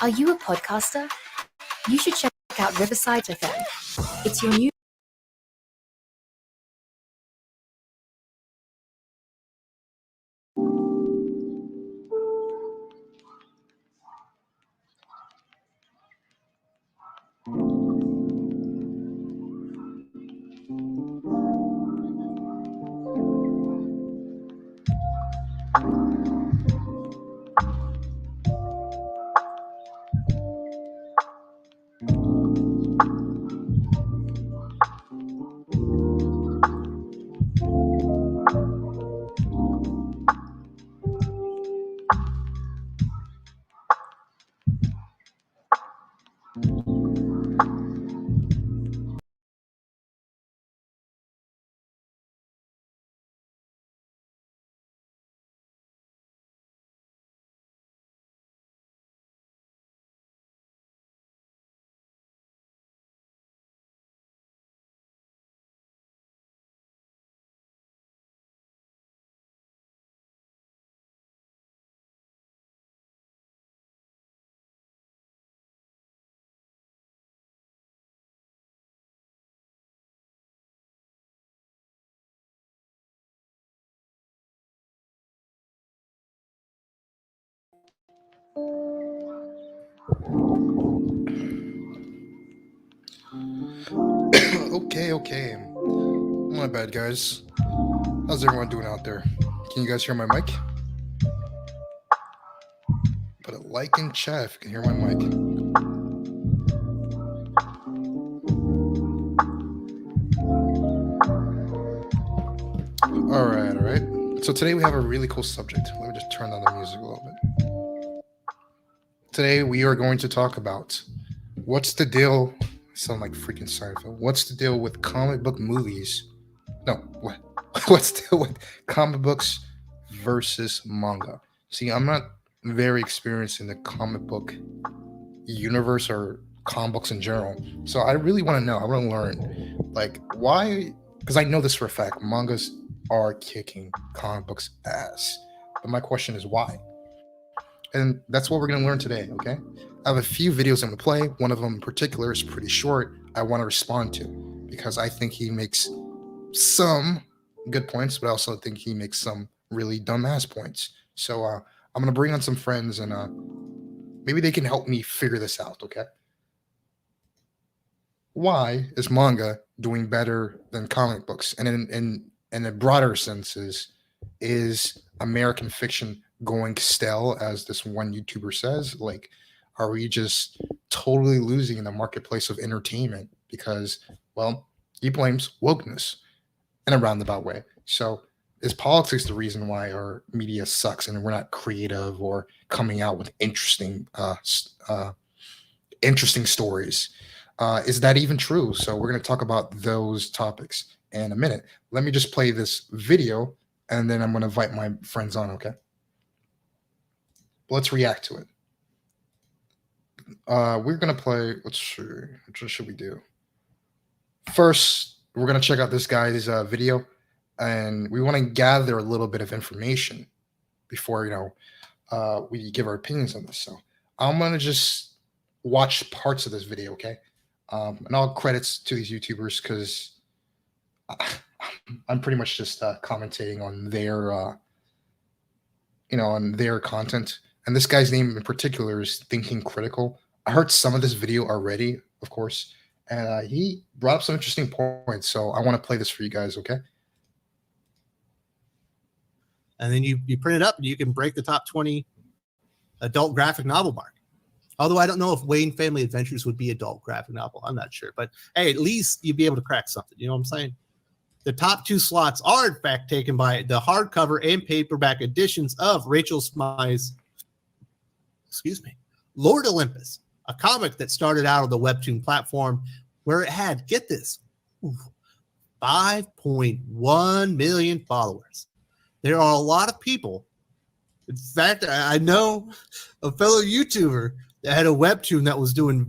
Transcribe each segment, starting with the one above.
Are you a podcaster? You should check out Riverside FM. It's your new Okay. My bad, guys. How's everyone doing out there? Can you guys hear my mic? Put a like in chat if you can hear my mic. All right. So today we have a really cool subject. Let me just turn down the music a little bit. Today we are going to talk about what's the deal. Sound like freaking Seinfeld. What's the deal with comic book movies? No, what? What's the deal with comic books versus manga? See, I'm not very experienced in the comic book universe or comic books in general, so I really want to know. I want to learn, like, why? Because I know this for a fact. Mangas are kicking comic books ass, but my question is why? And that's what we're going to learn today, okay? I have a few videos I'm going to play. One of them in particular is pretty short. I want to respond to because I think he makes some good points, but I also think he makes some really dumbass points. So I'm going to bring on some friends and maybe they can help me figure this out, okay? Why is manga doing better than comic books? And in a broader senses, is American fiction going stale, as this one YouTuber says? Like, are we just totally losing in the marketplace of entertainment because, well, he blames wokeness in a roundabout way. So is politics the reason why our media sucks and we're not creative or coming out with interesting stories? Is that even true? So we're going to talk about those topics in a minute. Let me just play this video and then I'm going to invite my friends on, okay? Let's react to it. We're going to play, what should we do? First, we're going to check out this guy's video, and we want to gather a little bit of information before, we give our opinions on this. So I'm going to just watch parts of this video, okay? And all credits to these YouTubers because I'm pretty much just commentating on their, on their content. And this guy's name in particular is Thinking Critical. I heard some of this video already, of course, and he brought up some interesting points. So I want to play this for you guys, okay? And then you print it up and you can break the top 20 adult graphic novel mark. Although I don't know if Wayne Family Adventures would be adult graphic novel. I'm not sure. But hey, at least you'd be able to crack something. You know what I'm saying? The top 2 slots are, in fact, taken by the hardcover and paperback editions of Rachel Smythe's, Lord Olympus, a comic that started out on the Webtoon platform where it had, get this, 5.1 million followers. There are a lot of people. In fact, I know a fellow YouTuber that had a Webtoon that was doing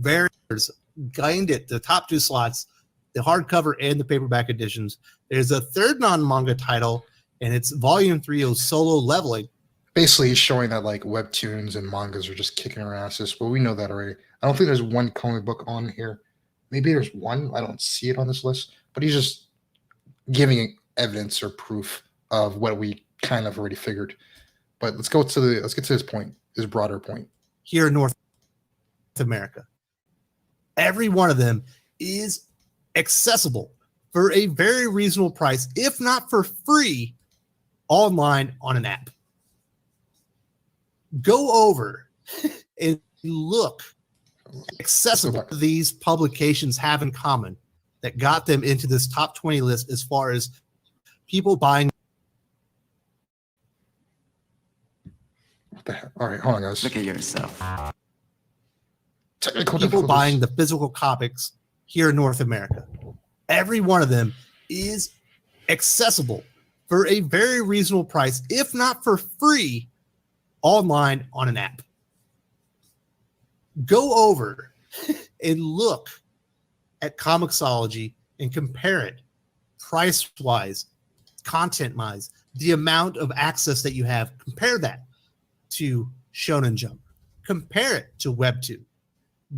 gained it, the top 2 slots, the hardcover and the paperback editions. There's a third non-manga title, and it's Volume 3 of Solo Leveling, basically he's showing that like webtoons and mangas are just kicking our asses, but we know that already. I don't think there's one comic book on here. Maybe there's one. I don't see it on this list, but he's just giving evidence or proof of what we kind of already figured. But let's get to his point, his broader point. Here in North America, every one of them is accessible for a very reasonable price, if not for free, online on an app. Go over and look accessible these publications have in common that got them into this top 20 list as far as people buying. What the heck? All right, hold on, guys. Look at yourself. Technical People difficulties. buying the physical comics here in North America. Every one of them is accessible for a very reasonable price, if not for free, online on an app. Go over and look at Comixology and compare it price-wise, content-wise, the amount of access that you have. Compare that to Shonen Jump. Compare it to Webtoon.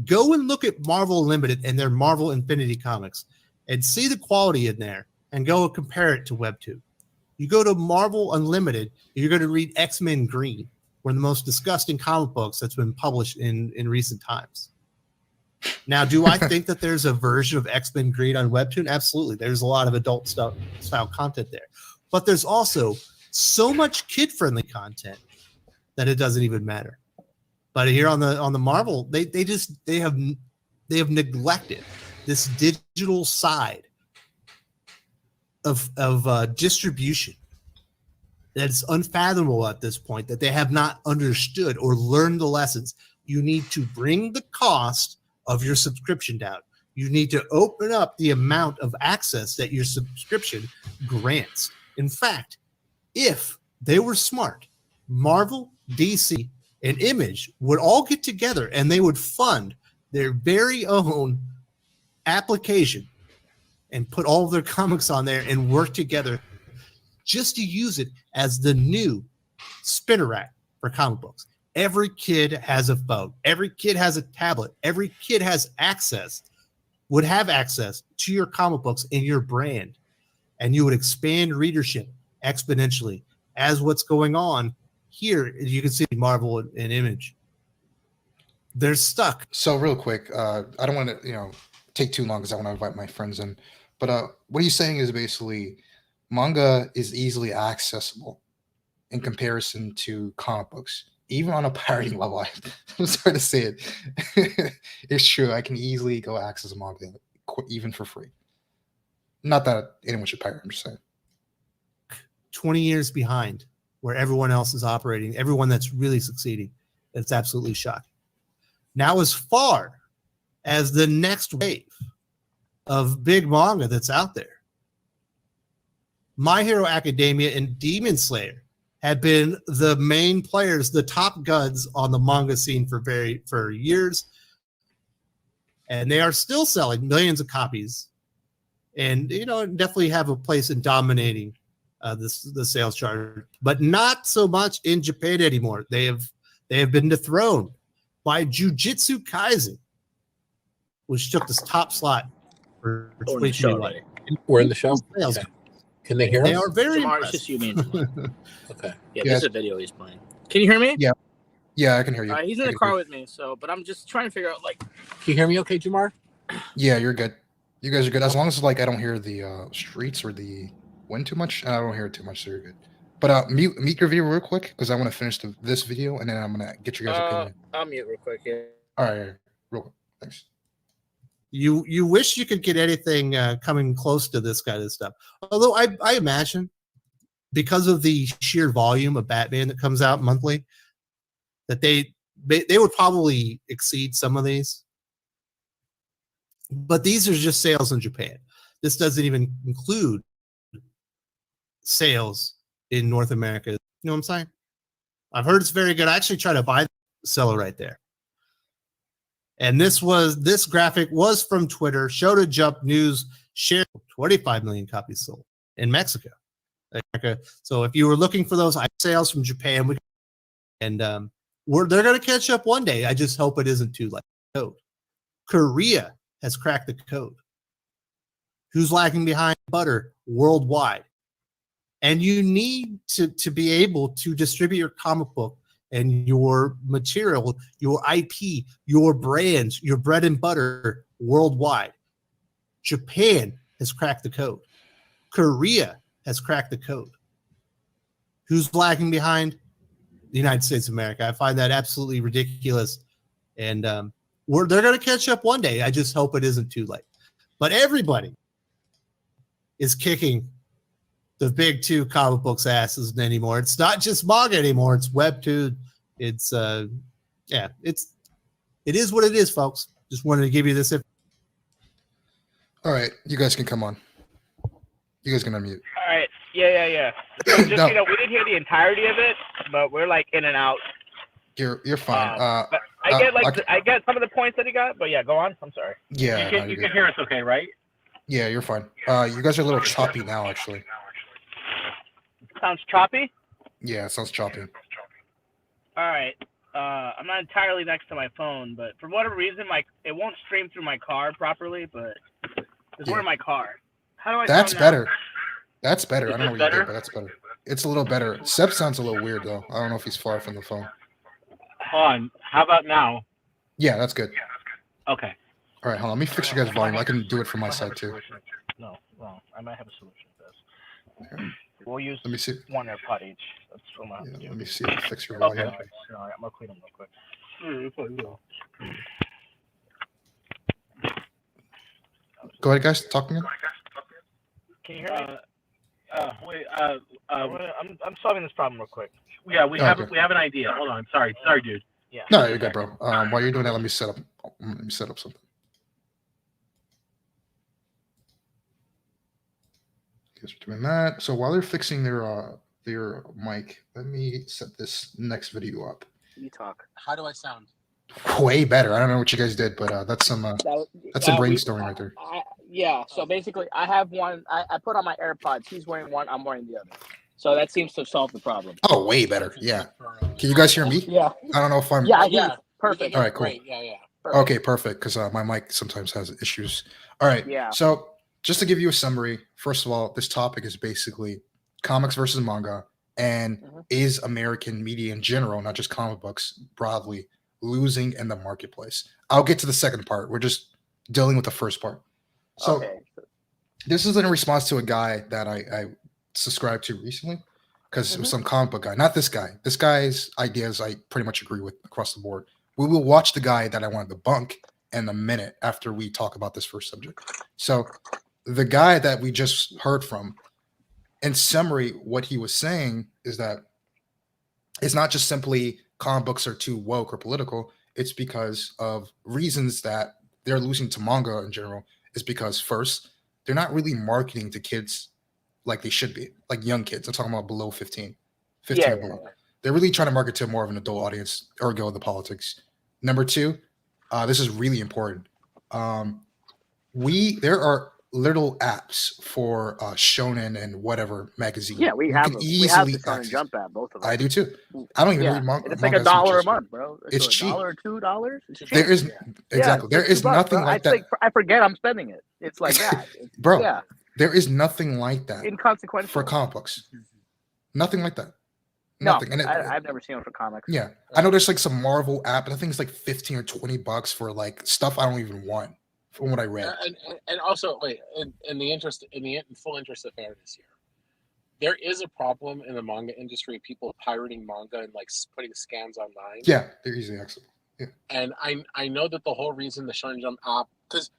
Go and look at Marvel Unlimited and their Marvel Infinity comics and see the quality in there and go and compare it to Webtoon. You go to Marvel Unlimited, you're going to read X-Men Green, one of the most disgusting comic books that's been published in recent times. Now, do I think that there's a version of X-Men Green on Webtoon? Absolutely. There's a lot of adult style content there. But there's also so much kid-friendly content that it doesn't even matter. But here on the Marvel, they have neglected this digital side of distribution that's unfathomable at this point, that they have not understood or learned the lessons. You need to bring the cost of your subscription down. You need to open up the amount of access that your subscription grants. In fact, if they were smart, Marvel, DC, and Image would all get together and they would fund their very own application and put all of their comics on there and work together just to use it as the new spinner rack for comic books. Every kid has a phone. Every kid has a tablet. Every kid would have access to your comic books and your brand. And you would expand readership exponentially as what's going on here. You can see Marvel and Image. They're stuck. So real quick, I don't want to take too long because I want to invite my friends in. But what he's saying is basically manga is easily accessible in comparison to comic books, even on a pirating level. I'm sorry to say it. It's true. I can easily go access manga even for free. Not that anyone should pirate, I'm just saying. 20 years behind where everyone else is operating, everyone that's really succeeding. It's absolutely shocking. Now, as far as the next wave of big manga that's out there, My Hero Academia and Demon Slayer have been the main players, the top guns on the manga scene for years. And they are still selling millions of copies and, definitely have a place in dominating the sales chart, but not so much in Japan anymore. They have been dethroned by Jujutsu Kaisen, which took this top slot for 2021. We're in the show. Sales. Okay. Can they hear They us? are very Jamar, impressive. it's just you, man. Okay. Yeah, this is a video he's playing. Can you hear me? Yeah, I can hear you. He's in the car with me, but I'm just trying to figure out, Can you hear me okay, Jamar? Yeah, you're good. You guys are good. As long as I don't hear the streets or the wind too much. I don't hear it too much, so you're good. But mute your video real quick because I want to finish this video and then I'm gonna get your guys' opinion. I'll mute real quick. Yeah. All right, real quick. Thanks. You wish you could get anything coming close to this kind of stuff. Although I imagine because of the sheer volume of Batman that comes out monthly, that they would probably exceed some of these. But these are just sales in Japan. This doesn't even include sales in North America. You know what I'm saying? I've heard it's very good. I actually tried to buy the seller right there. And this graphic was from Twitter. Shonen Jump News shared 25 million copies sold in Mexico. So if you were looking for those sales from Japan, we And they're going to catch up one day. I just hope it isn't too late. Code. Korea has cracked the code. Who's lagging behind butter worldwide? And you need to be able to distribute your comic book and your material, your IP, your brands, your bread and butter worldwide. Japan has cracked the code. Korea has cracked the code. Who's lagging behind? The United States of America. I find that absolutely ridiculous. And they're going to catch up one day. I just hope it isn't too late. But everybody is kicking the big two comic books asses anymore. It's not just manga anymore. It's webtoon. It's it is what it is, folks. Just wanted to give you this. All right, you guys can come on. You guys can unmute. All right. Yeah. So just No. we didn't hear the entirety of it, but we're like in and out. You're fine. But I get some of the points that he got, but yeah, go on. I'm sorry. Yeah, no, You you're can good. hear us okay, right? Yeah, you're fine. You guys are a little choppy now, actually. Sounds choppy. Yeah, it sounds choppy. All right. I'm not entirely next to my phone, but for whatever reason, it won't stream through my car properly. But it's Yeah. in my car. How do I? That's sound now? better. That's better. I don't know what you better? did, but that's better. It's a little better. Seb sounds a little weird though. I don't know if he's far from the phone. Hold on. How about now? Yeah, that's good. Okay. All right, hold on. Let me fix you guys' volume. I can do it from my side too. No, I might have a solution to this. We'll use Let me see. one AirPod each. That's what I'm gonna have to Yeah, do. let me see if I fix your Okay. volume. So, all right, I'm gonna clean them real quick. Go ahead, guys. Talk to me. Can you hear me? Wait. I'm solving this problem real quick. Yeah, we Oh, have okay. we have an idea. Hold on. Sorry, dude. Yeah. No, you're good, bro. While you're doing that, let me set up something. Guys are doing that. So while they're fixing their mic, let me set this next video up. You talk. How do I sound? Way better. I don't know what you guys did, but that's some brainstorming right there. Yeah. So basically, I have one. I put on my AirPods. He's wearing one. I'm wearing the other. So that seems to solve the problem. Oh, way better. Yeah. Can you guys hear me? Yeah. I don't know if I'm. Yeah. I hear you. Yeah. Perfect. All right, cool. Great. Yeah. Perfect. Okay, perfect. Because my mic sometimes has issues. All right. Yeah. So just to give you a summary, first of all, this topic is basically comics versus manga, and is American media in general, not just comic books broadly, losing in the marketplace? I'll get to the second part. We're just dealing with the first part. So Okay. this is in response to a guy that I subscribed to recently, because it was some comic book guy, not this guy. This guy's ideas I pretty much agree with across the board. We will watch the guy that I want to debunk in a minute after we talk about this first subject. So the guy that we just heard from, in summary, what he was saying is that it's not just simply comic books are too woke or political. It's because of reasons that they're losing to manga in general. Is because first, they're not really marketing to kids like they should be, like young kids. I'm talking about below 15 or below. They're really trying to market to more of an adult audience, ergo the politics. Number two, this is really important. There are little apps for Shonen and whatever magazine. Yeah, we You have can we have easily the Shonen access. Jump app, both of them. I do too. I don't even read manga. It's like manga as much $1 a as- month, bro. It's So cheap. $1 or $2. It's cheap. There is exactly. There it's is $2, nothing bro. like that, I forget I'm spending it. It's like that. bro. Yeah, There is nothing like that inconsequential. for comic books. Nothing like that. No, Nothing. And I've never seen one for comics. yeah, I know there's like some Marvel app, but I think it's like 15 or 20 bucks for like stuff I don't even want. From what I read, And also, wait, in the full interest of fairness here, there is a problem in the manga industry. People pirating manga and like putting scans online. yeah, they're easily accessible. And I know that the whole reason the Shonen Jump app, because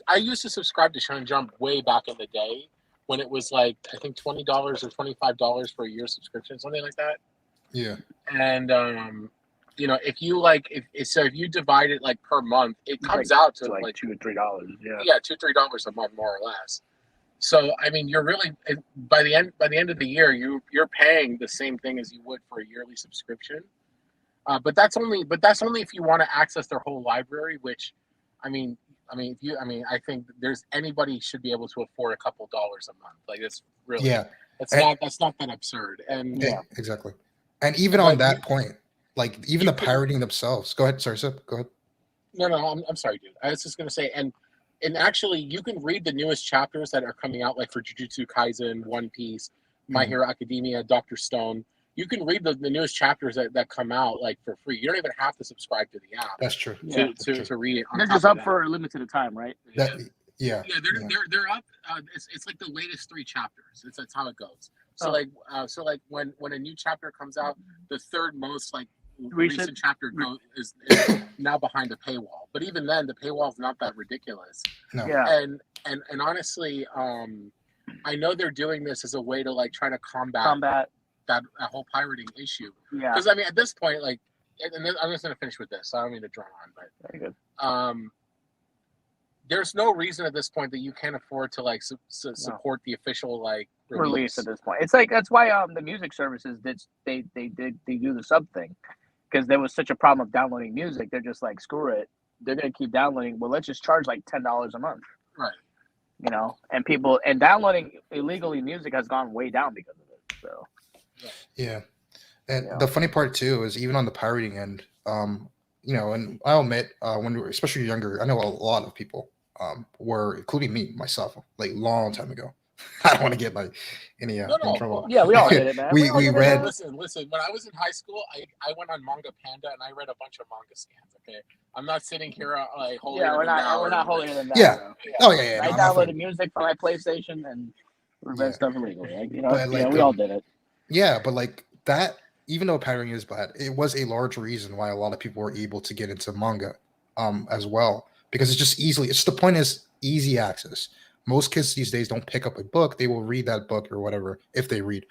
I used to subscribe to Shonen Jump way back in the day when it was like I think $20 or $25 for a year subscription, something like that. Yeah, And if you divide it like per month, it comes out to like $2 or $3. Yeah. $2 or $3 a month, more or less. So I mean, you're really by the end of the year, you're paying the same thing as you would for a yearly subscription. But that's only if you want to access their whole library, which, I think there's anybody should be able to afford a couple dollars a month. Like it's really, yeah, that's not that absurd. And yeah, exactly. And even But on that point, like even you the can pirating themselves. Go ahead, sorry, Sip. Go ahead. no, I'm sorry, dude. I was just gonna say, and actually, you can read the newest chapters that are coming out, like for Jujutsu Kaisen, One Piece, My Mhm. Hero Academia, Doctor Stone. You can read the newest chapters that come out like for free. You don't even have to subscribe to the app That's true. Yeah. That's true. to read it. On They're top just of up that. for a limited time, right? That Yeah, yeah. they're up. It's like the latest 3 chapters. That's how it goes. So Oh. like when a new chapter comes out, the third most like Recent? recent chapter is now behind the paywall. But even then, the paywall is not that ridiculous. No. Yeah. And honestly, I know they're doing this as a way to like try to combat that whole pirating issue. Yeah. Because I mean, at this point, like, and then I'm just gonna finish with this. So I don't mean to drone on, but Very good. there's no reason at this point that you can't afford to like support the official like Release at this point. It's like that's why the music services they do the sub thing, because there was such a problem of downloading music. They're just like, screw it. They're gonna keep downloading. Well, let's just charge like $10 a month. Right. You know, and people and downloading illegally music has gone way down because of it. So Yeah. And Yeah. the funny part too is even on the pirating end, you know, and I'll admit, when we were especially younger, I know a lot of people were, including me, myself, like long time ago. I don't want to get like any No, in trouble. yeah, we all did it, man. We all did it, read- man. Listen. When I was in high school, I went on Manga Panda and I read a bunch of manga scans. Okay, I'm not sitting here like holding. Yeah, we're not holier than that. Yeah. Bro. Oh yeah. I no, I'm not downloaded music from my PlayStation and read stuff illegally. Like, you know, But, like, we all did it. Yeah, but like that, even though pirating is bad, it was a large reason why a lot of people were able to get into manga, as well, because it's just easily. It's the point is easy access. Most kids these days don't pick up a book; they will read that book or whatever if they read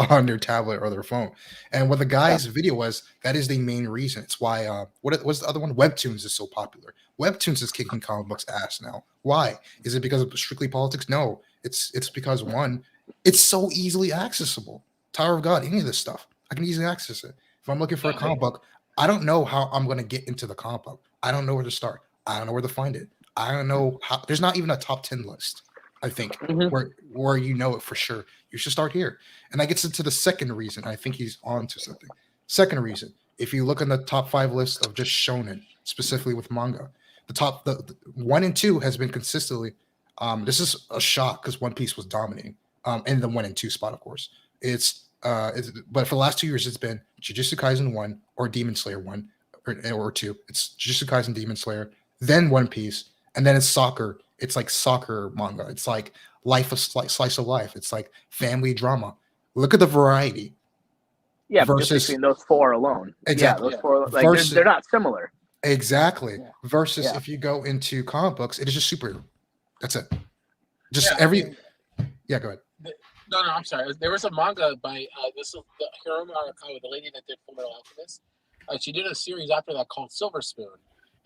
on their tablet or their phone. And what the guy's video was, that is the main reason. It's why what was the other one? Webtoons is so popular. Webtoons is kicking comic books ass now. Why? Is it because of strictly politics? No, it's because one, it's so easily accessible. Tower of God, any of this stuff, I can easily access it. If I'm looking for a comic book, I don't know how I'm going to get into the comic book. I don't know where to start. I don't know where to find it. I don't know how. There's not even a top 10 list, I think, where you know it for sure. You should start here. And that gets into the second reason. I think he's on to something. Second reason, if you look on the top 5 list of just shonen, specifically with manga, the 1 and 2 has been consistently. This is a shock because One Piece was dominating. And the 1 and 2 spot, of course. But for the last 2 years, it's been Jujutsu Kaisen 1 or Demon Slayer 1 or 2. It's Jujutsu Kaisen, Demon Slayer, then One Piece, and then it's soccer. It's like soccer manga. It's like slice of life. It's like family drama. Look at the variety. Yeah, but versus- just between those 4 alone. Exactly. Yeah, those 4, like Versus- they're not similar. Exactly. Yeah. Versus Yeah. if you go into comic books, it is just superhero. That's it. Just Yeah, I every. mean, Yeah, go ahead. No, I'm sorry. There was a manga by this is the Hiromi Arakawa, the lady that did Fullmetal Alchemist. She did a series after that called Silver Spoon,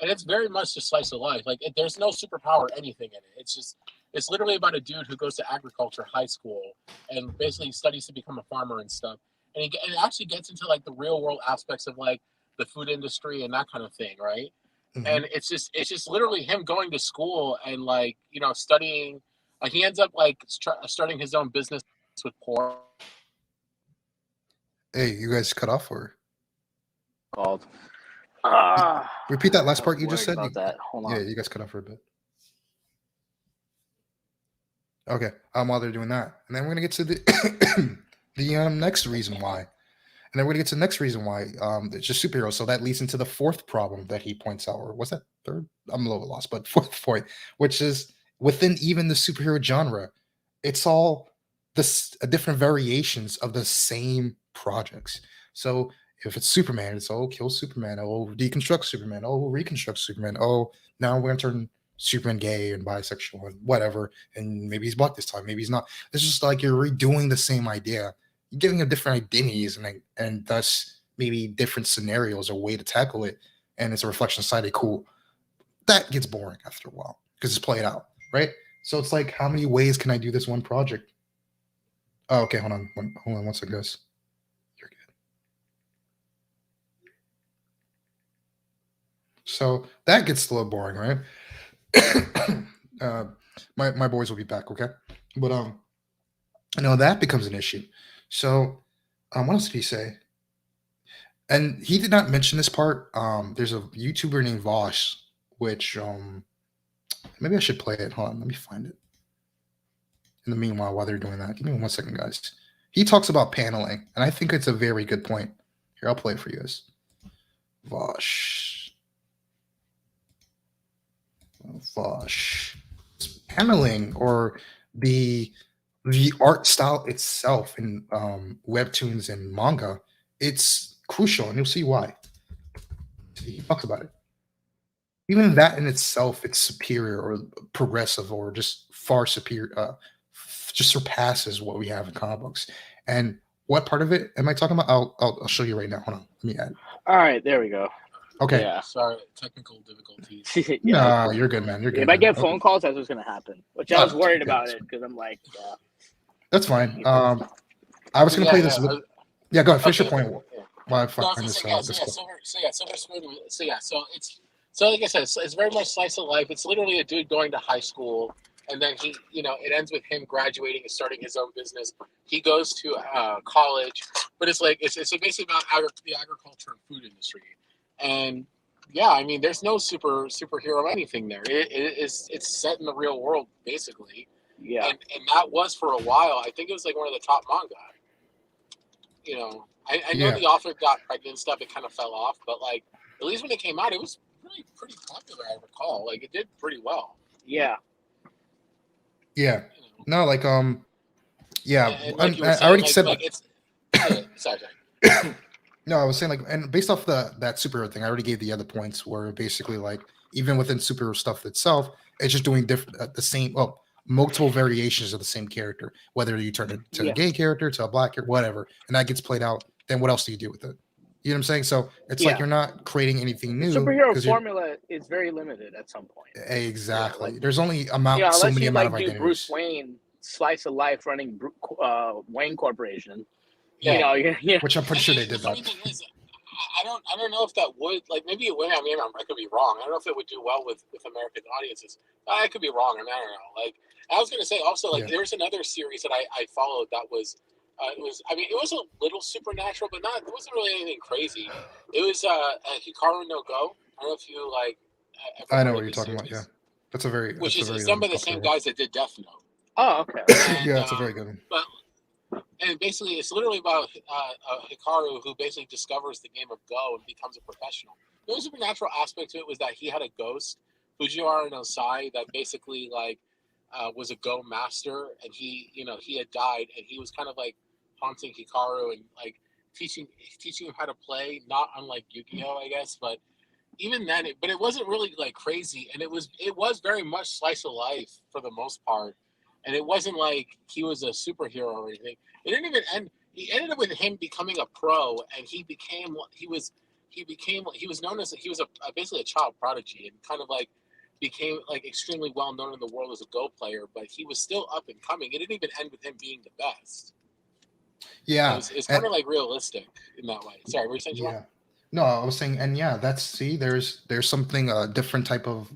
and it's very much just slice of life. Like there's no superpower or anything in it. It's literally about a dude who goes to agriculture high school and basically studies to become a farmer and stuff. And it actually gets into like the real world aspects of like the food industry and that kind of thing, right? Mhm. And it's just literally him going to school and like studying. He ends up like starting his own business with pork. Hey, you guys cut off or Called. repeat that last part you just said? About that. Hold on. Yeah, you guys cut off for a bit. Okay, while they're doing that, and then we're gonna get to the the next reason why, and then we're gonna get to the next reason why it's just superheroes. So that leads into the fourth problem that he points out, or was that third? I'm a little lost, but fourth point, which is within even the superhero genre, it's all different variations of the same projects. So if it's Superman, it's kill Superman, deconstruct Superman, reconstruct Superman, now we're gonna turn Superman gay and bisexual and whatever, and maybe he's black this time, maybe he's not. It's just like you're redoing the same idea, you're giving him different identities and thus maybe different scenarios or way to tackle it, and it's a reflection of society. Cool. That gets boring after a while because it's played out, right? So it's like, how many ways can I do this one project? Oh, okay, hold on one second, guys. You're good. So that gets a little boring, right? My boys will be back, okay? But that becomes an issue. So what else did he say? And he did not mention this part. There's a YouTuber named Vosh, which maybe I should play it. Hold on, let me find it. In the meanwhile, while they're doing that, give me 1 second, guys. He talks about paneling, and I think it's a very good point. Here, I'll play it for you guys. Vosh. Paneling, or the art style itself in webtoons and manga, it's crucial, and you'll see why. He talks about it. Even that in itself, it's superior or progressive or just far superior, just surpasses what we have in comic books. And what part of it am I talking about? I'll show you right now. Hold on, let me add. All right, there we go. Okay. Yeah. Sorry, technical difficulties. No, you're good, man. You're good. If I get man. phone calls, that's what's gonna happen. Which I was worried about it because I'm like, That's fine. I was gonna play this. Yeah, go ahead. Finish your point. While I find this. So like I said, it's very much slice of life. It's literally a dude going to high school, and then he, it ends with him graduating and starting his own business. He goes to college, but it's basically about the agriculture and food industry. And yeah, I mean, there's no superhero anything there. It's set in the real world basically. yeah, And that was for a while. I think it was like one of the top manga. I know the author got pregnant and stuff. It kind of fell off, but like at least when it came out, it was really pretty popular. I recall, like it did pretty well. yeah. Yeah. No, like yeah. Like you were I saying, already like, said. Like it's sorry. No, I was saying like, and based off that superhero thing, I already gave the other points where basically like even within superhero stuff itself, it's just doing different, the same, multiple variations of the same character. Whether you turn it to a gay character, to a black character, whatever, and that gets played out. Then what else do you do with it? You know what I'm saying? So it's like you're not creating anything new. Superhero formula is very limited at some point. Exactly. Like, there's only so unless many you amount of like do identities. Bruce Wayne slice of life running Wayne Corporation. Yeah. Which I'm pretty sure they did that. I don't know if that would, like, maybe it would. I mean, I could be wrong. I don't know if it would do well with American audiences. I could be wrong. I mean, I don't know. Like, I was gonna say also, like, there's another series that I followed that was, it was a little supernatural, but it wasn't really anything crazy. It was Hikaru no Go. I don't know if you like. I know what you're talking about. Yeah, which is some of the same guys that did Death Note. Oh, okay. Yeah, it's a very good one. And basically, it's literally about Hikaru, who basically discovers the game of Go and becomes a professional. The supernatural aspect to it was that he had a ghost, Fujiwara no Sai, that basically was a Go master, and he had died, and he was kind of like haunting Hikaru and like teaching him how to play, not unlike Yu-Gi-Oh, I guess, but even then, it wasn't really like crazy, and it was very much slice of life for the most part. And it wasn't like he was a superhero or anything. It didn't even end. He ended up with him becoming a pro, and he was known as basically a child prodigy, and kind of like became like extremely well known in the world as a Go player. But he was still up and coming. It didn't even end with him being the best. Yeah, it's kind of like realistic in that way. Sorry, were you saying? Yeah, no, I was saying, and yeah, there's something different type of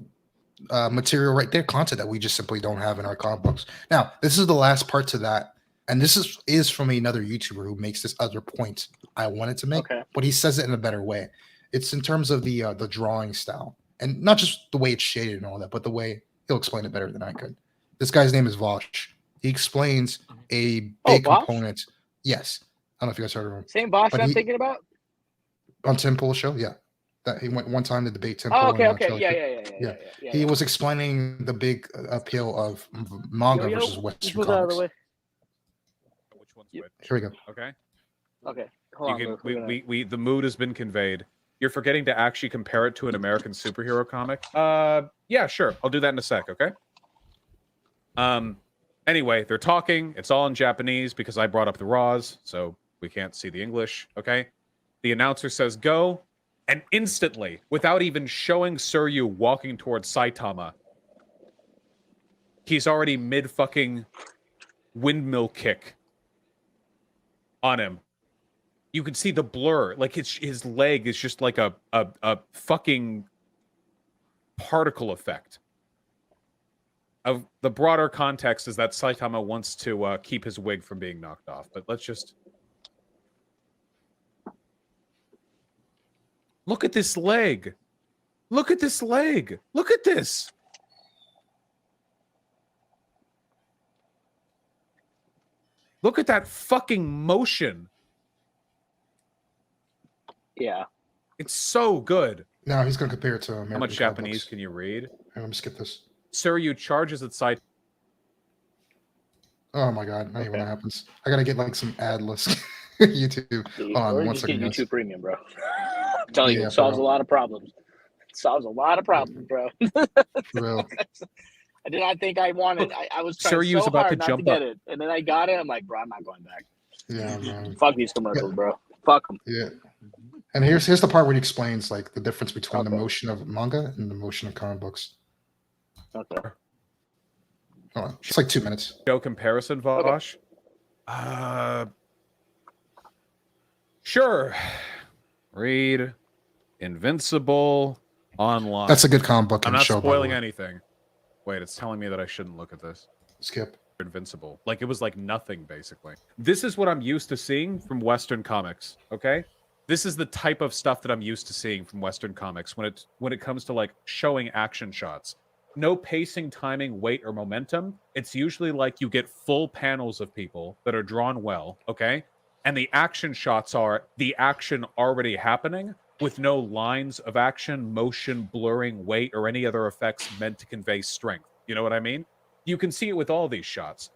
material right there, content that we just simply don't have in our comic books. Now, this is the last part to that, and this is from another YouTuber who makes this other point I wanted to make, but he says it in a better way. It's in terms of the drawing style, and not just the way it's shaded and all that, but the way he'll explain it better than I could. This guy's name is Vosh. He explains a big component. Yes, I don't know if you guys heard of him. Same Vosh I'm thinking about on Tim Pool's show. Yeah. That he went one time to debate Tim Pool. Oh, okay. Yeah. He was explaining the big appeal of manga versus Western comics. Which one's which? Here we go. Okay. Hold on, we the mood has been conveyed. You're forgetting to actually compare it to an American superhero comic. Yeah, sure. I'll do that in a sec, okay? Anyway, they're talking. It's all in Japanese because I brought up the Raws, so we can't see the English, okay? The announcer says go. And instantly, without even showing Suryu walking towards Saitama, he's already mid-fucking windmill kick on him. You can see the blur. Like, his leg is just like a fucking particle effect. Of the broader context is that Saitama wants to keep his wig from being knocked off. But let's just... Look at this leg. Look at this leg. Look at this. Look at that fucking motion. Yeah. It's so good. Now he's going to compare it to American How much comic Japanese books. can you read? Here, let me skip this. Sir, charges at site. Oh my god! I hate when Okay. that happens. I gotta get like some adless YouTube. Dude, Hold on, or one just second, get guys. YouTube Premium, bro. I'm telling you, Yeah, it solves bro. a lot of problems. It solves a lot of problems, bro. For real. I did not think I wanted. I was trying Sir, so about hard to not to jump get up. it, and then I got it. I'm like, bro, I'm not going back. Yeah, man. Fuck these commercials, bro. Fuck them. Yeah. And here's the part where he explains like the difference between the Okay. motion of manga and the motion of comic books. Okay. Hold on. It's like 2 minutes. Show comparison, Vosh. Sure. Read Invincible online. That's a good comic book I'm and not show. by the spoiling way. anything. Wait, it's telling me that I shouldn't look at this. Skip. Invincible. Like it was like nothing basically. This is what I'm used to seeing from Western comics, okay? This is the type of stuff that I'm used to seeing from Western comics when it comes to like showing action shots. No pacing, timing, weight, or momentum. It's usually like you get full panels of people that are drawn well, okay? And the action shots are the action already happening with no lines of action, motion, blurring, weight, or any other effects meant to convey strength. You know what I mean? You can see it with all these shots.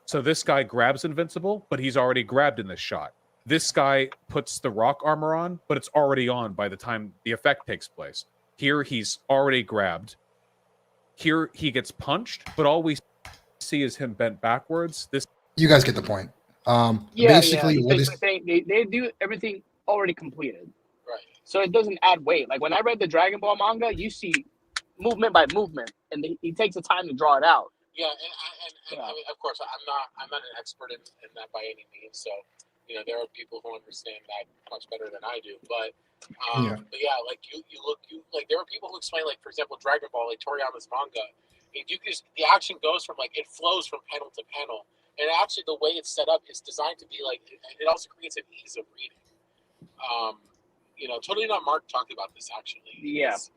So this guy grabs Invincible, but he's already grabbed in this shot. This guy puts the rock armor on, but it's already on by the time the effect takes place. Here, he's already grabbed. Here, he gets punched, but all we see is him bent backwards. This You guys get the point. Yeah. Basically, He's what is basically saying they do everything already completed. Right. So it doesn't add weight. Like when I read the Dragon Ball manga, you see movement by movement, and he takes the time to draw it out. Yeah, and I mean, of course, I'm not an expert in that by any means. So, there are people who understand that much better than I do. But yeah, like you like there are people who explain, like, for example, Dragon Ball, like Toriyama's manga. The action goes from like it flows from panel to panel, and actually the way it's set up is designed to be like it also creates an ease of reading. Totally Not Mark talked about this actually. In his,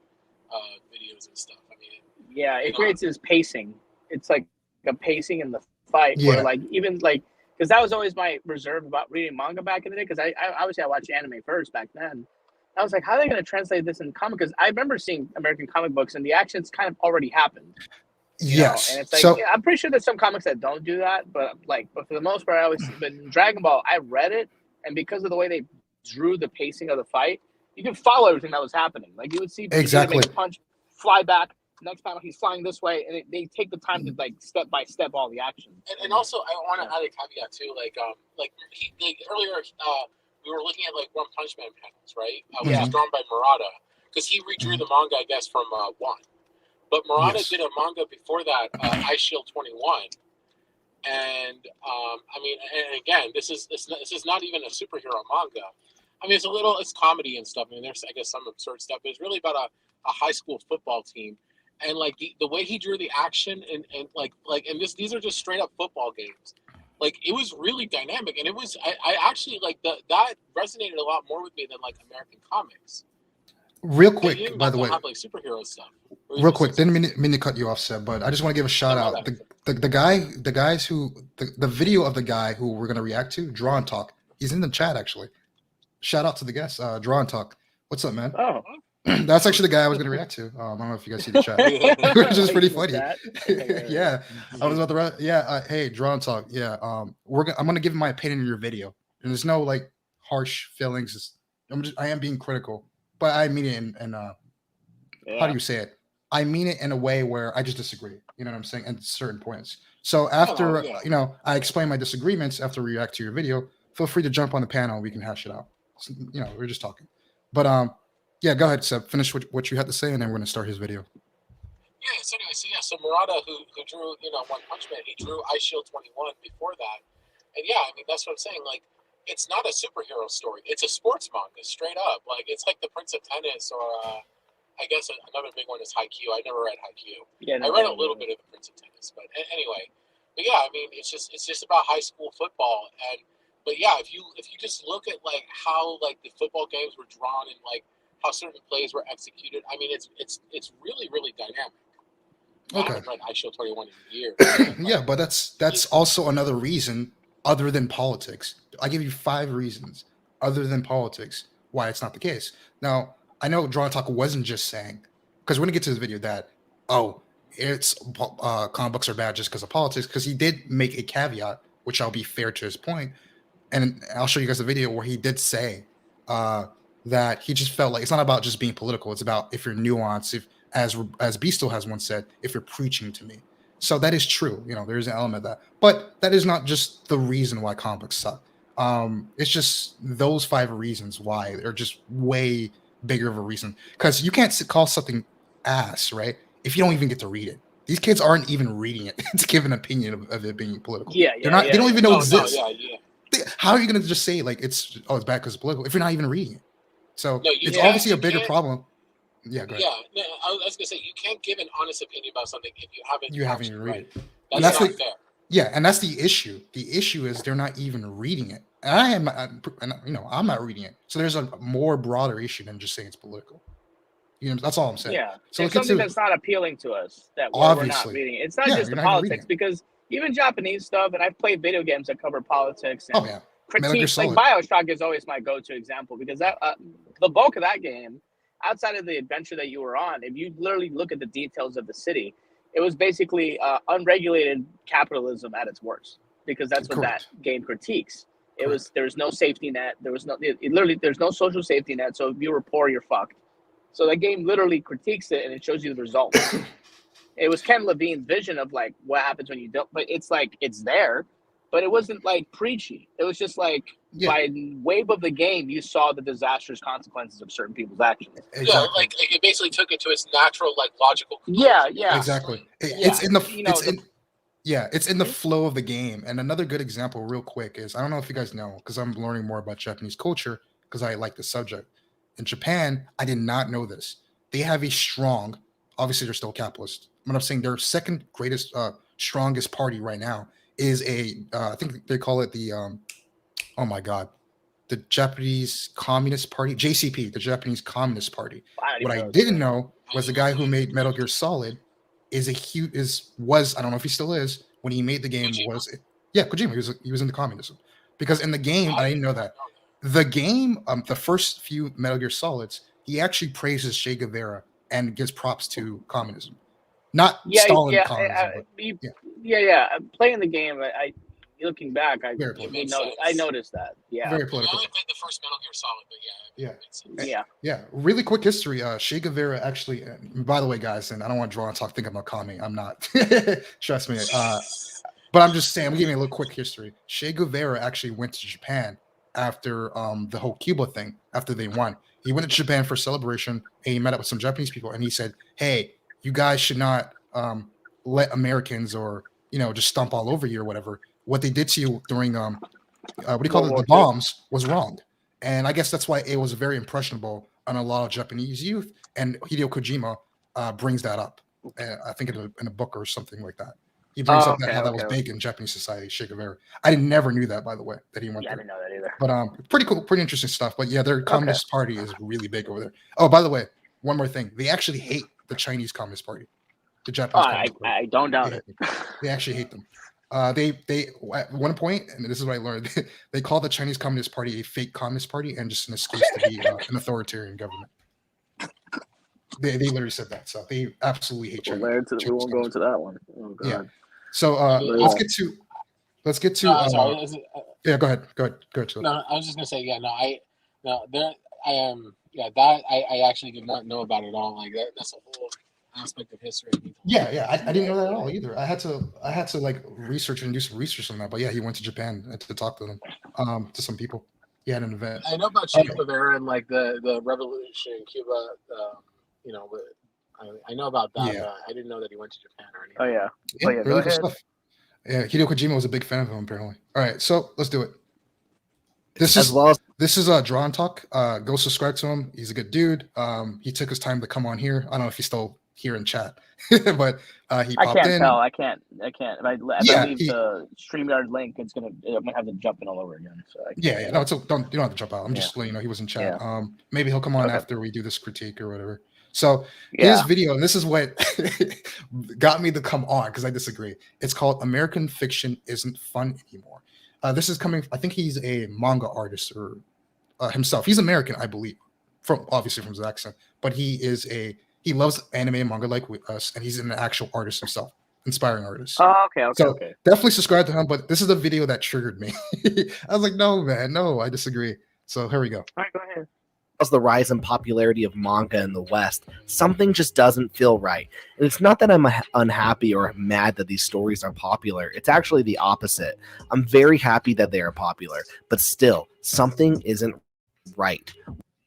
videos and stuff. I mean, Yeah, it creates this pacing. It's like a pacing in the fight where like even like because that was always my reserve about reading manga back in the day because I obviously I watched anime first back then. I was like, how are they going to translate this in comic? Because I remember seeing American comic books and the action's kind of already happened. yes. And it's like So I'm pretty sure there's some comics that don't do that, but for the most part, I always. But in Dragon Ball, I read it, and because of the way they drew the pacing of the fight, you can follow everything that was happening. Like you would see Exactly. make a punch, fly back. Next panel, he's flying this way, and they take the time to like step by step all the action. and also I want to add a caveat too, like earlier we were looking at like One Punch Man panels, right? Which was drawn by Murata because he redrew the manga, I guess, from one. But Murata did a manga before that, Ice Shield 21, and I mean, and again, this is not even a superhero manga. I mean, it's comedy and stuff. I mean, there's I guess some absurd stuff, but it's really about a high school football team. And like the way he drew the action and these are just straight up football games. Like it was really dynamic, and it was I actually like that resonated a lot more with me than like American comics. real Like, quick, you didn't by have the to way, have like superhero stuff. real quick, didn't mean to cut you off, Seb, but I just want to give a shout No, out. no. The video of the guy who we're gonna react to, Draw and Talk. He's in the chat actually. Shout out to the guest, Draw and Talk. What's up, man? Oh, That's actually the guy I was gonna react to. I don't know if you guys see the chat, which is pretty funny. Yeah, I was about to write. Yeah, hey, Draw and Talk. Yeah, I'm gonna give my opinion on your video, and there's no like harsh feelings. I am being critical, but I mean it in how do you say it? I mean it in a way where I just disagree. You know what I'm saying? At certain points. So after I explain my disagreements after we react to your video, feel free to jump on the panel. We can hash it out. So, we're just talking. But yeah, go ahead, Seb. Finish what you had to say, and then we're gonna start his video. Yeah. So anyway, so Murata, who drew One Punch Man, he drew Ice Shield 21 before that, and yeah, I mean that's what I'm saying. Like, it's not a superhero story; it's a sports manga, straight up. Like, it's like the Prince of Tennis, or I guess another big one is Haikyuu. I never read Haikyuu. yeah. I read a little bit of the Prince of Tennis, but anyway. But yeah, I mean, it's just about high school football, but yeah, if you just look at like how like the football games were drawn and like how certain plays were executed. I mean, it's really really dynamic. I Okay. haven't read iShield 21 in years. Yeah, but that's also another reason other than politics. I give you 5 reasons other than politics why it's not the case. Now, I know Draw Talk wasn't just saying, because we're gonna get to this video that, oh, it's comic books are bad just because of politics, because he did make a caveat, which I'll be fair to his point, and I'll show you guys the video where he did say that he just felt like it's not about just being political. It's about if you're nuanced, if as Beastle has once said, if you're preaching to me. So that is true. You know, there is an element of that, but that is not just the reason why comic books suck. It's just those 5 reasons why they're just way bigger of a reason. Because you can't call something ass, right, if you don't even get to read it. These kids aren't even reading it to give an opinion of it being political. Yeah, They're not. They don't even know it exists. Yeah. How are you going to just say like it's bad because it's political if you're not even reading it? So No, it's can't- obviously a you bigger can't- problem. Yeah, go ahead. Yeah, no, I was gonna say you can't give an honest opinion about something if you haven't. You haven't actually even read read it. it. And That's that's not fair. Yeah, and that's the issue. The issue is they're not even reading it. And I'm not reading it. So there's a more broader issue than just saying it's political. You know, that's all I'm saying. Yeah. So It's let's get something to that's not appealing to us that we're not Obviously. reading. It's not Yeah, just you're the not even reading politics it. because even Japanese stuff, and I've played video games that cover politics and Oh yeah, Metal Gear critiques. Like Solid. Bioshock is always my go-to example because that the bulk of that game, outside of the adventure that you were on, if you literally look at the details of the city, it was basically unregulated capitalism at its worst because that's what Correct. that game critiques. There was no safety net. There was literally there's no social safety net. So if you were poor, you're fucked. So that game literally critiques it and it shows you the results. It was Ken Levine's vision of like what happens when you don't, but it's like it's there, but it wasn't like preachy. It was just like by wave of the game, you saw the disastrous consequences of certain people's actions. Exactly. Yeah, like it basically took it to its natural, like logical. Yeah. Exactly. Yeah. It's in the You know, it's in the flow of the game. And another good example, real quick, is I don't know if you guys know because I'm learning more about Japanese culture because I like the subject. In Japan, I did not know this. They have a strong, obviously they're still capitalist, but I'm saying their second greatest, strongest party right now is I think they call it the, oh my God, the Japanese Communist Party, JCP, the Japanese Communist Party. What I didn't know was the guy who made Metal Gear Solid was I don't know if he still is when he made the game Kojima. He was into communism because in the game I didn't know that. The game, the first few Metal Gear Solids, he actually praises Che Guevara and gives props to communism, not Stalin communism. Playing the game, I looking back, I noticed that. Yeah, Very I political. only played the first Metal Gear Solid, but Yeah. Really quick history. Che Guevara actually. By the way, guys, and I don't want to draw and talk. Think I'm not calming. I'm not. Trust me. But I'm just saying. I'm giving a little quick history. Che Guevara actually went to Japan after the whole Cuba thing. After they won, he went to Japan for a celebration. And he met up with some Japanese people, and he said, "Hey, you guys should not let Americans or just stomp all over you or whatever. What they did to you during what do you call it? The bombs was wrong." And I guess that's why it was very impressionable on a lot of Japanese youth. And Hideo Kojima brings that up. I think in a book or something like that. He brings up how that was big in Japanese society, Che Guevara. I never knew that, by the way, that he went there. I didn't know that either. But pretty cool, pretty interesting stuff. But yeah, their Communist Party is really big over there. Oh, by the way, one more thing. They actually hate the Chinese Communist Party. The Japanese Communist Party. I don't doubt it. They actually hate them. They at one point, and this is what I learned, they call the Chinese Communist Party a fake Communist Party and just an excuse to be an authoritarian government. They literally said that, so they absolutely hate China. We won't go into that one. Oh, God. Yeah. So let's get to. Yeah, go ahead. Chile. No, I was just gonna say, I actually did not know about it at all. Like that's a whole aspect of history. Yeah, I didn't know that at all either. I had to like research and do some research on that. But yeah, he went to Japan to talk to them, to some people. He had an event. I know about Che Guevara and like the revolution in Cuba. I know about that. Yeah. I didn't know that he went to Japan or anything. Oh yeah. Yeah, really good stuff. Yeah, Hideo Kojima was a big fan of him apparently. All right, so let's do it. This is Draw and Talk. Go subscribe to him. He's a good dude. He took his time to come on here. I don't know if he's still here in chat, but he I popped can't in. tell. I can't. If I Yeah, leave the StreamYard link, I'm gonna have to jump in all over again. So I Yeah, can't. no, you don't have to jump out. I'm just letting you know he was in chat. Maybe he'll come on Okay. after we do this critique or whatever. So Yeah. his video, and this is what got me to come on because I disagree. It's called "American Fiction Isn't Fun Anymore." This is coming. I think he's a manga artist or himself. He's American, I believe, obviously from his accent. But he loves anime and manga like us, and he's an actual artist himself, inspiring artist. Oh, okay. So definitely subscribe to him. But this is the video that triggered me. I was like, no, man, no, I disagree. So here we go. All right, go ahead. The rise in popularity of manga in the West, something just doesn't feel right. And it's not that I'm unhappy or mad that these stories are popular. It's actually the opposite. I'm very happy that they are popular, but still, something isn't right.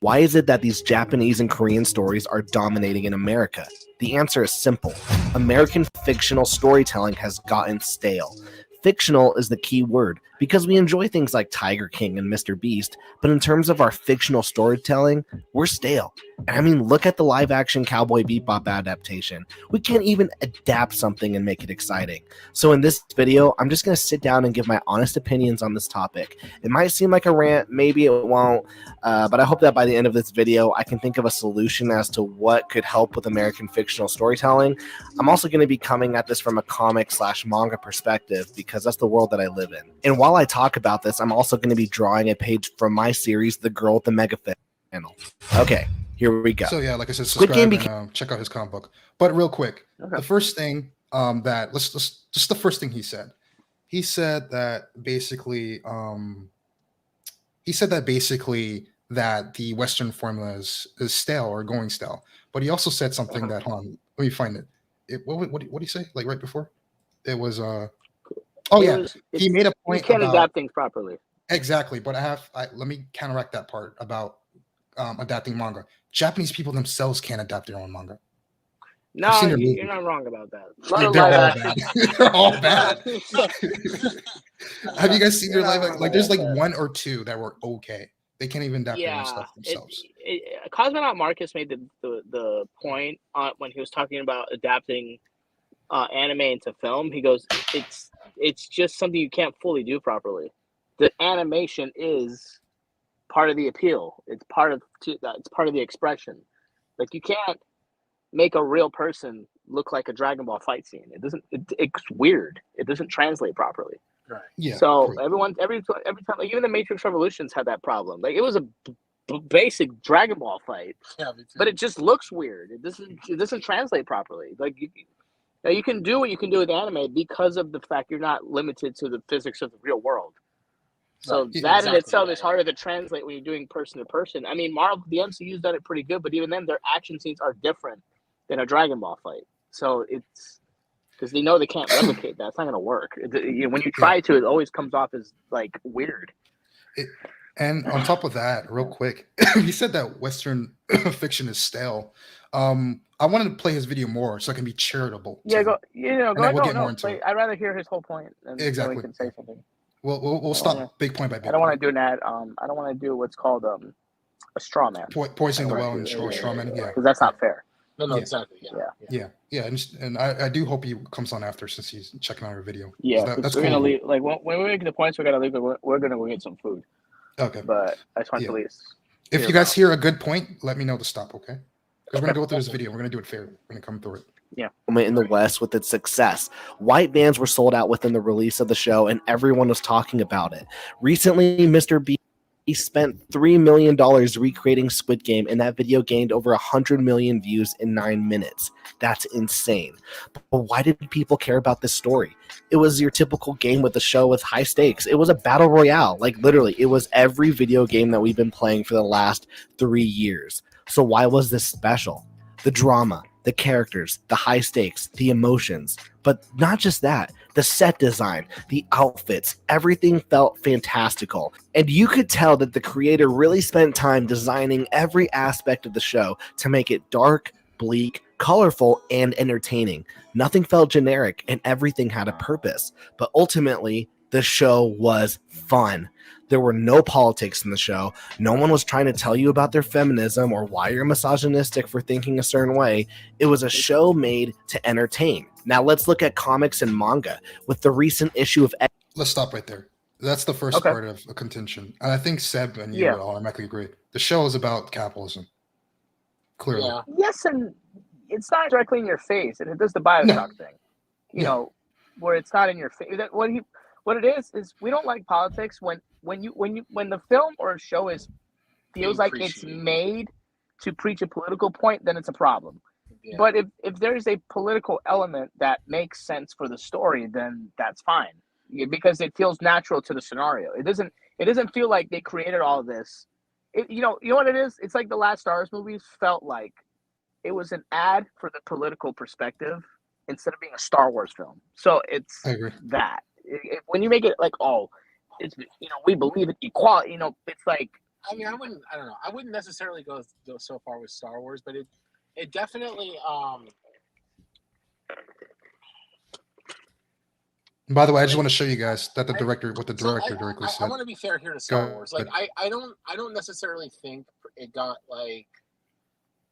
Why is it that these Japanese and Korean stories are dominating in America? The answer is simple. American fictional storytelling has gotten stale. Fictional is the key word because we enjoy things like Tiger King and Mr. Beast, but in terms of our fictional storytelling, we're stale. And I mean, look at the live-action Cowboy Bebop adaptation. We can't even adapt something and make it exciting. So in this video, I'm just going to sit down and give my honest opinions on this topic. It might seem like a rant, maybe it won't, but I hope that by the end of this video, I can think of a solution as to what could help with American fictional storytelling. I'm also going to be coming at this from a comic/manga perspective because that's the world that I live in. And while I talk about this, I'm also going to be drawing a page from my series, The Girl with the Mega Channel. Okay, here we go. So yeah, like I said, Squid subscribe Game and check out his comic book. But real quick, the first thing just the first thing he said that basically that the Western formula is stale or going stale. But he also said something that let me find it. What did he say? Like right before it was he made a point. You can't about, adapt things properly. Exactly, but let me counteract that part about adapting manga. Japanese people themselves can't adapt their own manga. No, you're not wrong about that. They're all bad. Have you guys seen their live? Like, there's like one or two that were okay. They can't even adapt their own stuff themselves. Cosmonaut Marcus made the point when he was talking about adapting anime into film. He goes, it's just something you can't fully do properly. The animation is part of the appeal. It's part of the expression. Like, you can't make a real person look like a Dragon Ball fight scene. It's weird. It doesn't translate properly. Right. Yeah. So every time, like, even the Matrix Revolutions had that problem. Like, it was a basic Dragon Ball fight, but it just looks weird. It doesn't translate properly. Like, you can do what you can do with anime because of the fact you're not limited to the physics of the real world. So that in itself is harder to translate when you're doing person to person. I mean, Marvel, the MCU's done it pretty good, but even then, their action scenes are different than a Dragon Ball fight. So it's because they know they can't replicate that. It's not going to work. When you try to, it always comes off as like weird. And on top of that, real quick, he said that Western fiction is stale. I wanted to play his video more so I can be charitable. Yeah, go ahead. I'd rather hear his whole point. And exactly. So we can say something. We'll stop big point by big. I don't want to do that. I don't want to do what's called a straw man. Poisoning the well and straw man. Yeah, because that's not fair. No, exactly. Yeah. And I do hope he comes on after since he's checking out our video. Yeah, that's we're cool. gonna leave. Like when we make the points, we're gonna leave. We're gonna go get some food. Okay. But I just want to leave. If you guys hear a good point, let me know to stop. Okay. Because we're gonna go through this video. We're gonna do it fair. We're gonna come through it. Yeah. In the West with its success. White bands were sold out within the release of the show, and everyone was talking about it. Recently, Mr. B spent $3 million recreating Squid Game, and that video gained over 100 million views in 9 minutes. That's insane. But why did people care about this story? It was your typical game with a show with high stakes. It was a battle royale. Like, literally, it was every video game that we've been playing for the last 3 years. So why was this special? The drama, the characters, the high stakes, the emotions. But not just that, the set design, the outfits, everything felt fantastical. And you could tell that the creator really spent time designing every aspect of the show to make it dark, bleak, colorful, and entertaining. Nothing felt generic and everything had a purpose. But ultimately, The show was fun. There were no politics in the show. No one was trying to tell you about their feminism or why you're misogynistic for thinking a certain way. It was a show made to entertain. Now let's look at comics and manga. With the recent issue of Let's stop right there. That's the first Okay. part of a contention. And I think Seb and you Yeah. would automatically agree. The show is about capitalism. Clearly. Yeah. Yes, and it's not directly in your face, and it does the Bioshock thing, you Yeah. know, where it's not in your face. What it is we don't like politics when the film or a show feels like it's Appreciate it. made to preach a political point, then it's a problem. Yeah. But if there's a political element that makes sense for the story, then that's fine. Because it feels natural to the scenario. It doesn't feel like they created all of this. You know what it is? It's like the last Star Wars movies felt like it was an ad for the political perspective instead of being a Star Wars film. So it's I agree. that. When you make it like, oh, it's, you know, we believe in equality, you know, it's like, I mean, I don't know. I wouldn't necessarily go so far with Star Wars, but it definitely By the way, I just want to show you guys that what the director directly I said. want to be fair here to Star Go Wars. Like I don't necessarily think it got like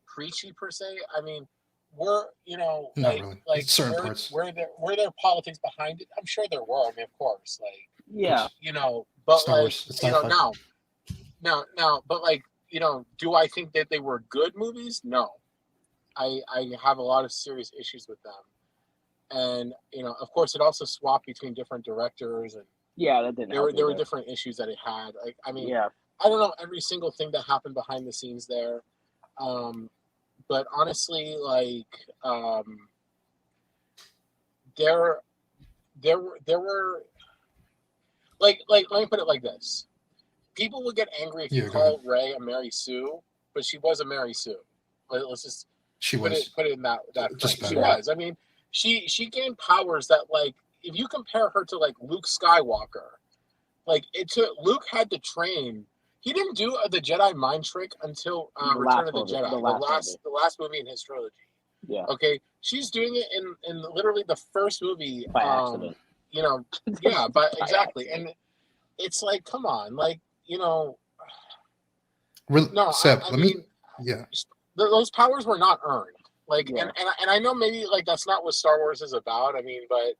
preachy per se. I mean, we're, you know, Not like, really. like Certain parts. were there politics behind it? I'm sure there were. I mean, of course, like, yeah. you know, but Star like, Wars, it's you not know, fun. now, but like, you know, do I think that they were good movies? No, I have a lot of serious issues with them, and you know, of course, it also swapped between different directors, and Yeah, that didn't help there were either. different issues that it had. Like, I mean, Yeah. I don't know every single thing that happened behind the scenes there. But honestly, like, there were like let me put it like this. People would get angry if you Yeah, go called Rey a Mary Sue, but she was a Mary Sue. Let's just She put was. it in that Just frame. She better. was. I mean, she gained powers that, like, if you compare her to like Luke Skywalker, like Luke had to train. He didn't do the Jedi mind trick until The Return last of the movie, Jedi, the last movie in his trilogy. Yeah. Okay, she's doing it in literally the first movie. By accident. You know, yeah, but By exactly, accident. and it's like, come on, like, you know, Seb, I let mean, me. Yeah. those powers were not earned. Like, Yeah. and I know maybe like that's not what Star Wars is about. I mean, but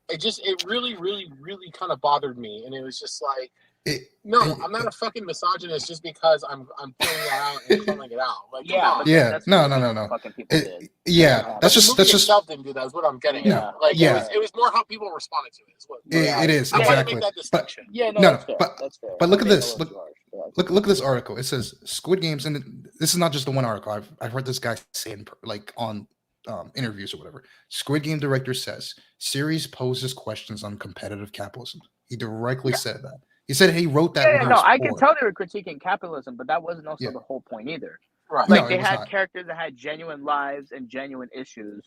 it really, really, really kind of bothered me, and it was just like, I'm not a fucking misogynist just because I'm putting it out and calling it out. Like, Yeah, come on. but Yeah, that's no, what no, no. Fucking people did. Yeah, But that's the just movie itself didn't do that. Is what I'm getting Yeah. at. Like, Yeah. it was more how people responded to it. Is what it is I want to exactly. make that distinction. Yeah, no, No, that's fair. That's fair. but look I'm at being this. a little too harsh. Yeah. Look at this article. It says Squid Games, and this is not just the one article. I've heard this guy say like on interviews or whatever. Squid Game director says series poses questions on competitive capitalism. He directly said that. He said he wrote that. Yeah, when he no, was I can bored. tell they were critiquing capitalism, but that wasn't also Yeah. the whole point either. Right. No, Like, it they was had not. characters that had genuine lives and genuine issues,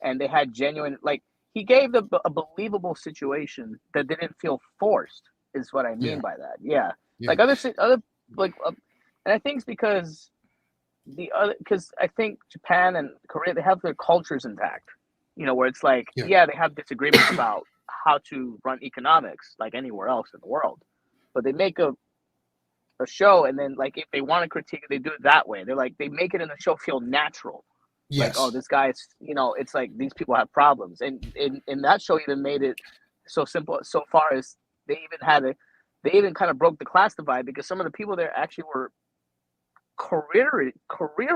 and they had genuine, like, he gave a believable situation that didn't feel forced, is what I mean Yeah. by that. Yeah. Yeah. Like, and I think it's because I think Japan and Korea, they have their cultures intact, you know, where it's like, Yeah. they have disagreements about how to run economics like anywhere else in the world, but they make a show, and then, like, if they want to critique it, they do it that way. They're like, they make it in the show feel natural. Yes. Like, oh, this guy's, you know, it's like these people have problems, and in that show even made it so simple, so far as they even kind of broke the class divide, because some of the people there actually were career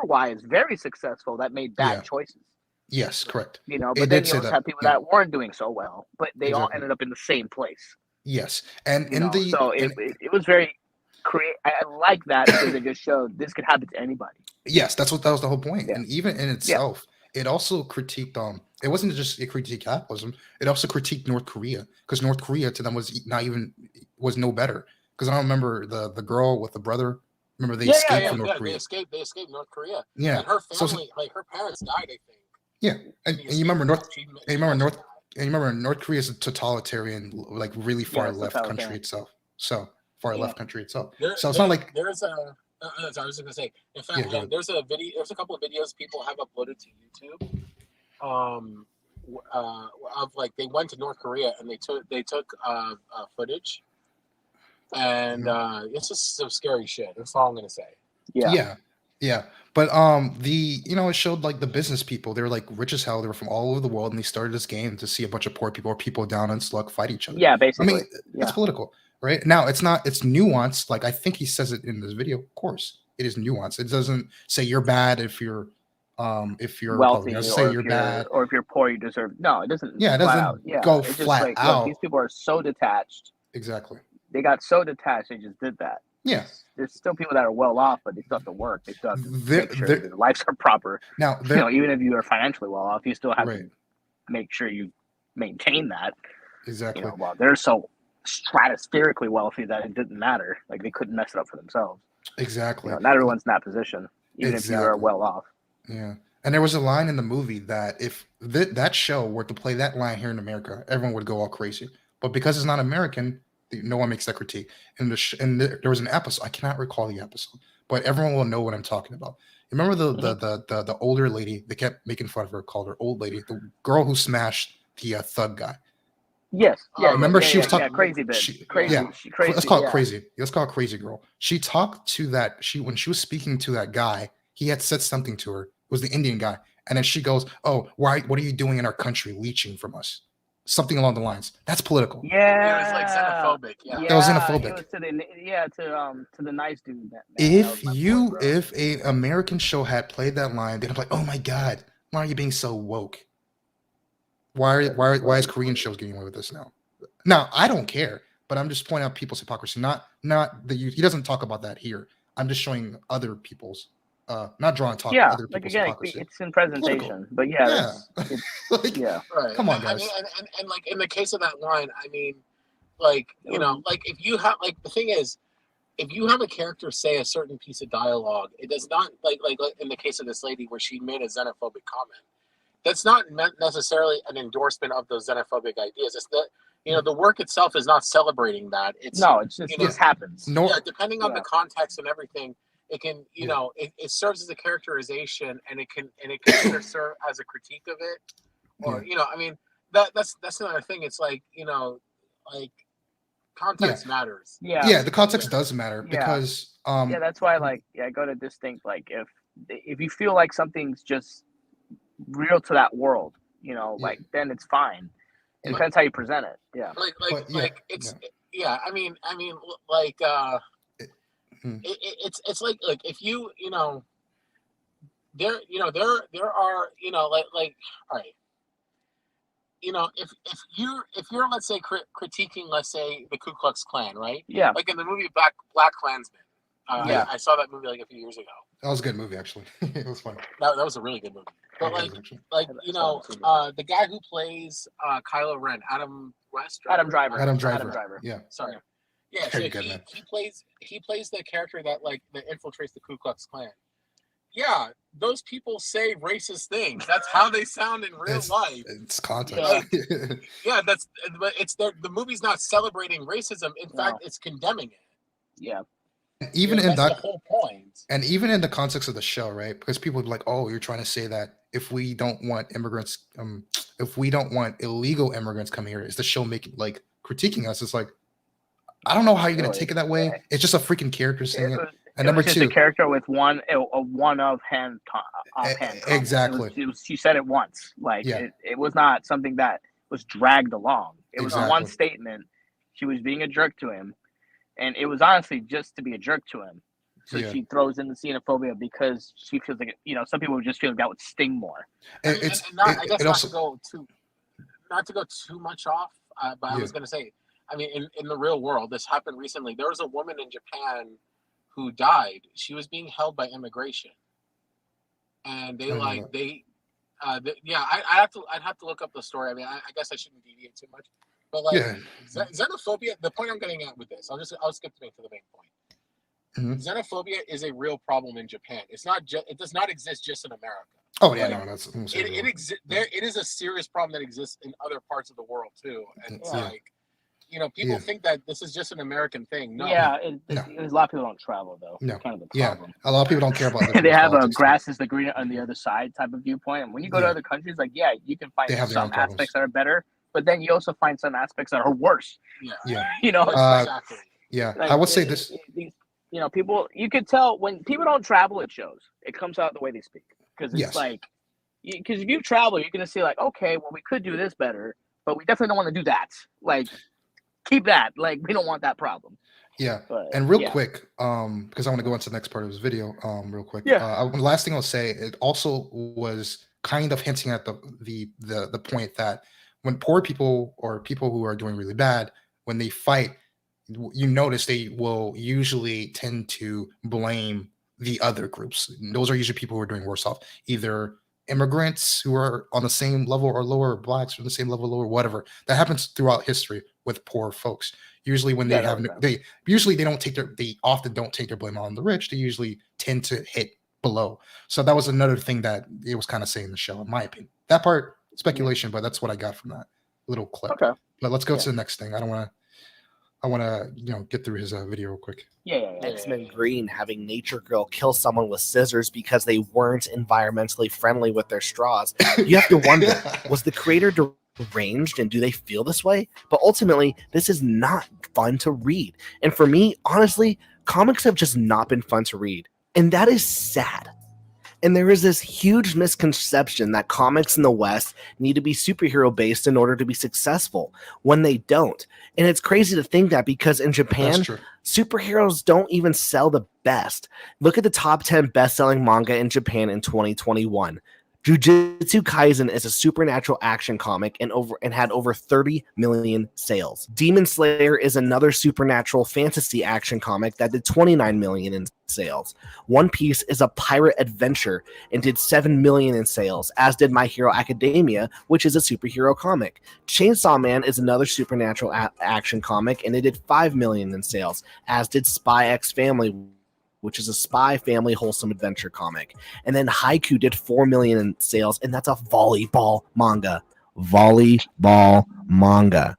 wise very successful that made bad Yeah. choices. Yes, correct. You know, It but then did you say also that, have people yeah. that weren't doing so well, but they all Exactly. ended up in the same place. Yes, and You in know? the So it was very I like that, because it just showed this could happen to anybody. yes, that was the whole point. Yeah. And even in itself, it also critiqued it wasn't just a critique capitalism, it also critiqued North Korea, because North Korea to them was no better. Because I don't remember the girl with the brother. Remember they escaped from North Korea. They escaped North Korea. Yeah. And her So- family, like, her parents died, I think. Yeah. And you remember North She- North Korea is a totalitarian, like really far it's left country totalitarian. itself. So far Yeah. left country itself. There- So it's there- not like there's a. I was just gonna say. In fact, Yeah, go ahead. there's a couple of videos people have uploaded to YouTube. of like they went to North Korea and they took footage, and it's just some scary shit. That's all I'm gonna say. Yeah. But it showed like the business people. They were like rich as hell. They were from all over the world, and they started this game to see a bunch of poor people or people down on slug fight each other. Yeah, I basically. mean, it's political, right? Now it's nuanced. Like I think he says it in this video. Of course, it is nuanced. It doesn't say you're bad if you're wealthy, Republican. It doesn't say you're bad. or if you're poor, you deserve. No, it doesn't. Yeah, it flat doesn't out. Yeah, go it's just flat like, out. Look, these people are so detached. Exactly. They got so detached, they just did that. Yeah. There's still people that are well off, but they still have to work. They still have to make sure that their lives are proper. Now, even if you are financially well off, you still have right. to make sure you maintain that. Exactly. Well, they're so stratospherically wealthy that it didn't matter. Like they couldn't mess it up for themselves. Exactly. Not everyone's in that position, even if you are well off. Yeah. And there was a line in the movie that if that show were to play that line here in America, everyone would go all crazy. But because it's not American, no one makes that critique. And there was an episode, I cannot recall the episode, but everyone will know what I'm talking about. Remember the older lady? They kept making fun of her, called her old lady, the girl who smashed the thug guy. Yes. Yeah. Remember she was talking crazy bitch. Crazy. Yeah. Crazy. Let's call it crazy. Let's call it crazy girl. She talked to that. When she was speaking to that guy, he had said something to her. It was the Indian guy, and then she goes, "Oh, why? What are you doing in our country, leeching from us?" Something along the lines. That's political. Yeah, it was like xenophobic. Yeah, it was xenophobic. It was to the nice dude. If an American show had played that line, they'd be like, "Oh my god, why are you being so woke? Why is Korean shows getting away with this now?" Now I don't care, but I'm just pointing out people's hypocrisy. Not the youth. He doesn't talk about that here. I'm just showing other people's. Not drawing talk. Yeah, other like people's again, hypocrisy. it's in presentation, Political. but yeah. Right. Come on, guys. I mean, and like in the case of that line, I mean, like like if you have the thing is, if you have a character say a certain piece of dialogue, it does not like in the case of this lady where she made a xenophobic comment. That's not necessarily an endorsement of those xenophobic ideas. It's the work itself is not celebrating that. It's just this happens. Depending on the context and everything. It can, it serves as a characterization, and it can either serve as a critique of it, or I mean, that's another thing. It's like like context matters. Yeah, the context does matter because that's why go to distinct. Like if you feel like something's just real to that world, like then it's fine. It depends how you present it. Yeah, I mean, like. It's like if you there are like all right, if you're let's say critiquing, let's say, the Ku Klux Klan, right? Yeah, like in the movie Black Klansman. I saw that movie like a few years ago. That was a good movie, actually. It was fun. That was a really good movie. But the guy who plays Kylo Ren, Adam Driver. Yeah. Sorry. Yeah, so he plays the character that infiltrates the Ku Klux Klan. Yeah, those people say racist things. That's how they sound in real life. It's context. But it's the movie's not celebrating racism. In fact, it's condemning it. Yeah. Even in that's the whole point. And even in the context of the show, right? Because people would be like, "Oh, you're trying to say that if we don't want immigrants, if we don't want illegal immigrants coming here, is the show making critiquing us?" It's like, I don't know how you're gonna take it that way. It's just a freaking character saying it. And number two, a character with one offhand. Exactly. She said it once. It was not something that was dragged along. It was one statement. She was being a jerk to him, and it was honestly just to be a jerk to him. So she throws in the xenophobia because she feels like some people would just feel like that would sting more. I guess not to go too much off, but I was gonna say. I mean, in the real world, this happened recently. There was a woman in Japan who died. She was being held by immigration, and I'd have to look up the story. I mean, I guess I shouldn't deviate too much, but xenophobia. The point I'm getting at with this, I'll skip to the main point. Mm-hmm. Xenophobia is a real problem in Japan. It's not it does not exist just in America. Oh yeah, no, that's it exists. It is a serious problem that exists in other parts of the world too, and people Yeah. think that this is just an American thing. No. Yeah, No. there's a lot of people don't travel though. No. That's kind of the Yeah, problem. a lot of people don't care about other They people's have a politics. grass is the greener on the other side type of viewpoint. And when you go to Yeah. other countries, like you can find They have their own some problems. aspects that are better, but then you also find some aspects that are worse. Yeah. Yeah, You know, Exactly. yeah. like, I would say this. People, you could tell when people don't travel, it shows. It comes out the way they speak because it's Yes. like, because if you travel, you're gonna see like, okay, well, we could do this better, but we definitely don't want to do that. Like, keep that. Like, we don't want that problem. Yeah, But, and real yeah. quick, because I want to go into the next part of this video, real quick. Yeah. The last thing I'll say, it also was kind of hinting at the point that when poor people or people who are doing really bad, when they fight, you notice they will usually tend to blame the other groups. And those are usually people who are doing worse off, either immigrants who are on the same level or lower, blacks on the same level or lower, whatever. That happens throughout history with poor folks. Usually when they Yeah, have okay. they often don't take their blame on the rich. They usually tend to hit below. So that was another thing that it was kind of saying in the show, in my opinion. That part speculation, but that's what I got from that little clip. Okay. But let's go Yeah. to the next thing. I want to get through his video real quick. Yeah. X-Men Green having Nature Girl kill someone with scissors because they weren't environmentally friendly with their straws. You have to wonder, was the creator deranged and do they feel this way? But ultimately, this is not fun to read. And for me, honestly, comics have just not been fun to read. And that is sad. And there is this huge misconception that comics in the West need to be superhero based in order to be successful when they don't. And it's crazy to think that because in Japan, That's true. superheroes don't even sell the best. Look at the top 10 best-selling manga in Japan in 2021. Jujutsu Kaisen is a supernatural action comic and had over 30 million sales. Demon Slayer is another supernatural fantasy action comic that did 29 million in sales. One Piece is a pirate adventure and did 7 million in sales, as did My Hero Academia, which is a superhero comic. Chainsaw Man is another supernatural action comic and it did 5 million in sales, as did Spy X Family, which is a spy family wholesome adventure comic. And then Haiku did 4 million in sales, and that's a volleyball manga. Volleyball manga.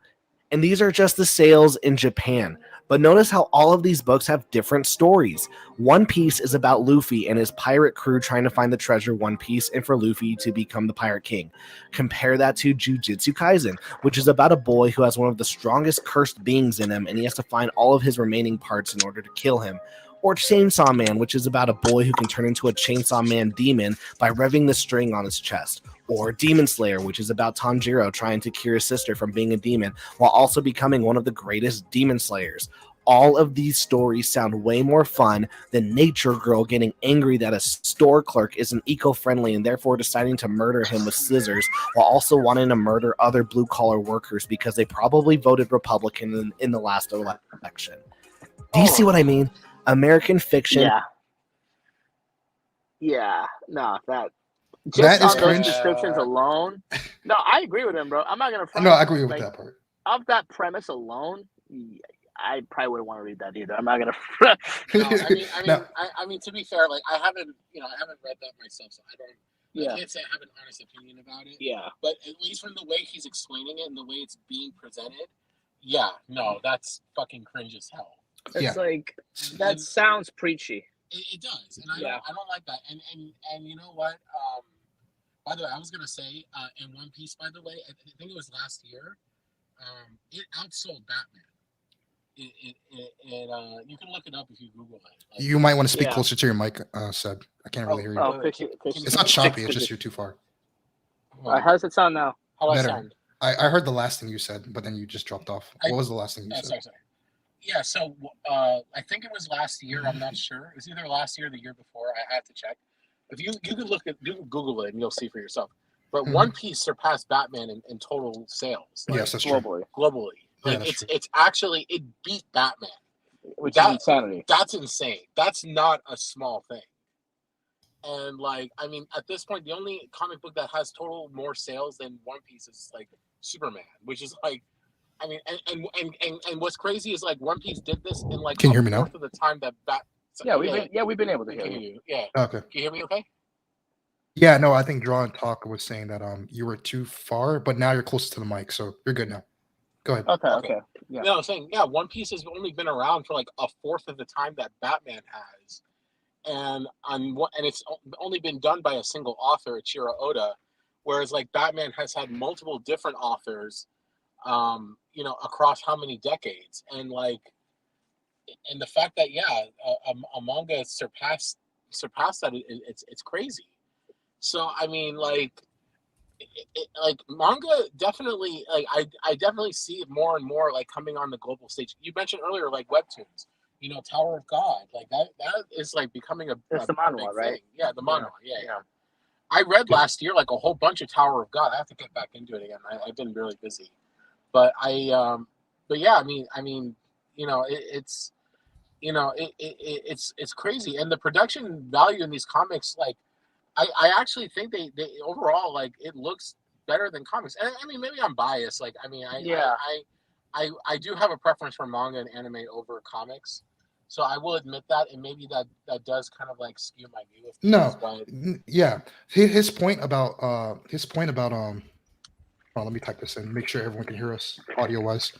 And these are just the sales in Japan. But notice how all of these books have different stories. One Piece is about Luffy and his pirate crew trying to find the treasure One Piece and for Luffy to become the pirate king. Compare that to Jujutsu Kaisen, which is about a boy who has one of the strongest cursed beings in him, and he has to find all of his remaining parts in order to kill him. Or Chainsaw Man, which is about a boy who can turn into a Chainsaw Man demon by revving the string on his chest. Or Demon Slayer, which is about Tanjiro trying to cure his sister from being a demon while also becoming one of the greatest demon slayers. All of these stories sound way more fun than Nature Girl getting angry that a store clerk isn't eco-friendly and therefore deciding to murder him with scissors while also wanting to murder other blue-collar workers because they probably voted Republican in the last election. Do you see what I mean? American fiction. Yeah. No, that That just is on cringe. those descriptions alone. No, I agree with him, bro. I'm not gonna front. No, I agree with like, that part. Of that premise alone, I probably wouldn't want to read that either. I'm not gonna. No, I mean, to be fair, like I haven't read that myself, so I can't say I have an honest opinion about it. Yeah. But at least from the way he's explaining it and the way it's being presented, that's fucking cringe as hell. It's like that sounds preachy. It does, and I don't like that. And you know what? By the way, I was gonna say in One Piece. By the way, I think it was last year. It outsold Batman. You can look it up if you Google it. Like, You might want to speak closer to your mic, Seb. I can't really hear you. It's not choppy. It's just you're too far. How does it sound now? How does it Better. sound? I heard the last thing you said, but then you just dropped off. What was the last thing you said? Sorry. Yeah, so I think it was last year. I'm not sure. It was either last year or the year before. I had to check. If you can Google it and you'll see for yourself. But One Piece surpassed Batman in total sales. Yes, that's globally. true. Globally, like it's actually it beat Batman, which is insanity. That's insane. That's not a small thing. And like, I mean, at this point, the only comic book that has total more sales than One Piece is like Superman, which is like. I mean, and what's crazy is like One Piece did this in like Can you hear me now? of the time that we've been able to hear you. Yeah. Okay. Can you hear me? Okay. Yeah, no, I think Draw and Talk was saying that you were too far, but now you're close to the mic, so you're good now. Go ahead. Okay. Yeah. No, I'm saying, yeah, One Piece has only been around for like a fourth of the time that Batman has, and it's only been done by a single author, Ichiro Oda, whereas like Batman has had multiple different authors, across how many decades, and the fact that a manga surpassed that, it's crazy. So I mean, like manga definitely, like I definitely see it more and more like coming on the global stage. You mentioned earlier like webtoons, Tower of God, like that is like becoming a It's the big manhwa, right? thing. Yeah, the manhwa. Yeah. I read last year like a whole bunch of Tower of God. I have to get back into it again. I've been really busy, but but yeah, I mean, it's it's crazy, and the production value in these comics, like I actually think they overall, like, it looks better than comics. And I mean, maybe I'm biased. Like, I mean, I do have a preference for manga and anime over comics, so I will admit that, and maybe that does kind of like skew my view of things. No, But yeah, his point about let me type this in, make sure everyone can hear us audio wise.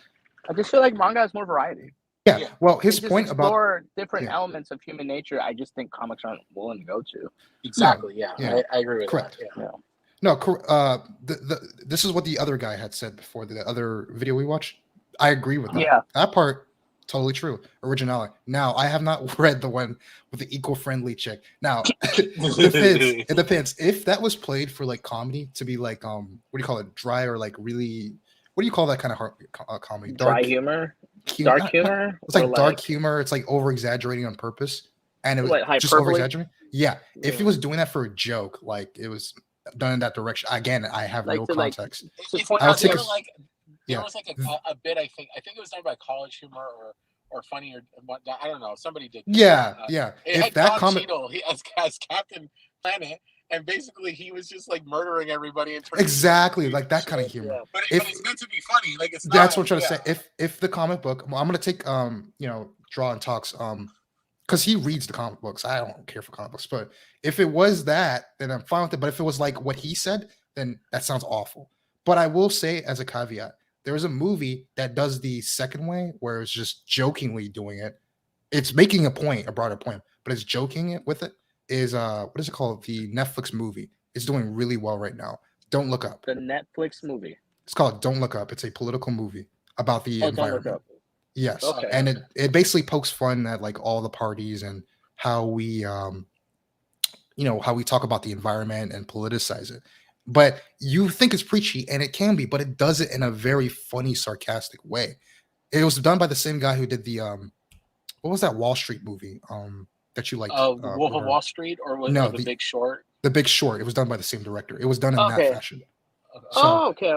I just feel like manga has more variety. Yeah, well, his They just point about explore different yeah. elements of human nature. I just think comics aren't willing to go to. exactly, Yeah. I agree with Correct. that. Yeah. No, this is what the other guy had said before, the other video we watched. I agree with that. Yeah. That part, totally true. Originality. Now, I have not read the one with the eco-friendly chick. Now, it depends. If that was played for like comedy, to be like what do you call it, dry, or like really, what do you call that kind of comedy? Dry humor. Dark humor. It's like dark humor. It's like over exaggerating on purpose, and it was like just hyperbole? over exaggerating. Yeah. If he was doing that for a joke, like it was done in that direction. Again, I have Like no to, like, context. If I would take there a- there was like a bit. I think it was done by College Humor or Funny or whatnot. I don't know. Somebody did. Yeah. It If had that Don comment, Cheadle, as Captain Planet, and basically he was just like murdering everybody and turning exactly into like that kind of humor. Yeah. But If- it's meant to be funny. Like, it's That's not, what I'm trying to say. If the comic book, well, I'm gonna take Draw and Talks because he reads the comic books. I don't care for comic books, but if it was that, then I'm fine with it. But if it was like what he said, then that sounds awful. But I will say, as a caveat, there is a movie that does the second way, where it's just jokingly doing it. It's making a point, a broader point, but it's joking it with it. Is what is it called? The Netflix movie. It's doing really well right now. Don't Look Up. The Netflix movie. It's called Don't Look Up. It's a political movie about the Don't Look environment. Up. Yes. Okay. And it basically pokes fun at like all the parties and how we how we talk about the environment and politicize it. But you think it's preachy, and it can be, but it does it in a very funny, sarcastic way. It was done by the same guy who did the what was that Wall Street movie that you liked? Wolf of Wall Street, or was No, it The Big Short? The Big Short. It was done by the same director. It was done in Okay. that fashion. Oh, okay.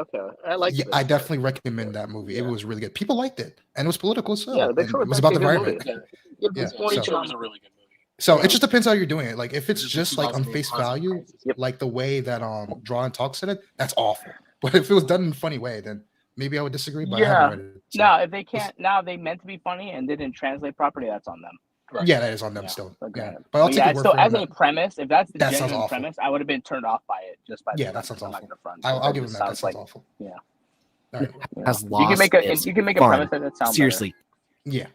I like Yeah, it. I definitely recommend that movie. It was really good. People liked it, and it was political as well. Yeah, The Big and Short it was was about the actually a good environment. movie. Yeah, It's more so- economic. was a really good movie. So it just depends how you're doing it. Like if it's This is just like on 2008 face Cosmic value, Crisis. like the way that Draw and Talk said it, that's awful. But if it was done in a funny way, then maybe I would disagree. But I haven't read it. So. No, if they can't now, they meant to be funny and didn't translate properly. That's on them. Right. Yeah, that is on them Yeah, still. okay. Yeah, but I'll take your word so for as it. a premise, if that's the That sounds genuine awful. premise, I would have been turned off by it just by the Yeah, that premise. sounds I'm not awful. gonna front. I'll give him just that. That sounds sounds awful. Yeah. All right. Has You lost can make a its premise fun. that sounds Seriously, Yeah.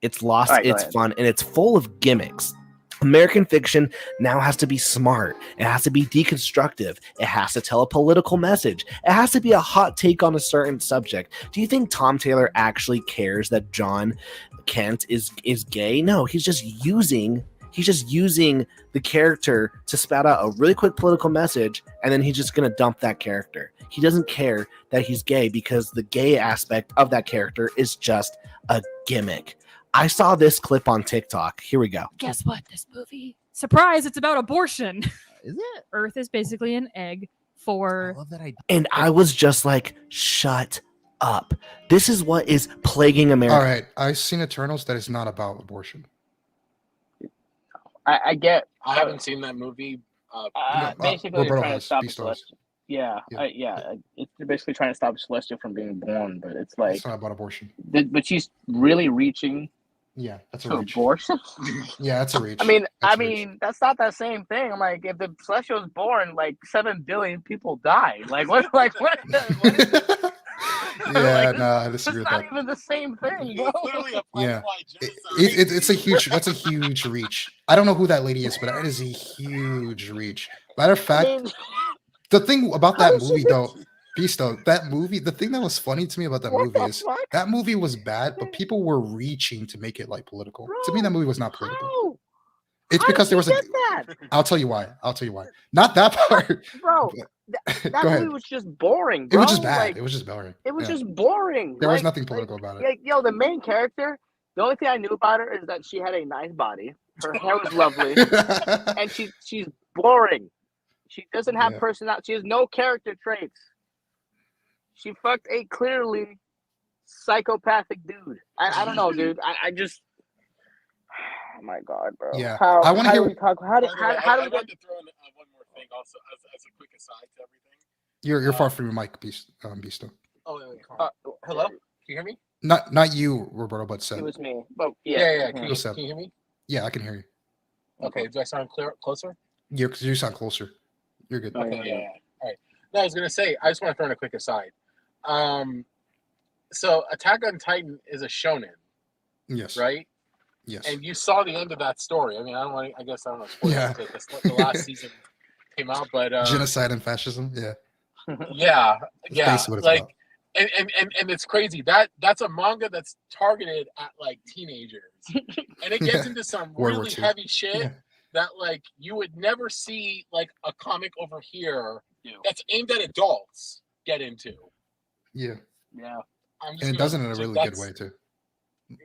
it's lost All right, go its ahead. fun, and it's full of gimmicks. American fiction now has to be smart. It has to be deconstructive. It has to tell a political message. It has to be a hot take on a certain subject. Do you think Tom Taylor actually cares that John Kent is gay? No, he's just using the character to spout out a really quick political message, and then he's just gonna dump that character. He doesn't care that he's gay because the gay aspect of that character is just a gimmick. I saw this clip on TikTok. Here we go. Guess what? This movie. Surprise, it's about abortion. Is it? Earth is basically an egg I for love that idea. And I was just like, shut up. This is what is plaguing America. All right. I've seen Eternals that is not about abortion. I get. I haven't seen that movie. Basically, they're Roberto trying to has. stop Beast Celestial. Yeah. They're basically trying to stop Celestial from being born, but it's like, It's not about abortion. but she's really reaching Yeah, that's a to reach. abortion. Yeah, that's a reach. I mean, That's a reach. that's not that same thing. I'm like, if the Celestial is born, like 7 billion people die. Like what? Like what? Yeah, Like, no, I it's disagree with not that. even the same thing, bro. It's literally a Yeah. black It, genocide. that's a huge reach. I don't know who that lady is, but that is a huge reach. Matter of I fact, mean, the thing about how that did she movie get? though, Beasto, that movie, the thing that was funny to me about that What movie the is fuck, that movie was bad, but people were reaching to make it like political. To me, that bro? movie was not political. How? It's How did because there she was a. get that, I'll tell you why. I'll tell you why. Not that part. bro? but- That Go movie ahead. was just boring, It bro. was just bad. Like, It was just boring. it was Yeah. just boring. There was Like, nothing political about it. like, yo, the main character. The only thing I knew about her is that she had a nice body. Her hair was lovely, and she's boring. She doesn't have Yeah. personality. She has no character traits. She fucked a clearly psychopathic dude. I don't know, dude. I just. Oh my god, bro. Yeah. How, I wanna how hear- do we talk? How do By the way, how do I we want get? to throw in one more thing also as a quick aside to everything. You're far from your mic, Beasto. Oh, wait, hello? Can you hear me? Not you, Roberto, but Seth. It was me. But Yeah. mhm. What's up? Can you hear me? Yeah, I can hear you. Okay, do I sound closer? Yeah, because you sound closer. You're good. Oh, Okay, yeah. yeah. All right. No, I was gonna say I just want to throw in a quick aside. So Attack on Titan is a shonen, Yes. right? Yes. And you saw the end of that story. I mean, I don't want to. I guess I don't know. Spoil Yeah. it because the last season came out, but Genocide and fascism. Yeah. yeah, That's yeah, basically what it's like, about. and it's crazy that's a manga that's targeted at like teenagers, and it gets into some World War really II. heavy shit Yeah. that like you would never see like a comic over here that's aimed at adults get into. Yeah. Yeah. I'm just And it gonna- does it in a really good that's- way too.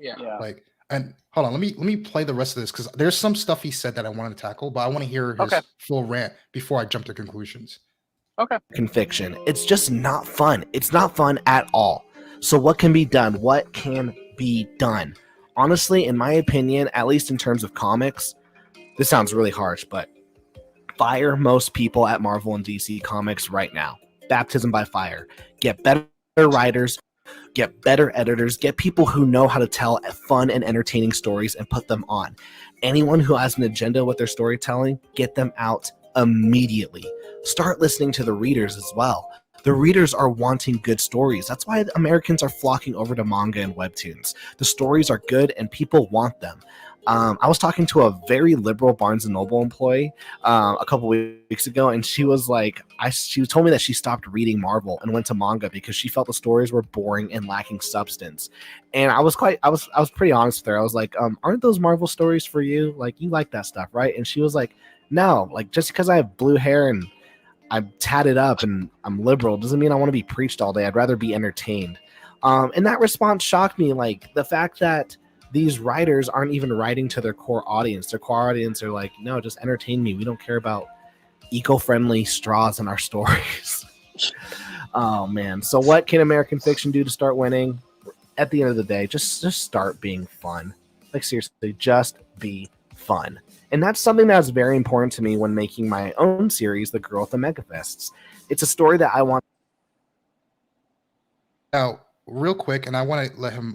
Yeah. Yeah. Like, and hold on, let me play the rest of this because there's some stuff he said that I wanted to tackle, but I want to hear his Okay. full rant before I jump to conclusions. Fiction. It's just not fun. It's not fun at all. So what can be done? What can be done? Honestly, in my opinion, at least in terms of comics, this sounds really harsh, but fire most people at Marvel and DC Comics right now. Baptism by fire. Get better writers, get better editors, get people who know how to tell fun and entertaining stories and put them on. Anyone who has an agenda with their storytelling, get them out immediately. Start listening to the readers as well. The readers are wanting good stories. That's why Americans are flocking over to manga and webtoons. The stories are good and people want them. I was talking to a very liberal Barnes & Noble employee a couple weeks ago, and she was like, she told me that she stopped reading Marvel and went to manga because she felt the stories were boring and lacking substance. And I was pretty honest with her. I was like, aren't those Marvel stories for you? Like, you like that stuff, right? And she was like, no, like just because I have blue hair and I'm tatted up and I'm liberal doesn't mean I want to be preached all day. I'd rather be entertained. And that response shocked me. Like the fact that these writers aren't even writing to their core audience. Their core audience are like, no, just entertain me. We don't care about eco-friendly straws in our stories. Oh man. So what can American fiction do to start winning? At the end of the day, just start being fun. Like seriously, just be fun. And that's something that's very important to me when making my own series, The Girl with the Megafists. It's a story that I want. Now, real quick, and I want to let him,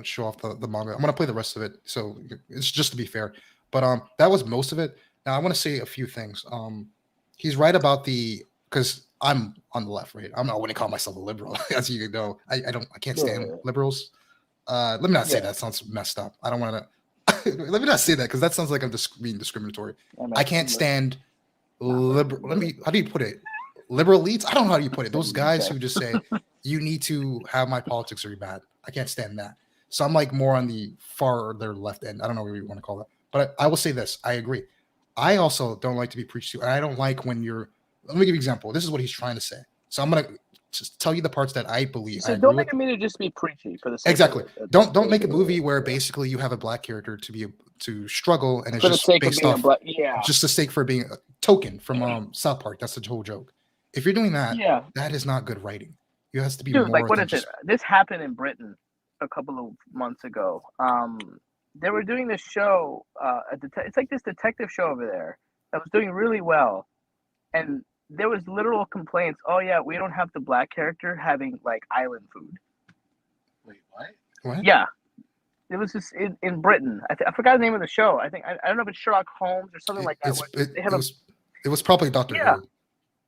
show off the manga. I'm gonna play the rest of it, so it's just to be fair. But that was most of it. Now I want to say a few things. He's right about because I'm on the left, right? I wouldn't call myself a liberal, as you know. I can't stand liberals. Let me not say that sounds messed up. I don't want to. Let me not say that because that sounds like I'm being discriminatory. I can't stand liberal. How do you put it? Liberal elites? I don't know how you put it. Those guys who just say you need to have my politics are bad. I can't stand that. So I'm like more on the farther left end. I don't know what you want to call that. But I will say this. I agree. I also don't like to be preached to. And I don't like when let me give you an example. This is what he's trying to say. So I'm going to just tell you the parts that I believe. So don't make a movie to just be preachy for the sake exactly. of it. Don't make a movie where basically you have a black character to struggle and it's for the just sake of based being off a black, yeah. just the sake for being a token from South Park. That's the whole joke. If you're doing that, Yeah. that is not good writing. You has to be Dude, more like what than is it? just This happened in Britain a couple of months ago. They were doing this show, it's like this detective show over there that was doing really well, and there was literal complaints. Oh yeah, we don't have the black character having like island food. Wait, what? what? Yeah, it was just in Britain. I forgot the name of the show. I don't know if it's Sherlock Holmes or something like that. where they have It was probably Doctor Yeah. Who.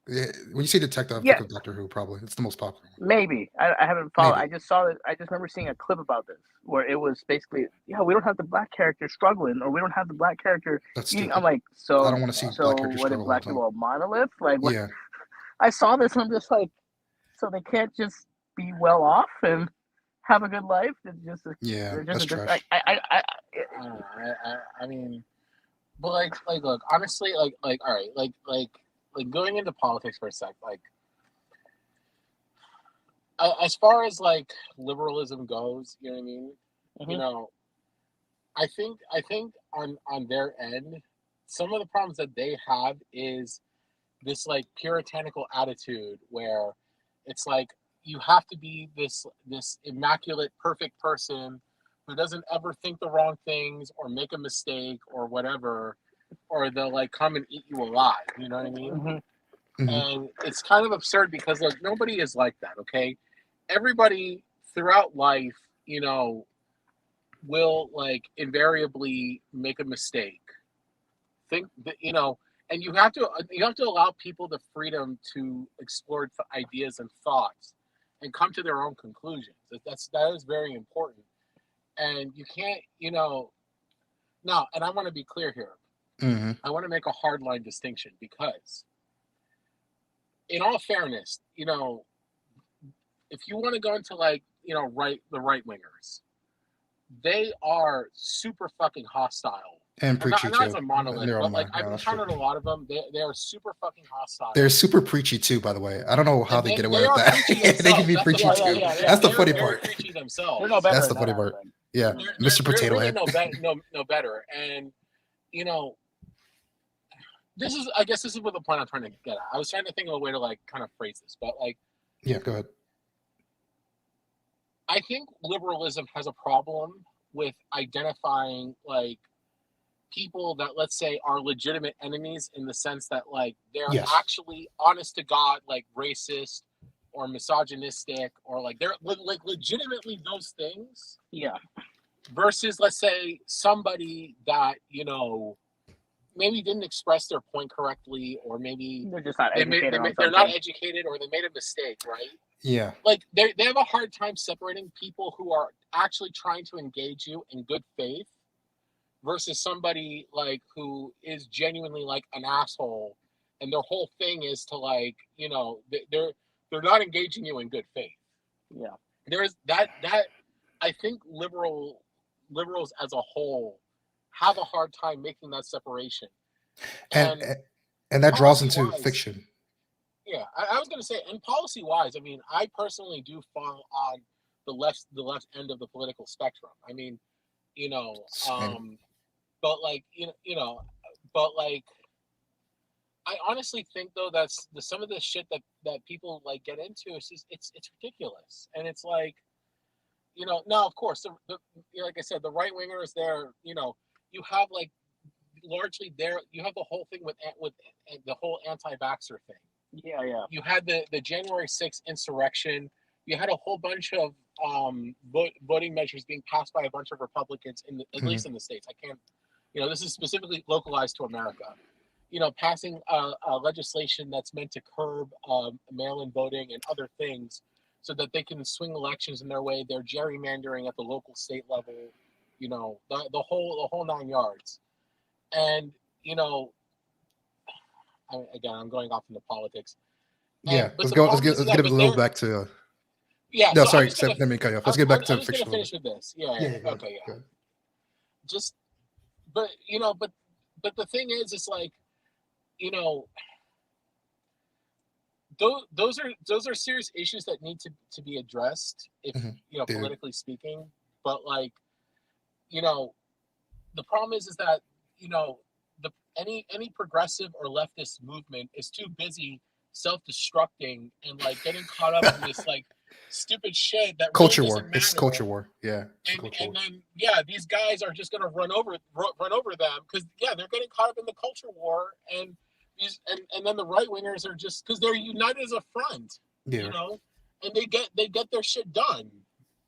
Yeah, when you say detective, I Yeah. think of Doctor Who. Probably it's the most popular one. Maybe I haven't followed. Maybe. I just saw it. I just remember seeing a clip about this where it was basically, yeah, we don't have the black character struggling, or we don't have the black character That's eating. stupid. I'm like, I don't want to see black characters what is struggle all black the time. people, a monolith? Like, what? Yeah, I saw this and I'm just like, so they can't just be well off and have a good life? It's just yeah, they're that's just a, trash. I don't know. I mean, but like, look, honestly, like, all right, like going into politics for a sec, like, as far as like liberalism goes, you know what I mean? You Mhm. know, I think on their end, some of the problems that they have is this like puritanical attitude where it's like you have to be this immaculate, perfect person who doesn't ever think the wrong things or make a mistake or whatever, or they'll like come and eat you alive. You know what I mean? Mhm. Mhm. And it's kind of absurd because like nobody is like that. Okay, everybody throughout life, you know, will like invariably make a mistake. Think that, you know, and you have to allow people the freedom to explore ideas and thoughts and come to their own conclusions. That is very important. And you can't, you know, now, and I want to be clear here. Mhm. I want to make a hard line distinction because in all fairness, you know, if you want to go into like, you know, the right wingers, they are super fucking hostile. And And preachy not as too. a monolith, They're but online. like Yeah, I've that's true. encountered a lot of them. They are super fucking hostile. They're super preachy too, by the way. I don't know how And they get away they with are that. preachy They can themselves. be That's the preachy funny too. thing. That's the They're funny very part. preachy themselves. They're no better. That's the than funny that, part. but- Yeah, Mr. They're Potato really Head. no better. And you know, I guess this is what the point I'm trying to get at. I was trying to think of a way to like kind of phrase this, but like Yeah, go ahead. I think liberalism has a problem with identifying like people that, let's say, are legitimate enemies in the sense that like they're Yes. actually honest to God like racist or misogynistic or like they're like legitimately those things Yeah. versus, let's say, somebody that, you know, maybe didn't express their point correctly, or maybe They're just not they're educated on not something. educated, or they made a mistake, right? Yeah. Like they have a hard time separating people who are actually trying to engage you in good faith versus somebody like who is genuinely like an asshole, and their whole thing is to like, you know, they're not engaging you in good faith. Yeah. There's that I think liberals as a whole have a hard time making that separation. And that draws into policy-wise, fiction. Yeah, I was going to say, and policy wise, I mean, I personally do fall on the left end of the political spectrum. I mean, you know, Same. but like but like I honestly think though that's some of the shit that people like get into is just it's ridiculous, and it's like, you know, now of course the like I said, the right wingers there, you know, you have like largely there you have the whole thing with the whole anti-vaxxer thing. Yeah. You had the January 6th insurrection. You had a whole bunch of voting measures being passed by a bunch of Republicans at least in the States. I can't, you know, this is specifically localized to America. You know, passing legislation that's meant to curb mail-in voting and other things so that they can swing elections in their way. They're gerrymandering at the local state level, you know, the whole 9 yards. And, you know, I'm going off into politics. Yeah, But let's get a little back to. Yeah. No, So sorry, let me cut you off. Let's get back to I'm just fiction. gonna finish with this. Yeah. Okay. Yeah. Go ahead. Just, but you know, but the thing is, it's like, you know, those are serious issues that need to be addressed, if you know, politically speaking. But like, you know, the problem is that, you know, any progressive or leftist movement is too busy self-destructing and like getting caught up in this like stupid shit that Culture really war. doesn't matter. It's culture war. Yeah. And then these guys are just gonna run over them because they're getting caught up in the culture war, and and then the right wingers are just because they're united as a front, you know, and they get their shit done.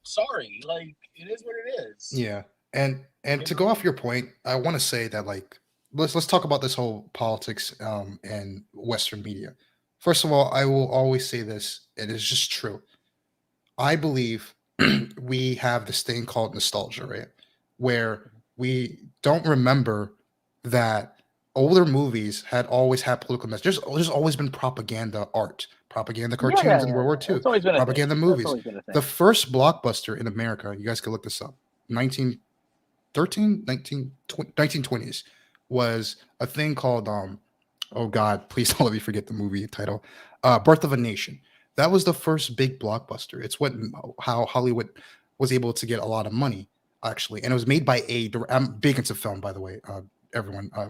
Sorry, like it is what it is. Yeah. And to go off your point, I want to say that like let's talk about this whole politics and Western media First of all, I will always say this. It is just true. I believe we have this thing called nostalgia, right? Where we don't remember that older movies had always had political messages. There's always been propaganda art, propaganda cartoons in World War II, It's always been a thing. propaganda That's movies. always been a thing. The first blockbuster in America, you guys can look this up, 1920s, was a thing called, oh God, please don't let me forget the movie title, Birth of a Nation. That was the first big blockbuster. It's how Hollywood was able to get a lot of money, actually. And it was made by I'm big into film, by the way,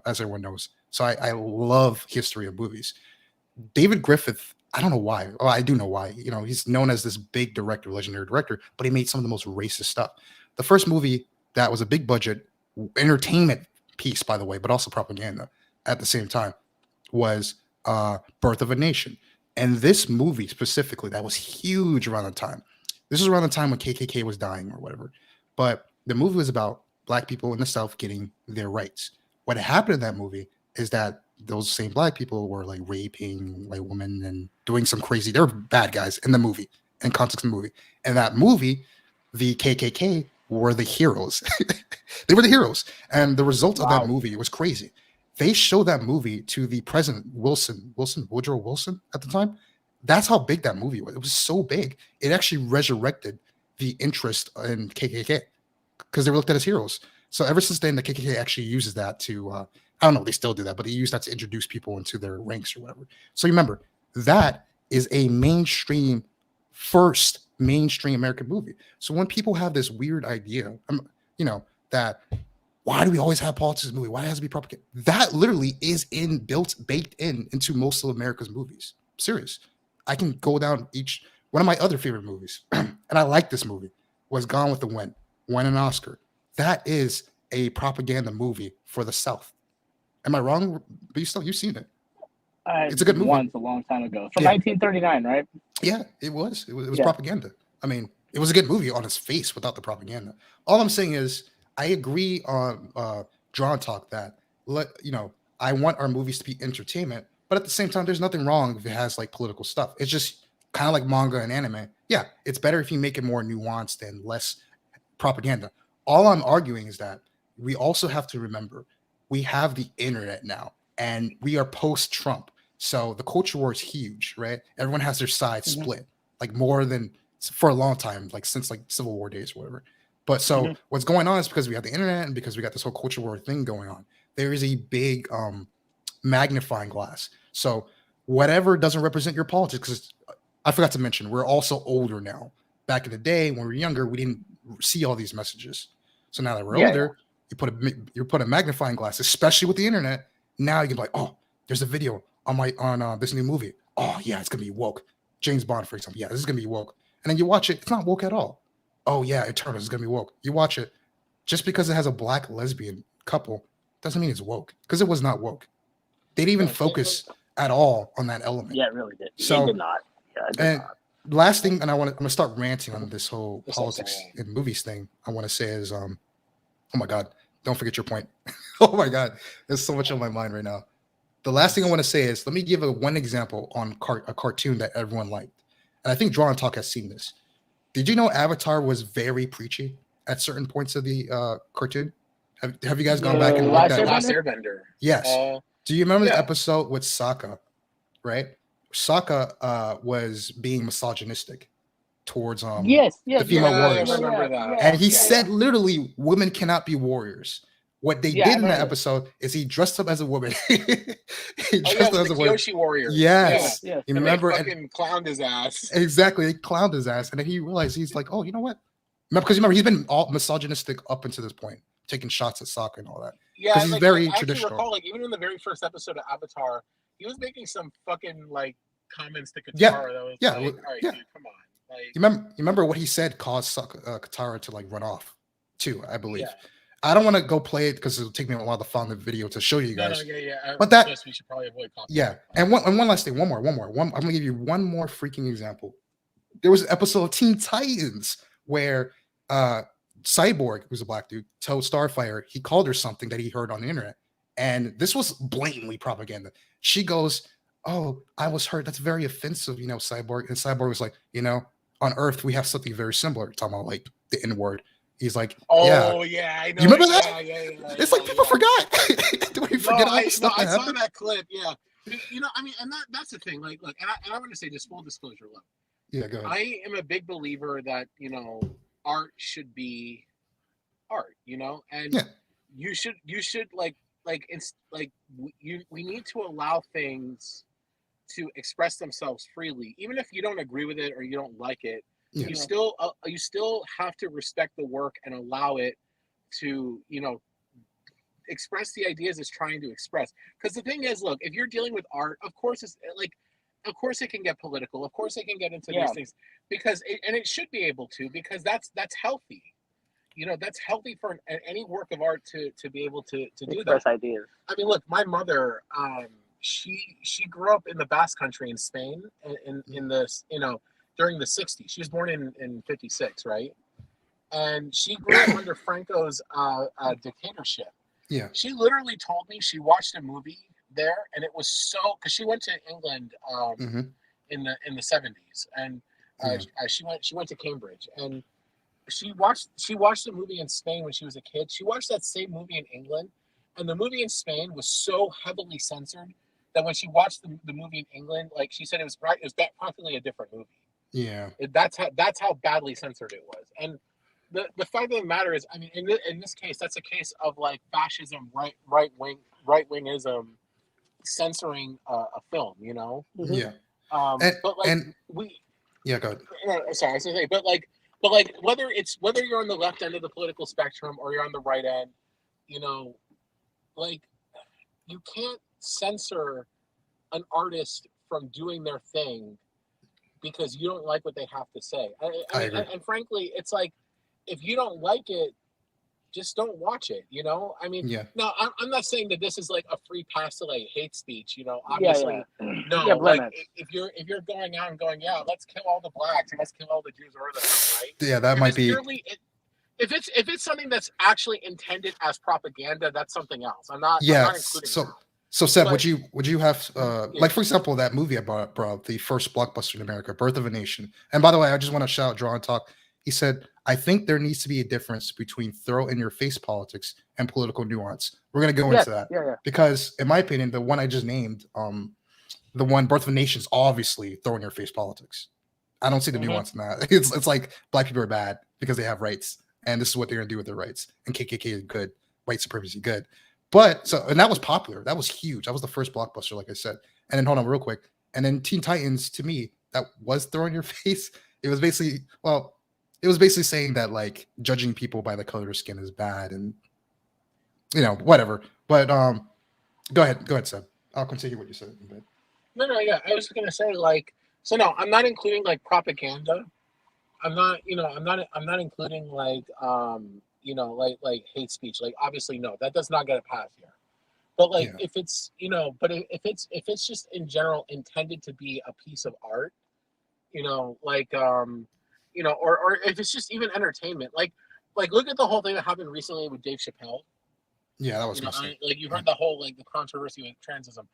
as everyone knows. So I love history of movies. David Griffith, I don't know why. Oh, I do know why. You know, he's known as this big director, legendary director, but he made some of the most racist stuff. The first movie that was a big budget entertainment piece, by the way, but also propaganda at the same time, was Birth of a Nation. And this movie specifically, that was huge around the time. This was around the time when KKK was dying or whatever. But the movie was about Black people in the South getting their rights. What happened in that movie is that those same Black people were like raping white women and doing some crazy, they're bad guys in the movie, in context of the movie. And that movie, the KKK were the heroes. They were the heroes. And the result of that movie was crazy. They showed that movie to the president, Woodrow Wilson at the time. That's how big that movie was. It was so big. It actually resurrected the interest in KKK because they were looked at as heroes. So ever since then, the KKK actually uses that to, I don't know, they still do that, but they use that to introduce people into their ranks or whatever. So remember, that is a first mainstream American movie. So when people have this weird idea, that why do we always have politics in the movie? Why has it be propaganda? That literally is baked into most of America's movies. I'm serious. I can go down one of my other favorite movies, and I like this movie, was Gone with the Wind, won an Oscar. That is a propaganda movie for the South. Am I wrong? But you've seen it. It's a good movie. Once a long time ago. From 1939, right? Yeah, it was. It was propaganda. I mean, it was a good movie on its face without the propaganda. All I'm saying is I agree on Drawn Talk that I want our movies to be entertainment, but at the same time, there's nothing wrong if it has like political stuff. It's just kind of like manga and anime. Yeah, it's better if you make it more nuanced and less propaganda. All I'm arguing is that we also have to remember we have the internet now, and we are post-Trump. So the culture war is huge, right? Everyone has their side split, like more than for a long time, like since like Civil War days or whatever. But so what's going on is because we have the internet and because we got this whole culture war thing going on, there is a big magnifying glass. So whatever doesn't represent your politics, because I forgot to mention, we're also older now. Back in the day when we were younger, we didn't see all these messages. So now that we're older, you put a magnifying glass, especially with the internet. Now you can be like, oh, there's a video on this new movie. Oh yeah, it's gonna be woke. James Bond, for example. Yeah, this is gonna be woke. And then you watch it, it's not woke at all. Oh yeah, Eternals is gonna be woke. You watch it, just because it has a Black lesbian couple doesn't mean it's woke, because it was not woke. They didn't even focus at all on that element. Yeah, it really did. So, it did not. Yeah, it did and not. last thing, and I'm gonna start ranting on this whole politics and movies thing. I want to say is, oh my God, don't forget your point. Oh my God, there's so much on my mind right now. The last thing I want to say is, let me give one example on a cartoon that everyone liked, and I think Drawn Talk has seen this. Did you know Avatar was very preachy at certain points of the cartoon? Have you guys gone back and looked at Last Airbender? Yes. Do you remember the episode with Sokka? Right, Sokka was being misogynistic towards the female warriors. I remember that. And he said literally, women cannot be warriors. What they did in that episode is he dressed up as a woman. He dressed up as a woman. Kyoshi warrior. Yes. Yeah. You remember? And fucking clowned his ass. Exactly. They clowned his ass. And then he realized, he's like, oh, you know what? Because remember, he's been all misogynistic up until this point, taking shots at Sokka and all that. Yeah, because he's very I traditional. recall, like, even in the very first episode of Avatar, he was making some fucking like comments to Katara. Yeah. That was Yeah. like, all right, Yeah. dude, come on. Like, You remember what he said caused Katara to like run off too, I believe. Yeah. I don't want to go play it because it'll take me a while to find the video to show you guys. yeah. But that, we should probably avoid copyright. yeah. And one last thing, one more. I'm gonna give you one more freaking example. There was an episode of Teen Titans where Cyborg, who's a Black dude, told Starfire he called her something that he heard on the internet, and this was blatantly propaganda. She goes, "Oh, I was hurt. That's very offensive, Cyborg." And Cyborg was like, "On Earth we have something very similar." Talking about like the N word. He's like, "Yeah, Oh yeah, I know. you remember that? Yeah. It's like people forgot. Do we forget all the stuff I that saw happened?" that clip. Yeah, I mean, and that's the thing. Like, look, and I want to say just full disclosure. Look, Yeah, go ahead. I am a big believer that art should be art. And Yeah. you should it's like we need to allow things to express themselves freely, even if you don't agree with it or you don't like it. Yeah. You still have to respect the work and allow it to express the ideas it's trying to express. Because the thing is, look, if you're dealing with art, of course it can get political, of course it can get into these things, because it should be able to, because that's healthy. That's healthy for any work of art to be able to do that. Express ideas. I mean, look, my mother, she grew up in the Basque Country in Spain in the during the 60s. She was born in 56, right? And she grew up under Franco's dictatorship. Yeah. She literally told me she watched a movie there, and it was so, because she went to England in the 70s, and she went to Cambridge, and she watched the movie in Spain when she was a kid. She watched that same movie in England, and the movie in Spain was so heavily censored that when she watched the movie in England, like she said, it was practically a different movie. Yeah. That's how badly censored it was. And the fact of the matter is, I mean, in this case, that's a case of like fascism, right wingism censoring a film, Yeah. But like yeah, go ahead. Sorry, I was gonna say, but whether you're on the left end of the political spectrum or you're on the right end, like you can't censor an artist from doing their thing because you don't like what they have to say. I agree. And frankly, it's like, if you don't like it, just don't watch it. I mean, no, I'm not saying that this is like a free pass to like hate speech. Obviously, no. Like if you're going out and going, let's kill all the blacks and let's kill all the Jews or whatever, right? Yeah, that might be. If it's something that's actually intended as propaganda, that's something else. I'm not including that. So Seb, would you have like, for example, that movie I brought up, the first blockbuster in America, Birth of a Nation. And by the way, I just want to shout out Draw and Talk. He said, "I think there needs to be a difference between throw in your face politics and political nuance." We're gonna go into that. Yeah. Because in my opinion, the one I just named, the one Birth of a Nation, is obviously throwing your face politics. I don't see the nuance in that. It's like black people are bad because they have rights, and this is what they're gonna do with their rights. And KKK is good, white supremacy good. But and that was popular. That was huge. That was the first blockbuster, like I said. And then hold on real quick. And then Teen Titans, to me, that was throwing your face. It was basically saying that like judging people by the color of their skin is bad, and whatever. But go ahead, Seb. I'll continue what you said. No, yeah. I was gonna say, like, so no, I'm not including like propaganda. I'm not including like like hate speech. Like, obviously, no, that does not get a pass here. But like, if it's if it's just in general intended to be a piece of art, or if it's just even entertainment, like look at the whole thing that happened recently with Dave Chappelle. Yeah, that was like you heard the whole the controversy with transism.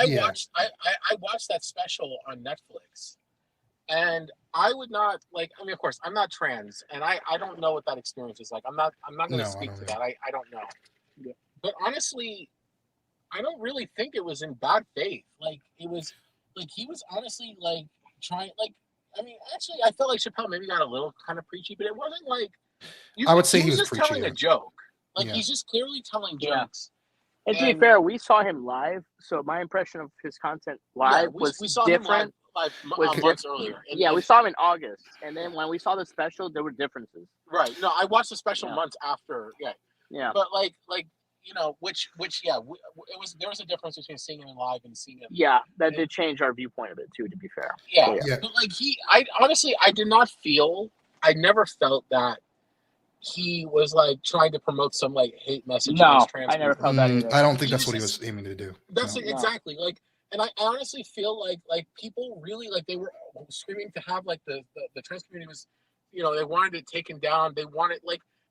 I mean, I watched that special on Netflix, and I would not of course I'm not trans, and I don't know what that experience is like. I'm not going to speak to that. I don't know. Yeah. But honestly, I don't really think it was in bad faith. Like, it was like he was honestly like trying actually I felt like Chappelle maybe got a little kind of preachy, but it wasn't like I would say he was just preachy, telling a joke. Like, he's just clearly telling jokes. And to be fair, we saw him live, so my impression of his content live was we saw different. Him live months earlier. We saw him in August, and then when we saw the special, there were differences. Right. No, I watched the special months after. Yeah. Yeah. But there was a difference between seeing him live and seeing him. Yeah, that did change our viewpoint of it too. To be fair. Yeah. But I honestly, I never felt that he was like trying to promote some like hate message. No, I never felt that either. I don't think that's what he was aiming to do. That's exactly like, and I honestly feel like people really they were screaming to have like the trans community was, they wanted it taken down. They wanted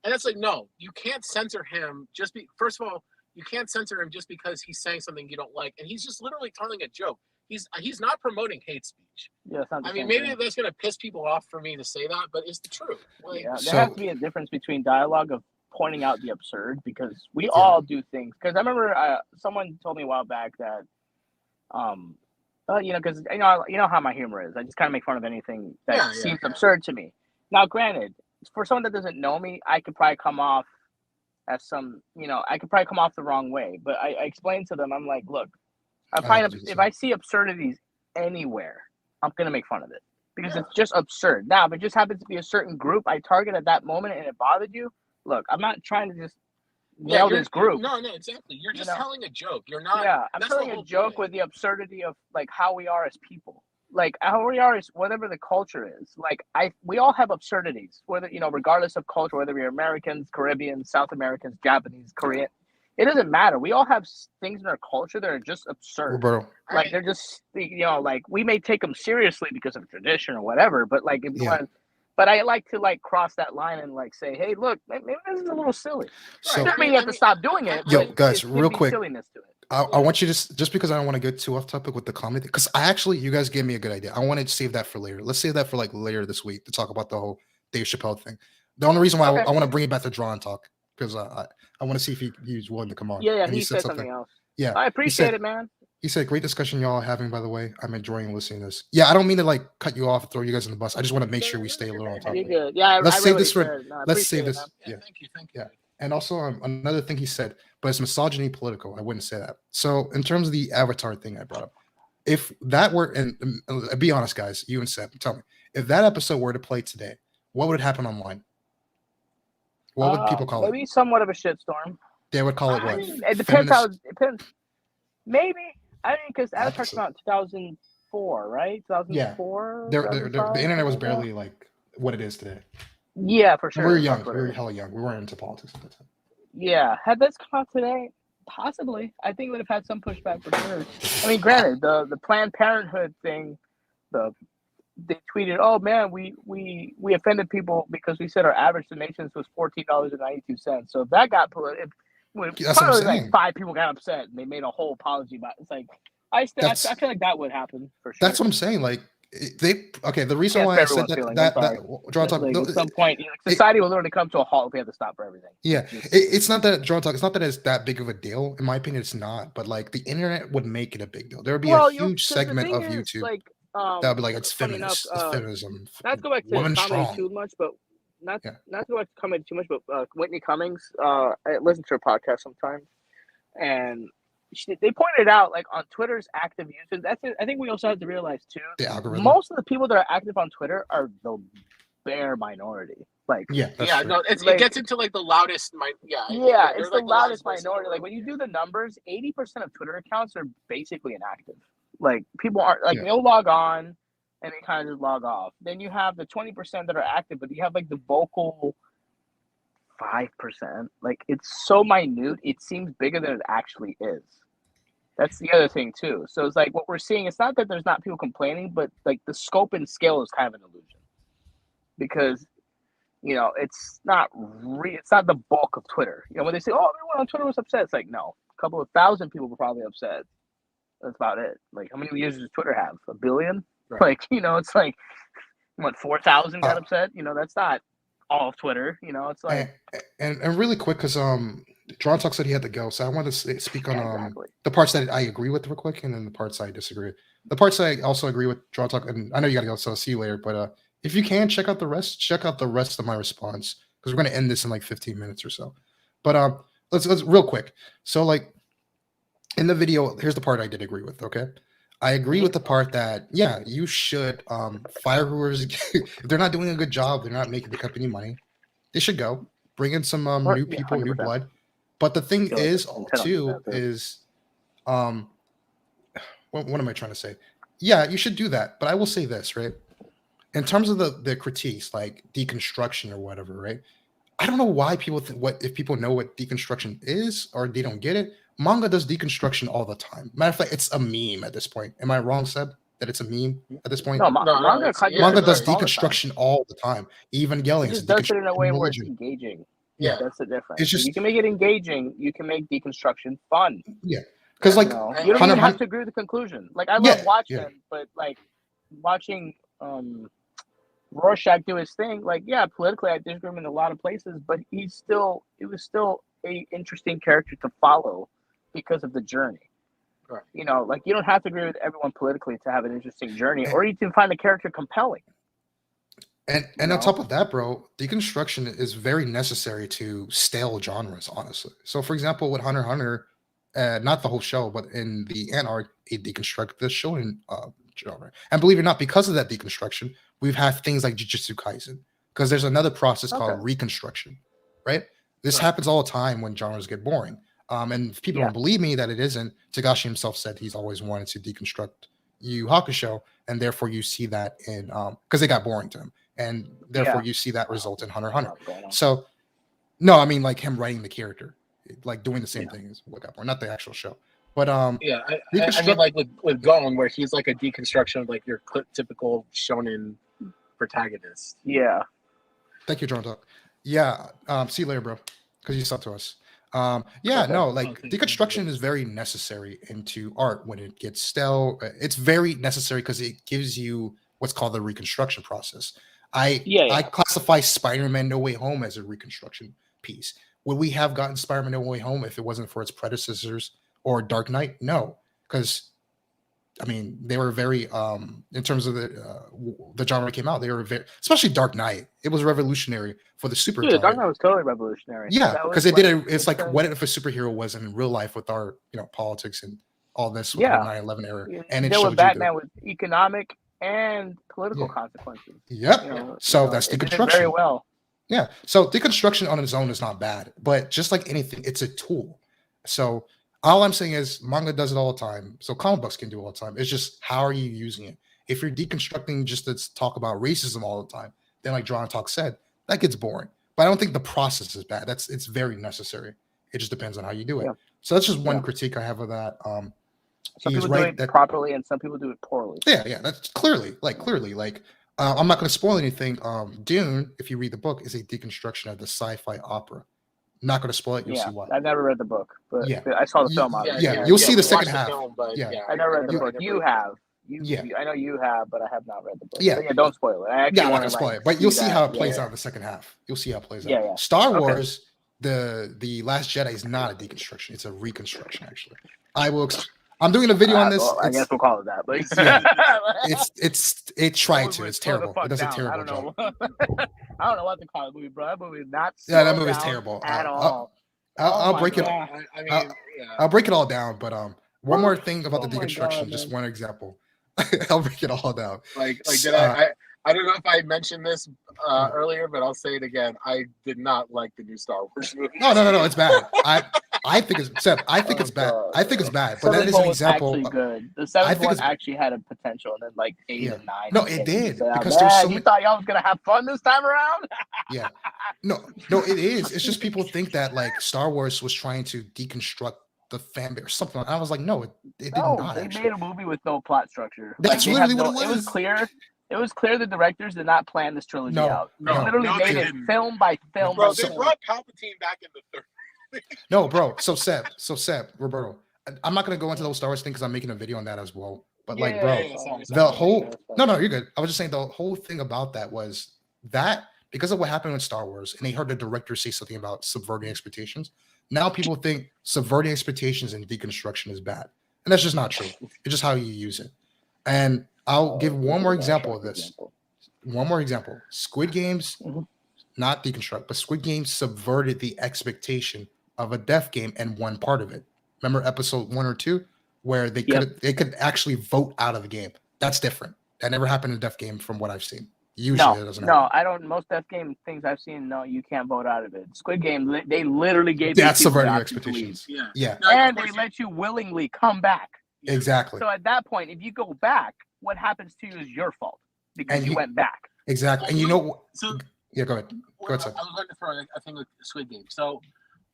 and it's like, no, you can't censor him first of all, you can't censor him just because he's saying something you don't like, and he's just literally telling a joke. he's not promoting hate speech. Yeah, it's not the I mean, same maybe thing. that's gonna piss people off for me to say that, but it's the truth. Like, Yeah, there So- has to be a difference between dialogue of pointing out the absurd, because we Yeah. all do things. Because I remember someone told me a while back that, because you know how my humor is. I just kind of make fun of anything that seems absurd to me. Now, granted, for someone that doesn't know me, I could probably come off as I could probably come off the wrong way. But I explained to them, I'm like, look, if I see absurdities anywhere, I'm gonna make fun of it because it's just absurd. Now, if it just happens to be a certain group I target at that moment and it bothered you, look, I'm not trying to just nail this group. No, exactly. You're just telling a joke. You're not. Yeah, I'm that's the telling a whole joke point. with the absurdity of like how we are as people. Like how we are is whatever the culture is. Like we all have absurdities, whether regardless of culture, whether we're Americans, Caribbeans, South Americans, Japanese, Korean. It doesn't matter. We all have things in our culture that are just absurd. Roberto, Like they're just like we may take them seriously because of tradition or whatever, but like if you want, but I like to like cross that line and like say, hey, look, maybe this is a little silly. So- Doesn't mean you have to stop doing it. Yo, but guys, it could real be quick. silliness to it. I want you to just because I don't want to get too off topic with the comedy because you guys gave me a good idea. I want to save that for later. Let's save that for like later this week to talk about the whole Dave Chappelle thing. The only reason why I want to bring it back to Draw and Talk because I want to see if he's willing to come on. Yeah, And he said something else. Yeah, I appreciate it, man. He said, "Great discussion y'all are having, by the way. I'm enjoying listening to this." Yeah, I don't mean to like cut you off, throw you guys in the bus. I just want to make sure we stay a little on topic. You're good. Yeah, Let's I save really this for. said, no, I Let's save appreciate this. it, Yeah. Thank you. Yeah. And also another thing he said, but it's misogyny political. I wouldn't say that. So in terms of the Avatar thing I brought up, if that were, and be honest, guys, you and Seth, tell me, if that episode were to play today, what would happen online? What would people call maybe it? somewhat of a shitstorm. They would call it what? It depends how. It depends. Maybe. I mean, because Avatar came out in 2004, right? 2004. The internet was barely like what it is today. Yeah, for sure. We were young. We were hella young. We weren't into politics at the time. Yeah, had this come out today, possibly. I think it would have had some pushback for sure. I mean, granted, the Planned Parenthood thing, they tweeted, "Oh man, we offended people because we said our average donations was $14.92." So if that got political, probably like 5 people got upset and they made a whole apology about it. It's like I feel like that would happen for sure. That's what I'm saying. Like the reason why I said at some point, society will literally come to a halt if we have to stop for everything. Yeah, it's not that Draw Talk. It's not that it's that big of a deal. In my opinion, it's not. But like the internet would make it a big deal. There would be a huge segment of YouTube that would be like it's feminist, it's feminism. Not to go back to comedy strong. too much, but not to go back to comedy too much. But Whitney Cummings, I listen to her podcast sometimes, and they pointed out like on Twitter's active users. That's it. I think we also have to realize too. The algorithm. Most of the people that are active on Twitter are the bare minority. Like it gets into like the loudest. It's the loudest minority. Like when you do the numbers, 80% of Twitter accounts are basically inactive. Like people aren't like they'll log on and they kind of just log off. Then you have the 20% that are active, but you have like the vocal 5%. Like it's so minute, it seems bigger than it actually is. That's the other thing too. So it's like what we're seeing. It's not that there's not people complaining, but like the scope and scale is kind of an illusion because it's not it's not the bulk of Twitter. When they say, "Oh, everyone on Twitter was upset," it's like no, a couple of thousand people were probably upset. That's about it. Like how many users does Twitter have? 1 billion? Right. Like it's like what 4,000 got upset. That's not all of Twitter. It's like and really quick because Draw Talk said he had to go, so I want to speak on the parts that I agree with real quick, and then the parts I disagree. The parts I also agree with Draw Talk, and I know you got to go, so I'll see you later. But if you can check out the rest of my response because we're going to end this in like 15 minutes or so. But let's real quick. So like in the video, here's the part I did agree with. Okay, I agree with the part that you should fire whoever's if they're not doing a good job, they're not making the company money, they should go. Bring in some new people, 100%. New blood. But the thing is, too, is what am I trying to say? Yeah, you should do that. But I will say this, right? In terms of the critiques, like deconstruction or whatever, right? I don't know why people think if people know what deconstruction is or they don't get it. Manga does deconstruction all the time. Matter of fact, it's a meme at this point. Am I wrong, Seb? That it's a meme at this point? No, manga does deconstruction all the time. Evangelion just does it in a way where it's engaging. Yeah, that's the difference. It's just you can make it engaging. You can make deconstruction fun. Yeah, Because like You don't Hunter even have Hunter, to agree with the conclusion. Like I yeah, love watching, yeah. but like watching Rorschach do his thing. Like yeah, politically I disagree with him in a lot of places, but it was still a interesting character to follow because of the journey. Right. You know, like you don't have to agree with everyone politically to have an interesting journey, And, or you can find the character compelling. and You on top know? of that, bro, deconstruction is very necessary to stale genres, honestly. So, for example, with Hunter x Hunter, not the whole show, but in the Ant arc, it deconstructed the shonen genre. And believe it or not, because of that deconstruction, we've had things like Jujutsu Kaisen. Because there's another process Okay. called reconstruction, right? This Right. happens all the time when genres get boring. And if people Yeah. don't believe me that it isn't, Tagashi himself said he's always wanted to deconstruct Yu Yu Hakusho, and therefore you see that in because it got boring to him, and therefore you see that result in Hunter x Hunter. What's going on? So no, I mean like him writing the character, like doing the same Yeah. thing as what got boring, not the actual show. But Yeah, I Reconstruct- mean, like with Gon, where he's like a deconstruction of like your typical shonen protagonist. Yeah. thank you, John Duck. Yeah, see you later, bro, because you subbed to us. Yeah, Okay. no, like thank you. deconstruction is very necessary into art when it gets stale. It's very necessary because it gives you what's called the reconstruction process. I classify Spider-Man No Way Home as a reconstruction piece. Would we have gotten Spider-Man No Way Home if it wasn't for its predecessors or Dark Knight? No, because I mean they were very in terms of the genre came out, they were very, especially Dark Knight. It was revolutionary for the super Dude, genre. Dark Knight was totally revolutionary. Yeah, That because was it did like- it's like a- what if a superhero was in real life with our politics and all this with Yeah. the 9/11 era, You and it deal showed with Batman you with economic and political Yeah. consequences. Yep. You know, So you know, that's it did it deconstruction. very well. Yeah. So deconstruction on its own is not bad, but just like anything, it's a tool. So all I'm saying is manga does it all the time. So comic books can do it all the time. It's just how are you using it? If you're deconstructing just to talk about racism all the time, then like Drawn Talk said, that gets boring. But I don't think the process is bad. It's very necessary. It just depends on how you do it. Yeah. So that's just one Yeah. critique I have of that. Some He's people right do that it properly and some people do it poorly. yeah, that's clearly I'm not going to spoil anything. Dune, if you read the book, is a deconstruction of the sci-fi opera. Not going to spoil it. You'll Yeah, see why. I never read the book, but Yeah. I saw the Ye- film on it. yeah, you'll see the we second watched half. film, but Yeah. I never read the You- book. You have. Yeah. I know you have, but I have not read the book. Yeah. So, don't spoil it. I actually Yeah, I'm not wanna, going to spoil like, it, but you'll see that. how it plays Yeah. out in the second half. You'll see how it plays out. Yeah, yeah. Star Okay. Wars, the Last Jedi is not a deconstruction; it's a reconstruction. Actually, I'm doing a video on this. Well, I It's- guess we'll call it that. But it tried to. Movie It's slow the terrible. fuck It does a down. terrible job. I don't know what to call the movie, bro. That movie is not. Yeah, that slowed movie's down terrible. at I'll- all. I'll my break it. God. I mean, I'll- yeah. I'll break it all down, but one more thing about the Oh my deconstruction, God, just man. one example. I'll break it all down. Like did I don't know if I mentioned this earlier, but I'll say it again. I did not like the new Star Wars movie. No, it's bad. I think it's Seb, I think it's bad. God, I think it's bad, but that Seventh is one an was example. actually good. The I seventh think one it's- actually had a potential, and then like 8 Yeah. and 9. No, and it 10, did, so, because there's so you many- thought y'all was gonna have fun this time around. Yeah. No, it is. It's just people think that like Star Wars was trying to deconstruct the fan base or something. I was like, no, it did No, not they actually. made a movie with no plot structure. That's they literally had what it It was was. clear. It was clear the directors did not plan this trilogy No, out. They no. literally No, they made it didn't. film by film. Bro, by they film. brought Palpatine back in the third. No, bro. So Seb, Roberto, I'm not gonna go into those Star Wars thing because I'm making a video on that as well. But like, bro, sorry. the whole no, you're good. I was just saying the whole thing about that was that because of what happened with Star Wars, and they heard the director say something about subverting expectations. Now people think subverting expectations and deconstruction is bad, and that's just not true. It's just how you use it. And I'll give one more example of this. One more example. Squid Games, Mhm. not deconstruct, but Squid Games subverted the expectation of a death game and one part of it. Remember episode 1 or 2 where they could actually vote out of the game. That's different. That never happened in a death game from what I've seen. Usually it doesn't happen. No, I don't. Most death game things I've seen, no, you can't vote out of it. Squid Game, they literally gave That's these people subverting the your option to leave. expectations. Yeah. Yeah, No, And of they course, let you willingly come back. exactly. So at that point, if you go back, what happens to you is your fault because And you he- went back. Exactly. And you know what? So Yeah, go ahead. well, Go ahead, Seb. I was going to throw a thing with Squid Game. So,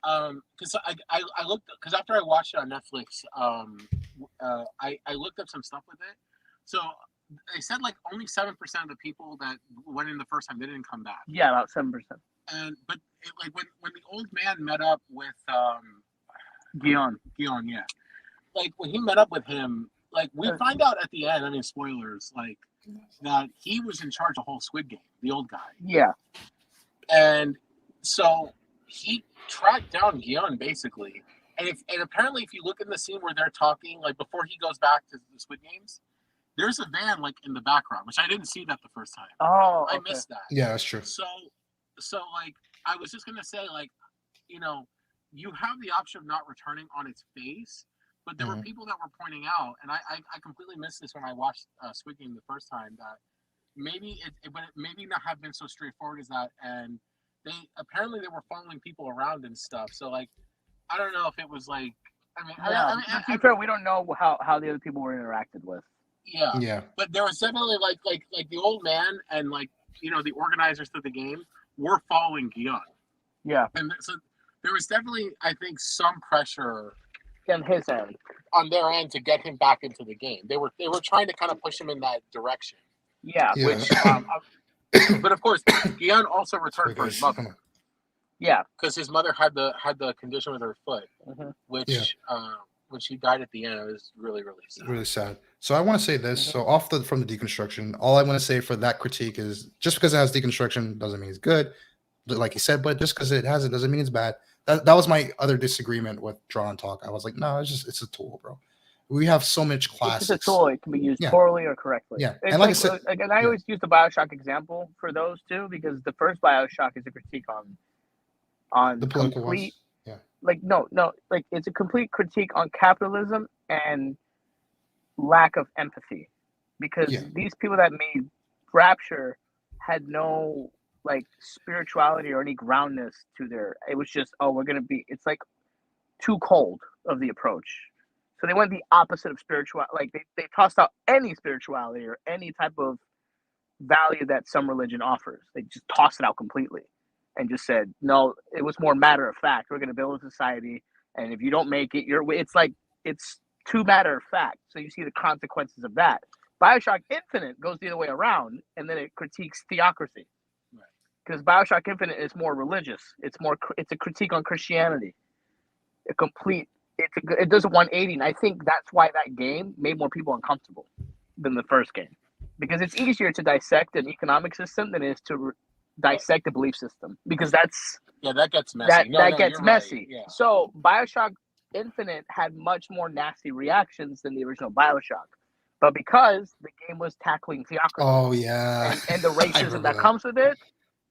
because I looked, because after I watched it on Netflix, I looked up some stuff with it. So they said like only 7% of the people that went in the first time they didn't come back. Yeah, about 7%. And but like when the old man met up with Guion. Guion, yeah. like when he met up with him, like we find out at the end. I mean, spoilers, like that he was in charge of the whole Squid Game, the old guy. Yeah. And so he tracked down Gion basically. And apparently, if you look in the scene where they're talking, like before he goes back to the Squid Games, there's a van like in the background, which I didn't see that the first time. Oh, I okay. missed that. Yeah, that's true. So like I was just gonna say, like, you know, you have the option of not returning on its face, but there were people that were pointing out, and I completely missed this when I watched Squid Game the first time, that maybe it maybe not have been so straightforward as that, and they were following people around and stuff. So like, I don't know if it was like, I mean, to be fair, we don't know how the other people were interacted with. Yeah. But there was definitely like the old man and like, you know, the organizers of the game were following Gion. Yeah. And so there was definitely, I think, some pressure on his end, on their end, to get him back into the game. They were trying to kind of push him in that direction. Yeah. Which, but of course, Gion also returned for his mother. Yeah. Because his mother had the condition with her foot, which he died at the end. It was really, really sad. Really sad. So I want to say this. So from the deconstruction, all I want to say for that critique is, just because it has deconstruction doesn't mean it's good, like you said. But just because it has it doesn't mean it's bad. That was my other disagreement with Draw and Talk. I was like, no, it's a tool, bro. We have so much classics. It's a tool. It can be used poorly or correctly. Yeah, it's and like I said, and I always use the BioShock example for those too, because the first BioShock is a critique on the political complete, ones. Yeah. Like it's a complete critique on capitalism and lack of empathy, because these people that made Rapture had no like spirituality or any groundness to it was just, it's like too cold of the approach. So they went the opposite of spirituality. Like they tossed out any spirituality or any type of value that some religion offers. They just tossed it out completely and just said, no, it was more matter of fact. We're going to build a society, and if you don't make it, it's too matter of fact. So you see the consequences of that. BioShock Infinite goes the other way around, and then it critiques theocracy. Because BioShock Infinite is more religious. It's a critique on Christianity. It does a 180, and I think that's why that game made more people uncomfortable than the first game, because it's easier to dissect an economic system than it is to dissect a belief system, because that gets messy. That gets messy. Right. Yeah. So BioShock Infinite had much more nasty reactions than the original BioShock, but because the game was tackling theocracy, and the racism that comes with it.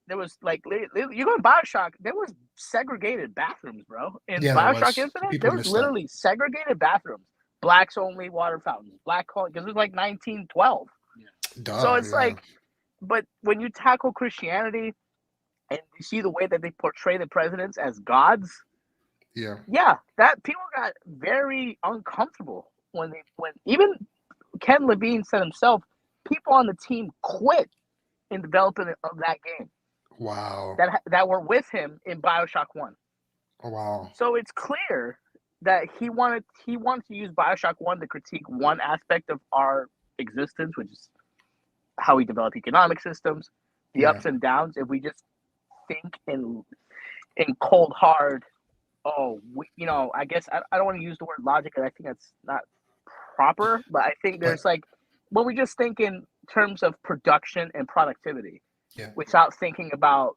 There was you go to BioShock, there was segregated bathrooms, bro. In BioShock Infinite, there was literally segregated bathrooms, blacks only water fountains, black because it was like 1912. So it's like, but when you tackle Christianity and you see the way that they portray the presidents as gods, that people got very uncomfortable when even Ken Levine said himself, people on the team quit in development of that game. Wow. That were with him in BioShock 1. Oh, wow. So it's clear that he wanted to use BioShock 1 to critique one aspect of our existence, which is how we develop economic systems, the ups and downs. If we just think in cold hard, I guess I don't want to use the word logic, because I think that's not proper, but I think there's when we just think in terms of production and productivity, without thinking about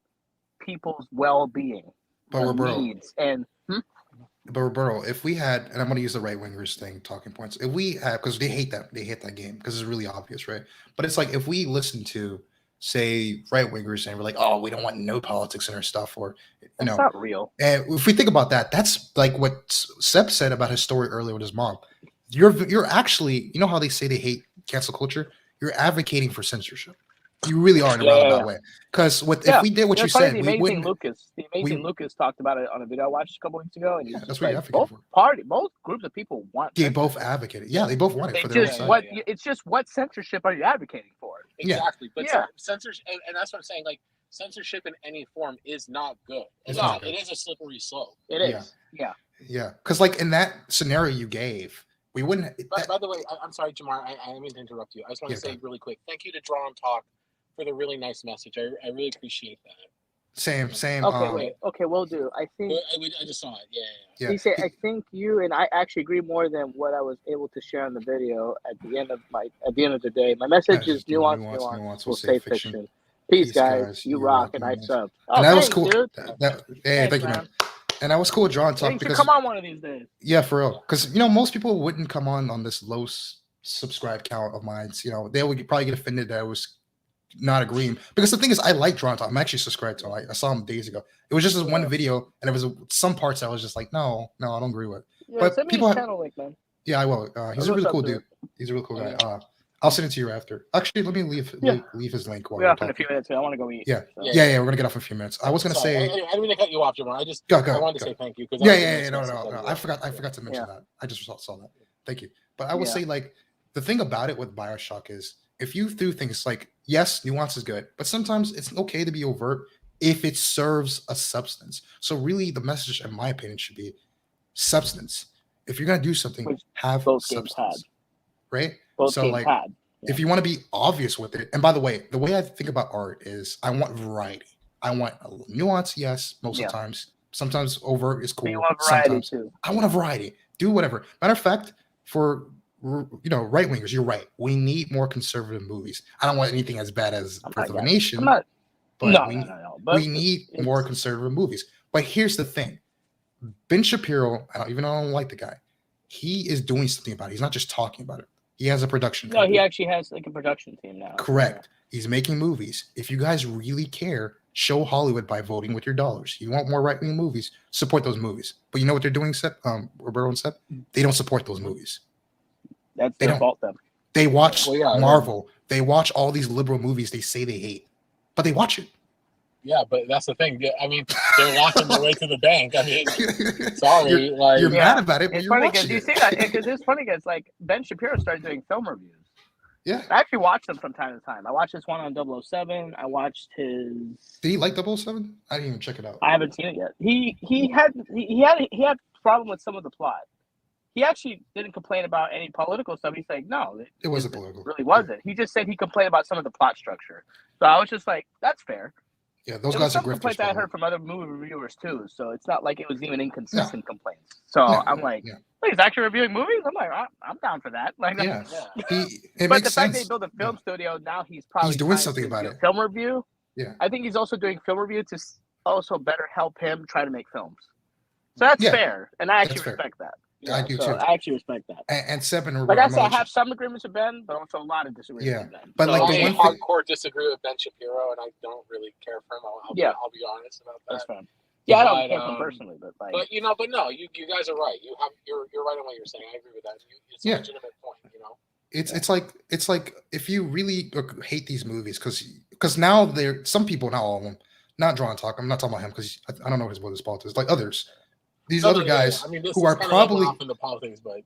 people's well-being, needs, and But Roberto, if we had, and I'm going to use the right wingers thing, talking points. If we have, because they hate that game because it's really obvious, right? But it's like if we listen to, say, right wingers and we're like, oh, we don't want no politics in our stuff, or that's not real. And if we think about that, that's like what Seb said about his story earlier with his mom. You're actually, you know how they say they hate cancel culture? You're advocating for censorship. You really are in a roundabout way. Because if we did what you said, the amazing Lucas talked about it on a video I watched a couple weeks ago, and that's what you advocate for. Both groups of people want. They both advocated. Yeah, they both want it for their own side. It's just what censorship are you advocating for? Exactly, but censorship, and that's what I'm saying. Like censorship in any form is not good. It is a slippery slope. It is. Yeah, because like in that scenario you gave, we wouldn't. By the way, I'm sorry, Jamar. I didn't mean to interrupt you. I just want to say really quick, thank you to Draw and Talk for the really nice message. I really appreciate that. Same. Okay, wait. Okay, we'll do. I think. I just saw it. Yeah. Yeah. He said, "I think you and I actually agree more than what I was able to share on the video. At the end of the day, my message is nuance. Will say fiction. Peace, guys. You rock, and I sub. Oh, And that was thanks, cool. dude. Hey, thank you, man. And that was cool with Draw and Hey, Talk you should because come on one of these days. yeah, for real. Because most people wouldn't come on this low subscribe count of mine. They would probably get offended that I was not agreeing. Because the thing is, I like Draw and Talk. I'm actually subscribed to him. I saw him days ago. It was just this one video, and it was some parts I was just like, no, I don't agree with. Yeah, But send me people his have, channel link, man. yeah, I will. He's a really cool dude. He's a really cool guy. I'll send it to you after. Actually, let me leave his link while We're we're off in a talking. few minutes. I want to go eat. Yeah. So. We're gonna get off in a few minutes. I was gonna say. I didn't mean to cut you off, Jamar. I wanted to say thank you because. No. I forgot to mention that. I just saw that. Thank you. But I will say, like, the thing about it with BioShock is if you do things like, yes, nuance is good, but sometimes it's okay to be overt if it serves a substance. So really, the message, in my opinion, should be substance. If you're gonna do something, have substance, right? Both games had. If you want to be obvious with it, and by the way I think about art is I want variety. I want a little nuance, yes, most of the times. Sometimes overt is cool. You want variety sometimes too. I want a variety. Do whatever. Matter of fact, for right wingers, you're right. We need more conservative movies. I don't want anything as bad as Birth of a Nation. But we need more conservative movies. But here's the thing: Ben Shapiro, even though I don't like the guy, he is doing something about it. He's not just talking about it. He has a production company. No, he actually has like a production team now. Correct. He's making movies. If you guys really care, show Hollywood by voting with your dollars. You want more right-wing movies, support those movies. But you know what they're doing, Roberto and Seth? They don't support those movies. That's their fault, then. They watch Marvel. They watch all these liberal movies they say they hate. But they watch it. Yeah, but that's the thing. I mean, they're walking their way to the bank. I mean, sorry, you're mad about it, but it's you're funny watching you it. see that because it's funny because like Ben Shapiro started doing film reviews. Yeah, I actually watch them from time to time. I watched this one on 007. I watched his. Did he like 007? I didn't even check it out. I haven't seen it yet. He had problem with some of the plot. He actually didn't complain about any political stuff. He's like, no, it wasn't political. Really wasn't. He just said he complained about some of the plot structure. So I was just like, that's fair. Yeah, those guys are grifters. Complaints I heard from other movie reviewers too, so it's not like it was even inconsistent complaints. So I'm like, wait, he's actually reviewing movies? I'm like, I'm down for that. Like, it but makes the fact that sense. he built a film studio, now he's probably doing something about it. Film review. Yeah, I think he's also doing film review to also better help him try to make films. So that's fair, and I actually respect that. I do too. I actually respect that. And Seb and like I said, I have some agreements with Ben, but also a lot of disagreements with Ben. But like the I one hardcore disagree with Ben Shapiro, and I don't really care for him. I'll be honest about that. That's fine. Yeah, I don't care for him personally, but like. But no, you guys are right. You're right on what you're saying. I agree with that. It's a legitimate point. It's like if you really hate these movies because now some people, not all of them, not Draw and Talk. I'm not talking about him because I don't know what his politics. Like others. These other guys who are probably in the politics, but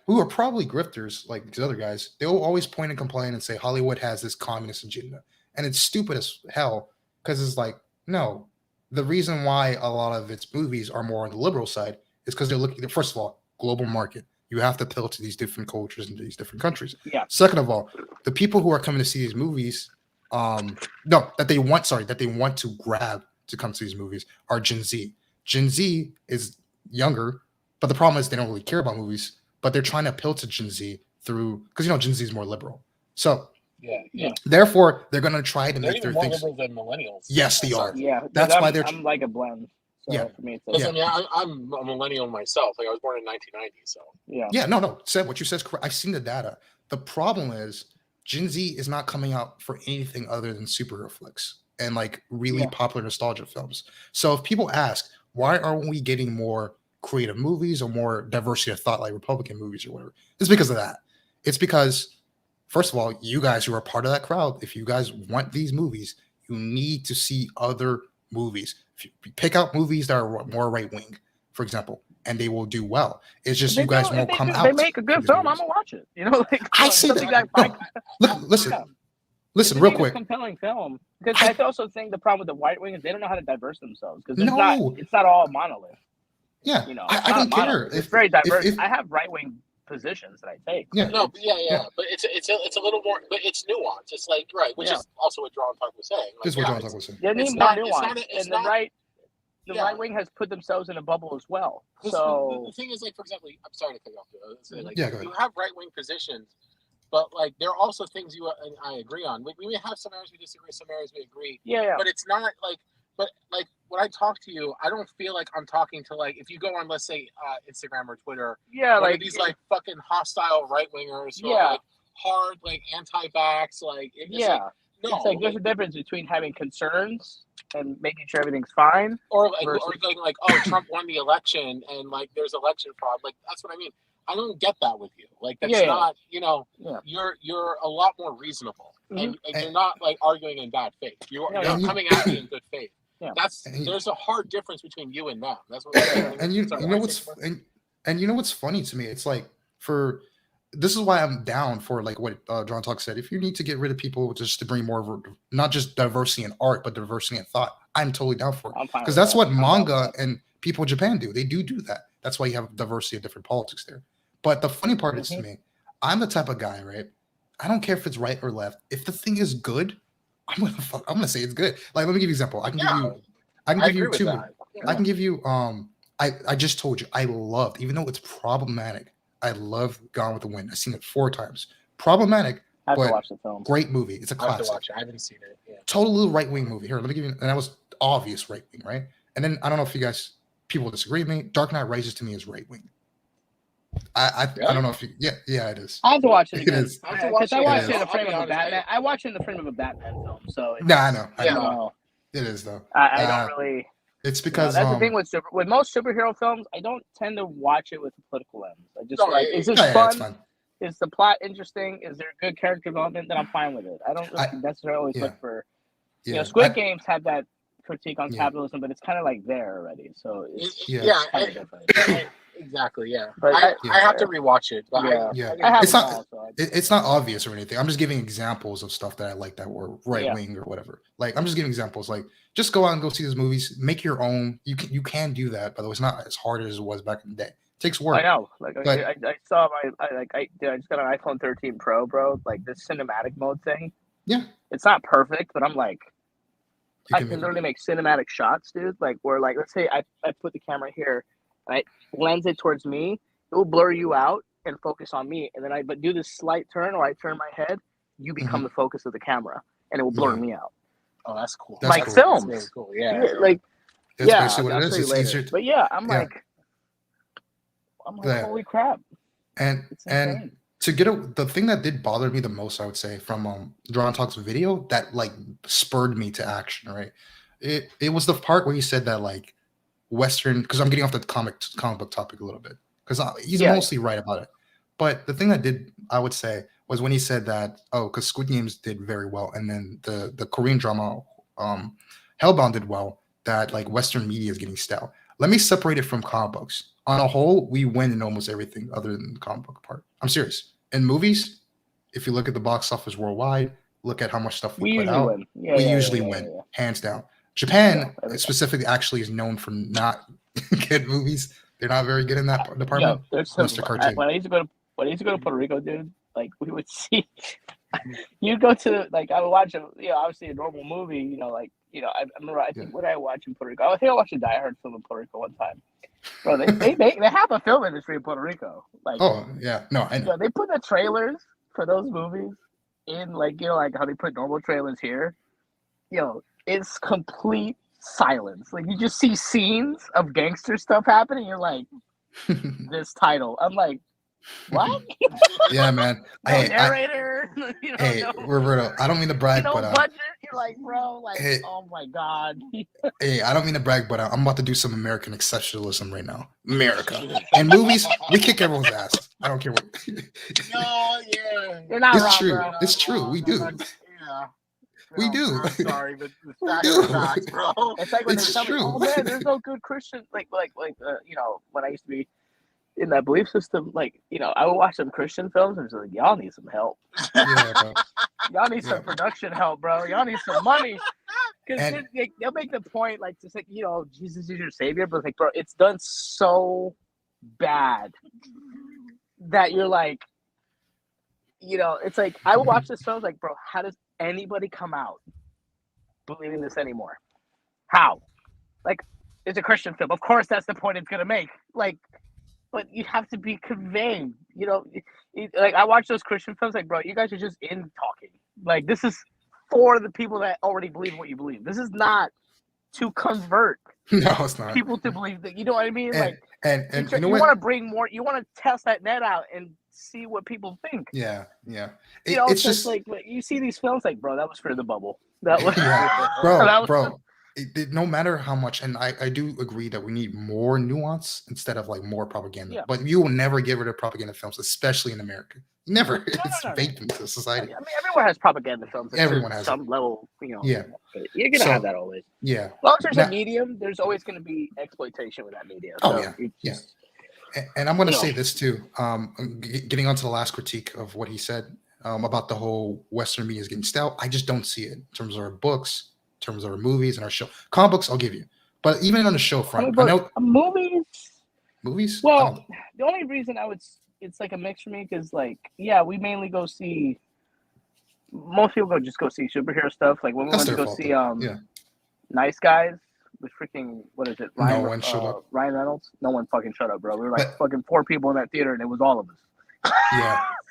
who are probably grifters like these other guys. They'll always point and complain and say Hollywood has this communist agenda, and it's stupid as hell because it's like no. The reason why a lot of its movies are more on the liberal side is because they're looking. First of all, global market. You have to appeal to these different cultures and these different countries. Yeah. Second of all, the people who are coming to see these movies, that they want to grab to come to these movies are Gen Z. Gen Z is younger, but the problem is they don't really care about movies, but they're trying to appeal to Gen Z through because Gen Z is more liberal. So therefore, they're going to try to make their more things. Liberal than millennials. Yes, they are. Yeah, that's why they're. I'm like a blend. So for me, Listen, I'm a millennial myself. Like I was born in 1990, so no. Said what you said is correct. I've seen the data. The problem is Gen Z is not coming out for anything other than superhero flicks and like really popular nostalgia films. So if people ask, why aren't we getting more creative movies or more diversity of thought like Republican movies or whatever? It's because of that. It's because, first of all, you guys who are part of that crowd, if you guys want these movies, you need to see other movies. If you pick out movies that are more right-wing, for example, and they will do well. It's just you guys won't come out. They make a good film, I'm going to watch it. I see that. No, listen, real quick. Compelling film. Because I also think the problem with the white wing is they don't know how to diverse themselves. Because it's not all monolith. Yeah, I don't care. It's very diverse. I have right wing positions that I take. Yeah. No, but but it's a little more, but it's nuanced. It's like which is also what Drawn Talk was saying. Like, This is what John Talk was saying. They need It's more not- nuance, it's and not- the right wing has put themselves in a bubble as well. So the thing is, like, for example, I'm sorry to cut you off. Like, Yeah, go ahead. you have right wing positions, but like there are also things you and I agree on. We may have some areas we disagree, some areas we agree. yeah. But it's not like, but like when I talk to you, I don't feel like I'm talking to, like, if you go on, let's say, Instagram or Twitter, Yeah, one like of these like fucking hostile right wingers who Yeah. are like hard, like anti-vax, like it's yeah. like, no, It's like there's a difference between having concerns and making sure everything's fine. or like versus- or going like, oh, Trump won the election and like there's election fraud. Like that's what I mean. I don't get that with you. Like that's Yeah. not, Yeah. you're a lot more reasonable, and you're not like arguing in bad faith. You're Yeah. coming at me in good faith. Yeah. There's a hard difference between you and them. That's what. And you Sorry, know I what's think- and you know what's funny to me? It's like this is why I'm down for like what John Talk said. If you need to get rid of people just to bring more, not just diversity in art, but diversity in thought, I'm totally down for it. I'm fine Because with that's that. what I'm down with manga that. and people in Japan do. They do that. That's why you have diversity of different politics there. But the funny part is to me, I'm the type of guy, right? I don't care if it's right or left. If the thing is good, I'm gonna say it's good. Like, let me give you an example. I can give agree you with two. that. I can give you I just told you I loved, even though it's problematic, I love Gone with the Wind. I've seen it 4 times. Problematic, I have but to watch the film. great movie. It's a I have to classic. watch it. I haven't seen it. Yeah. Total right wing movie. Here, let me give you, and that was obvious right wing, right? And then I don't know if you guys people disagree with me. Dark Knight Rises to me is right wing. I don't know if you yeah it is. I have to watch it It again. is. I have to watch Because I it. watched It it in the is. frame I'll be of a honest, Batman. I watched it in the frame of a Batman film, so it's, Nah, I know. you know, It is though. I don't really. It's You know, because that's the thing with most superhero films. I don't tend to watch it with a political lens. I just No, like, is this yeah, it's fun? fine. Is the plot interesting? Is there good character development? Then I'm fine with it. I don't really necessarily always yeah. look for. Yeah, You know, Squid Games had that critique on capitalism, but it's kind of like there already. So it's kind of different. Exactly. Yeah, But I have to rewatch it. But Yeah. I have It's them not- all, so It's not obvious or anything. I'm just giving examples of stuff that I like that were right wing or whatever. Like, I'm just giving examples. Like, just go out and go see these movies. Make your own. You can do that. By the way, it's not as hard as it was back in the day. It takes work. I know. Like But- I saw I just got an iPhone 13 Pro, bro. Like this cinematic mode thing. Yeah. It's not perfect, but I'm like, You I can can make literally make cinematic shots, dude. Like where, like, let's say I put the camera here, and I lens it towards me. It will blur you out and focus on me, and then I do this slight turn, or I turn my head. You become the focus of the camera, and it will blur me out. Oh, that's cool. That's like cool. films. That's really cool. Yeah. Like That's yeah, basically what I'll it is. show you It's later. easier. But yeah, I'm Yeah. like, Yeah. holy crap! And It's insane. to get the thing that did bother me the most, I would say, from Drawn Talk's video that like spurred me to action, right? It was the part where he said that like Western, because I'm getting off the comic book topic a little bit, because he's mostly right about it. But the thing that did, I would say, was when he said that, because Squid Games did very well, and then the Korean drama Hellbound did well, that like Western media is getting stale. Let me separate it from comic books. On a whole, we win in almost everything other than the comic book part. I'm serious. In movies, if you look at the box office worldwide, look at how much stuff we put usually out, win. we usually win, hands down. Japan every specifically actually is known for not good movies. They're not very good in that department. There's some, Mr. Cartoon. when I used to go to Puerto Rico, dude, like we would see, you'd go to like I would watch obviously a normal movie, I remember I think what did I watch in Puerto Rico? I think I watched a Die Hard film in Puerto Rico one time. Bro, they have a film industry in Puerto Rico. Like, oh yeah, no, I know. they put the trailers for those movies in like how they put normal trailers here. It's complete silence. Like you just see scenes of gangster stuff happening. You're like, this title. I'm like, what? Yeah, man. No narrator. No, Roberto, I don't mean to brag, no but budget. You're like, bro, like, oh my god. hey, I don't mean to brag, but I'm about to do some American exceptionalism right now. America and movies, we kick everyone's ass. I don't care what. No, yeah. You're not It's wrong, true. bro. It's true. We do. Yeah. We do. I'm sorry, but the We facts do. are facts, bro. It's like when It's there's somebody, true. oh man, there's no good Christian. Like when I used to be in that belief system, I would watch some Christian films and it's like, y'all need some help. Yeah, bro. Y'all need some Yeah. production help, bro. Y'all need some money. Because And- they'll make the point, like, just like, Jesus is your savior, but like, bro, it's done so bad that you're like, it's like I would watch this film like, bro, how does anybody come out believing this anymore? How? Like, it's a Christian film. Of course, that's the point it's gonna make. Like, but you have to be conveyed. Like I watch those Christian films. Like, bro, you guys are just in talking. Like, this is for the people that already believe what you believe. This is not to convert No, it's not. people to believe that. You know what I mean? And you know you what? want to bring more. You want to test that net out and see what people think. Yeah. It's just like you see these films, like, bro, that was for the bubble. That was, yeah, that bro. was, No matter how much, and I do agree that we need more nuance instead of like more propaganda. Yeah. But you will never get rid of propaganda films, especially in America. Never. It's no. baked into society. I mean, everyone has propaganda films. Everyone has some level, Yeah. You're gonna So, have that always. Yeah. As long as there's Now- a medium, there's always gonna be exploitation with that medium. Oh, So yeah, it's yeah. just- And I'm going to you know. say this too. Getting onto the last critique of what he said about the whole Western media is getting stale. I just don't see it in terms of our books, in terms of our movies and our show. Comic books, I'll give you, but even on the show front, I know movies. I Well, don't- the only reason it's like a mix for me because, like, yeah, we mainly go see. Most people just go see superhero stuff. Like when we That's went to their go fault, see though. Yeah. Nice Guys with freaking what is it? Ryan, No one showed up. Ryan Reynolds. No one fucking shut up, bro. We were like But- fucking 4 people in that theater, and it was all of us.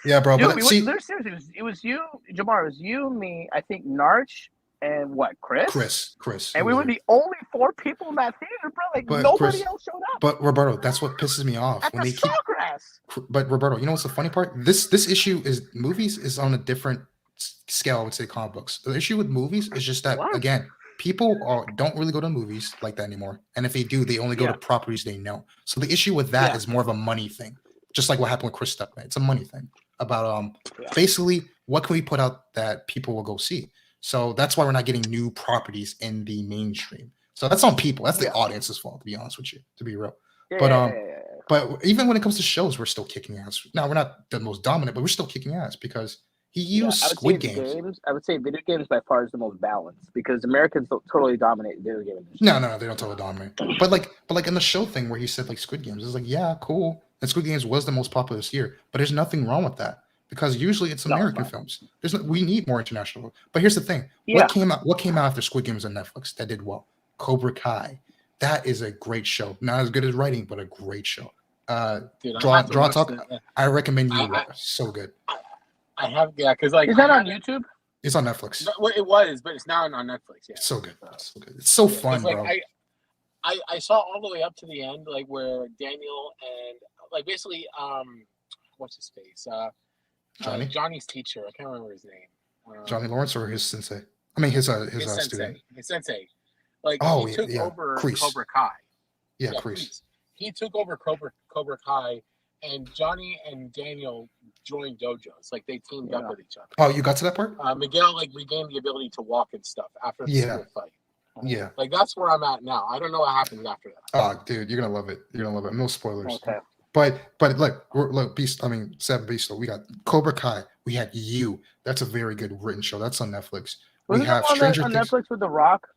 Yeah, bro. Dude, But see, seriously, it was you, Jamar. It was you, me, I think Narch, and what, Chris? Chris, And he we was were there. the only 4 people in that theater, bro. Like But nobody Chris- else showed up. But Roberto, that's what pisses me off At when the they keep. Sawgrass. But Roberto, you know what's the funny part? This issue is movies is on a different scale. I would say comic books. The issue with movies is just that What? again, people don't really go to movies like that anymore. And if they do, they only go Yeah. to properties they know. So the issue with that Yeah. is more of a money thing, just like what happened with Chris Stuckman. It's a money thing about Yeah. basically what can we put out that people will go see. So that's why we're not getting new properties in the mainstream. So that's on people. That's the Yeah. audience's fault, to be honest with you. To be real. Yeah, But yeah. But even when it comes to shows, we're still kicking ass. Now we're not the most dominant, but we're still kicking ass because he used I would Squid say Games. I would say video games by far is the most balanced because Americans don't totally dominate video game industry. No, they don't totally dominate. But like in the show thing where he said like Squid Games, it's like yeah, cool. And Squid Games was the most popular this year, but there's nothing wrong with that because usually it's No, American it's films. We need more international. But here's the thing: Yeah. what came out after Squid Games on Netflix that did well? Cobra Kai. That is a great show. Not as good as writing, but a great show. Dude, I Draw have to watch Talk. that. I recommend you I- watch. So good. I have, yeah, because like Is that I on had- YouTube? It's on Netflix. No, well, it was, but it's now on Netflix. Yeah, It's so good. It's so good. It's so fun, it's like bro. I saw all the way up to the end, like where Daniel and like basically what's his face Johnny? Johnny's teacher. I can't remember his name. Johnny Lawrence or his sensei? I mean his sensei. student. His sensei. Like Oh, he took yeah. over Kreese. Cobra Kai. Yeah, Chris. Kreese. He took over Cobra Kai, and Johnny and Daniel joined dojos. Like they teamed up with each other. Oh, you got to that part? Miguel like regained the ability to walk and stuff after the Yeah. school fight. Yeah. Like that's where I'm at now. I don't know what happens after that. Oh, dude, you're gonna love it. You're gonna love it. No spoilers. Okay. But look, Beast. I mean, Seven Beast. We got Cobra Kai. We had You. That's a very good written show. That's on Netflix. Was We it have the one Stranger on Things. Netflix with The Rock?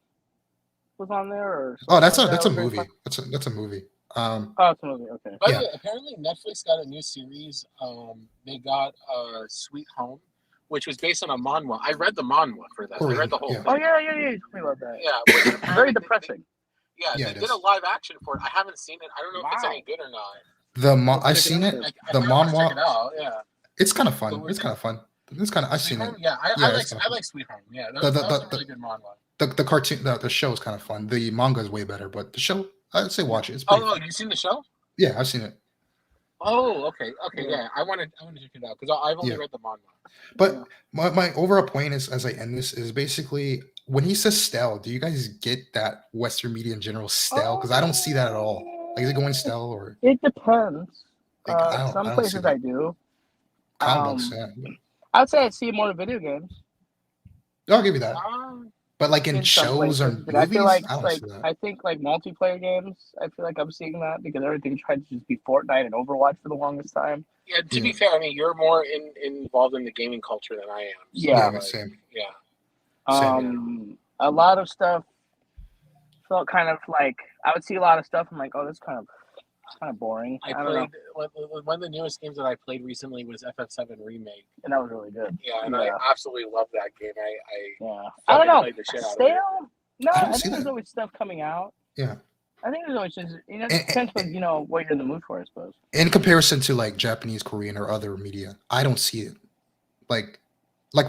Was on there or? Oh, that's something a like that's a that? Was movie. very That's a movie. fun? Oh, it's a movie. Okay. By Yeah. the way, apparently Netflix got a new series. They got Sweet Home, which was based on a manhwa. I read the manhwa for that. I read the whole Yeah. Oh thing. yeah. You told me about that. Yeah, but apparently Very they- depressing. Yeah, Yeah, they it did is. a live action for it. I haven't seen it. I don't know if it's Wow. any good or not. I've seen it. Like, I The kinda wanna check manhwa. it out. Yeah. It's kind of fun. But It's kind of fun. It's kind of. I've Sweet seen it. Home? Yeah, I Yeah, like it's kinda I fun. like Sweet Home. Yeah, that, The- that was the- a really good manhwa. The cartoon, the show is kind of fun. The manga is way better, but the show, I'd say watch it. It's Oh, pretty fun. you seen the show? Yeah, I've seen it. Oh, okay, yeah. I want to check it out because I've only Yeah. read the manhwa. But my overall point is, as I end this, is basically when he says style, do you guys get that Western media in general style? Because I don't see that at all. Like, is it going style or It depends. like, I don't Some see places that. I do. Comic books, Um, yeah. I'd say I see more in video games. I'll give you that. Um, But like in some shows or places. But movies, I feel like, I don't see that. I think like multiplayer games. I feel like I'm seeing that because everything tried to just be Fortnite and Overwatch for the longest time. yeah. To be fair, I mean you're more involved in the gaming culture than I am. So, Yeah. Yeah, same. Yeah. A lot of stuff felt kind of like I would see a lot of stuff. I'm like, oh, this kind of kind of boring. I I don't know. played one of the newest games that I played recently was FF7 Remake. And that was really good. Yeah, and I absolutely love that game. Yeah. I I don't know. played the shit out of it. Stale? No, I don't I see think there's that. always stuff coming out. Yeah. I think there's always just it depends on what you're in the mood for, I suppose. In comparison to like Japanese, Korean, or other media, I don't see it. Like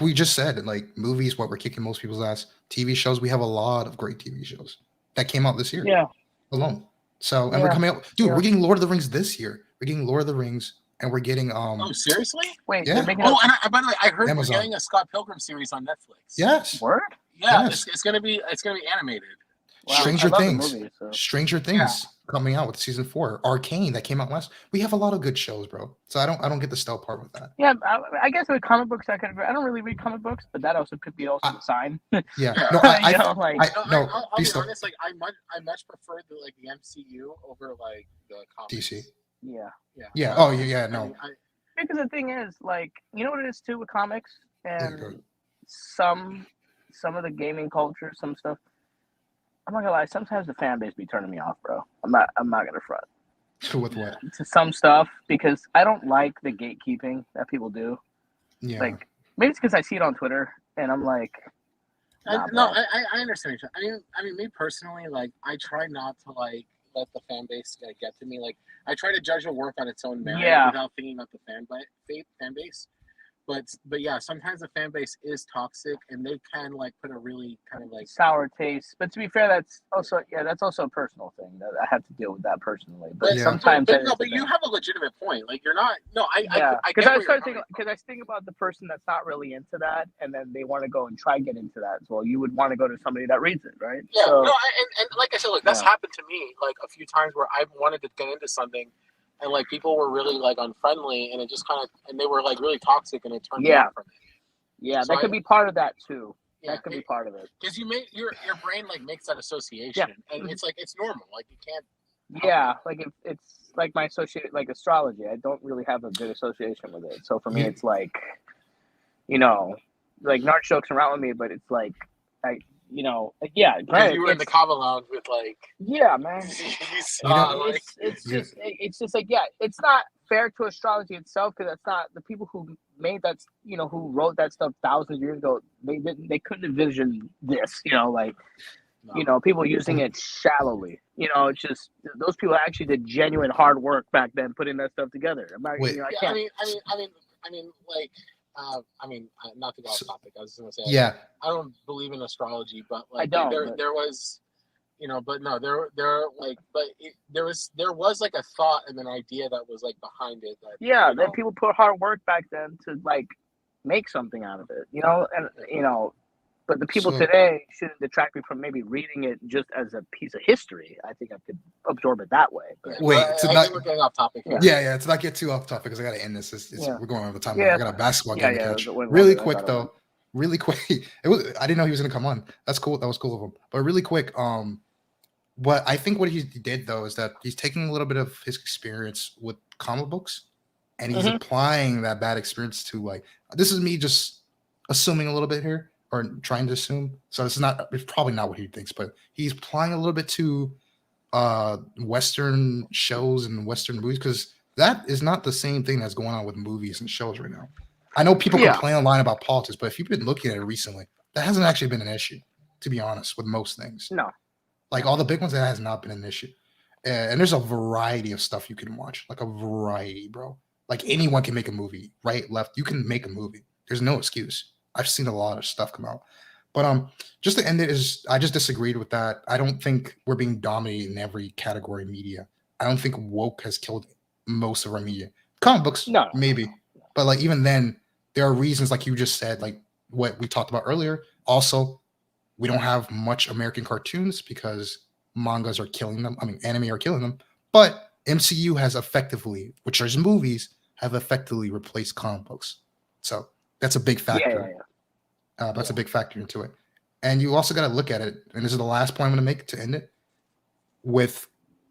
we just said, like movies, what we're kicking most people's ass. TV shows, we have a lot of great TV shows that came out this year. Yeah. Alone. So and we're coming out, dude. We're getting Lord of the Rings this year. We're getting Lord of the Rings, and we're getting Oh, seriously? Wait, Yeah. they're making Oh, and by the way, I heard Amazon. we're getting a Scott Pilgrim series on Netflix. yes, Word? Yeah, Yes. it's gonna be animated. Wow, Stranger I love the Things. movie, so. Stranger Things coming out with season 4. Arcane that came out last. We have a lot of good shows, bro. So I don't get the stale part with that. Yeah, I guess with comic books, I don't really read comic books, but that also could be also the sign. Yeah. No, I You know, like- I'll be please don't. honest. Like I much prefer the MCU over like the comics. DC. Yeah. Yeah. Oh yeah. No. Because the thing is, like, you know what it is too with comics Yeah, go and some of the gaming culture, some stuff. I'm not gonna lie. Sometimes the fan base be turning me off, bro. I'm not gonna front With what? to some stuff because I don't like the gatekeeping that people do. Yeah. Like maybe it's because I see it on Twitter and I'm like, nah, bro. I understand. I mean, me personally, like, I try not to like let the fan base get to me. Like, I try to judge a work on its own merit without thinking about the fan base. But yeah, sometimes the fan base is toxic, and they can like put a really kind of like sour taste. But to be fair, that's also a personal thing that I have to deal with that personally. But Yeah. sometimes, but you have a legitimate point. Like, you're not. No, I because get I where started you're thinking I think about the person that's not really into that, and then they want to go and try get into that as well. You would want to go to somebody that reads it, right? Yeah, So, no, and like I said, look, that's happened to me like a few times where I wanted to get into something, and like people were really like unfriendly, and it just kind of, and they were like really toxic, and it turned me off from it. Yeah, So that could be part of that too. Yeah, That could be part of it. because you make your brain like makes that association, and it's like it's normal. Like you can't. Yeah, like it's like my associate like astrology. I don't really have a good association with it. So for me, it's like, like Narc jokes around with me, but it's like Because you were in the Kava Lounge with like. Yeah, man. It's just like it's not fair to astrology itself because that's not the people who made that who wrote that stuff thousands of years ago. They couldn't envision this. People using it shallowly. It's just those people actually did genuine hard work back then putting that stuff together. Not to go off topic. I was just gonna say. Yeah. I don't believe in astrology, but like I don't. There was, but no, there was like a thought and an idea that was like behind it. That, that people put hard work back then to like make something out of it. But the people today shouldn't detract me from maybe reading it just as a piece of history. I think I could absorb it that way. But, Wait, I think we're getting off topic. Yeah. To not get too off topic because I got to end this. We're going over time. Yeah. I got a basketball game to catch. Really quick though. Really quick. I didn't know he was gonna come on. That's cool. That was cool of him. But really quick, what he did though is that he's taking a little bit of his experience with comic books and he's applying that bad experience to like this is me just assuming a little bit here or trying to assume. So it's probably not what he thinks, but he's applying a little bit to Western shows and Western movies because that is not the same thing that's going on with movies and shows right now. I know people complain online about politics, but if you've been looking at it recently, that hasn't actually been an issue, to be honest, with most things. No. Like all the big ones, that has not been an issue. And there's a variety of stuff you can watch, like a variety, bro. Like anyone can make a movie, right, left. You can make a movie. There's no excuse. I've seen a lot of stuff come out. But just to end it is, I just disagreed with that. I don't think we're being dominated in every category of media. I don't think woke has killed most of our media. Comic books, maybe. But like even then, there are reasons, like you just said, like what we talked about earlier. Also, we don't have much American cartoons because mangas are killing them. I mean, anime are killing them. But MCU has effectively, which is movies, have effectively replaced comic books. So that's a big factor. That's a big factor into it. And you also got to look at it. And this is the last point I'm going to make to end it. With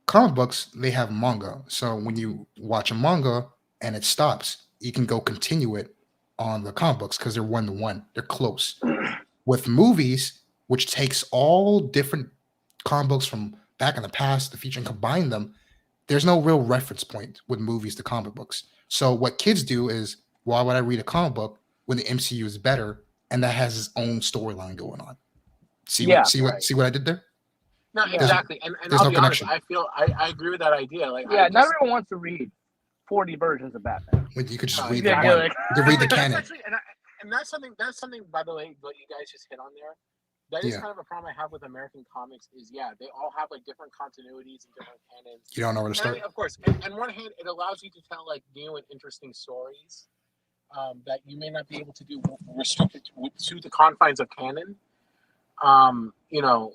comic books, they have manga. So when you watch a manga and it stops, you can go continue it on the comic books because they're 1-to-1. They're close. With movies, which takes all different comic books from back in the past, the future, and combine them, there's no real reference point with movies to comic books. So what kids do is, why would I read a comic book when the MCU is better and that has its own storyline going on? See Yeah, what I did there? No, Yeah. exactly. And There's I'll no be honest, connection. I feel I agree with that idea. Like, yeah. I Not just, everyone wants to read 40 versions of Batman. When you could just No, read Yeah, the you're one. like- You could read the That's canon. actually, and that's something. By the way, what you guys just hit on there. That is Yeah. kind of a problem I have with American comics. Is they all have like different continuities and different canons. You don't know where to And I start. mean, of course, on one hand, it allows you to tell like new and interesting stories that you may not be able to do restricted to the confines of canon. You know,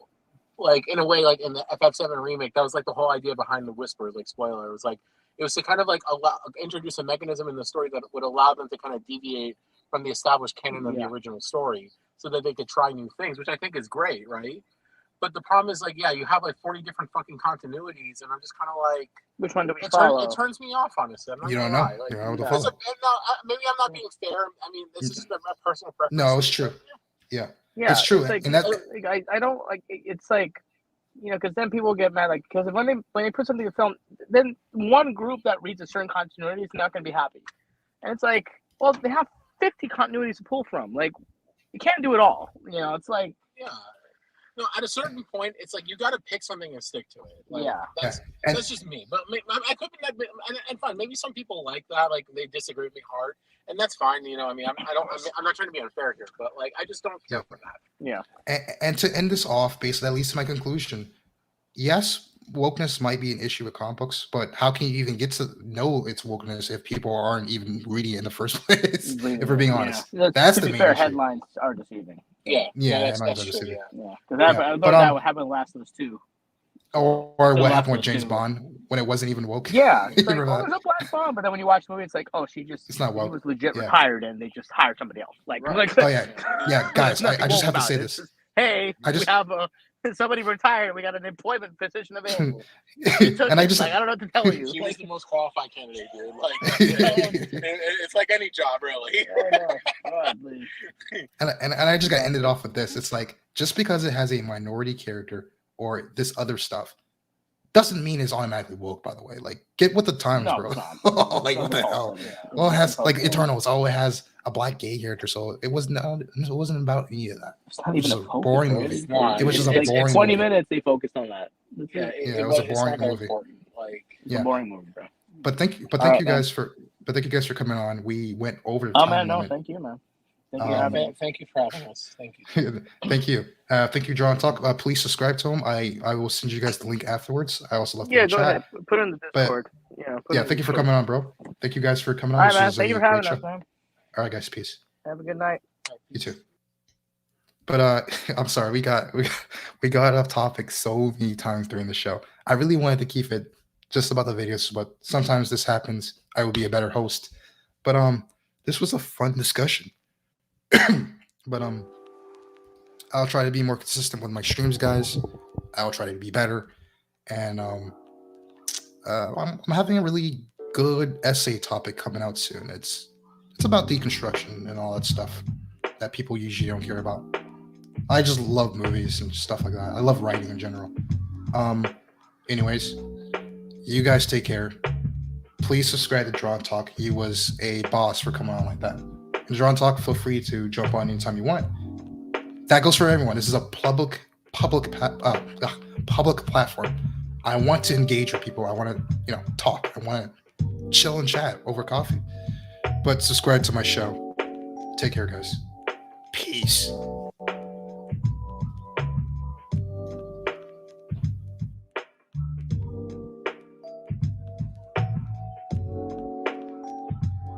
like in a way, like in the FF7 remake, that was like the whole idea behind the Whispers. Like, spoiler, it was to kind of like introduce a mechanism in the story that would allow them to kind of deviate from the established canon of the original story, so that they could try new things, which I think is great, right? But the problem is, like, you have like 40 different fucking continuities, and I'm just kind of like, Which one do we follow? it turns me off, honestly. I'm not You don't gonna know. lie. Like, You don't know what to because follow. maybe I'm not being fair. I mean, this is just a personal preference. No, it's true. Yeah. Yeah, It's true, like, and that- I don't like. It's like, because then people get mad, like, because when they put something in film, then one group that reads a certain continuity is not going to be happy, and it's like, well, they have 50 continuities to pull from. Like, you can't do it all. It's like, No, at a certain point, it's like you got to pick something and stick to it. Like, Yeah. that's just me. But I could be, and fine. Maybe some people like that, like they disagree with me hard, and that's fine. I mean, I'm not trying to be unfair here, but like I just don't care for that. yeah, And to end this off, basically, that leads to my conclusion. Yes, wokeness might be an issue with comic books, but how can you even get to know it's wokeness if people aren't even reading it in the first place? If we're being honest, that's to the be main fair, issue. headlines are deceiving. Yeah, that's headlines are true. deceiving. Yeah, because I thought but, that would happen with Last of Us 2. Or The what last happened with one, James too. Bond when it wasn't even woke? Yeah, it's like, Remember oh, that? there's a black Bond, but then when you watch the movie, it's like, oh, she It's not she woke. was legit Yeah. retired, and they just hired somebody else. Like, Right. Oh yeah, yeah, guys. There's nothing I just woke have to about say it. this. It's just, hey, I just- we have somebody retired. We got an employment position available. She took And I it. just Like, I don't know what to tell you. She Like, was the most qualified candidate, dude. Like, it's like any job, really. I know. God, please. and I just got to end it off with this. It's like, just because it has a minority character or this other stuff doesn't mean it's automatically woke, by the way. Like, get with the times, No, bro. it's not. Like, what the hell? Yeah. Well, it has like Eternals. Oh, it has a black gay character, so it wasn't about any of that. It's not It was even a a focus, boring bro. movie. It's not. It was just a like boring 20 movie. minutes they focused on that. That's Yeah, it. Yeah, it was a it's boring not that movie. important. Like, It's a boring movie, bro. But thank you Alright, guys for coming on. We went over the Oh time man, no, limit. thank you, man. Thank you for having me. thank you for having us. Thank you. Thank you. Thank you, John. Please subscribe to him. I will send you guys the link afterwards. I also left it Yeah, in go chat. ahead. Put it in the But- Discord. Yeah, thank you for coming on, bro. Thank you guys for coming on. All right, This man. was Thank you a for having great us, show. man. All right, guys. Peace. Have a good night. You too. But I'm sorry, we got off topic so many times during the show. I really wanted to keep it just about the videos, but sometimes this happens. I will be a better host. But this was a fun discussion. But I'll try to be more consistent with my streams, guys. I'll try to be better. And I'm having a really good essay topic coming out soon. It's about deconstruction and all that stuff that people usually don't care about. I just love movies and stuff like that. I love writing in general. Anyways, you guys take care. Please subscribe to Draw and Talk. He was a boss for coming on like that. And Draw and Talk, feel free to jump on anytime you want. That goes for everyone. This is a public platform. I want to engage with people. I want to, talk. I want to chill and chat over coffee. But subscribe to my show. Take care, guys. Peace.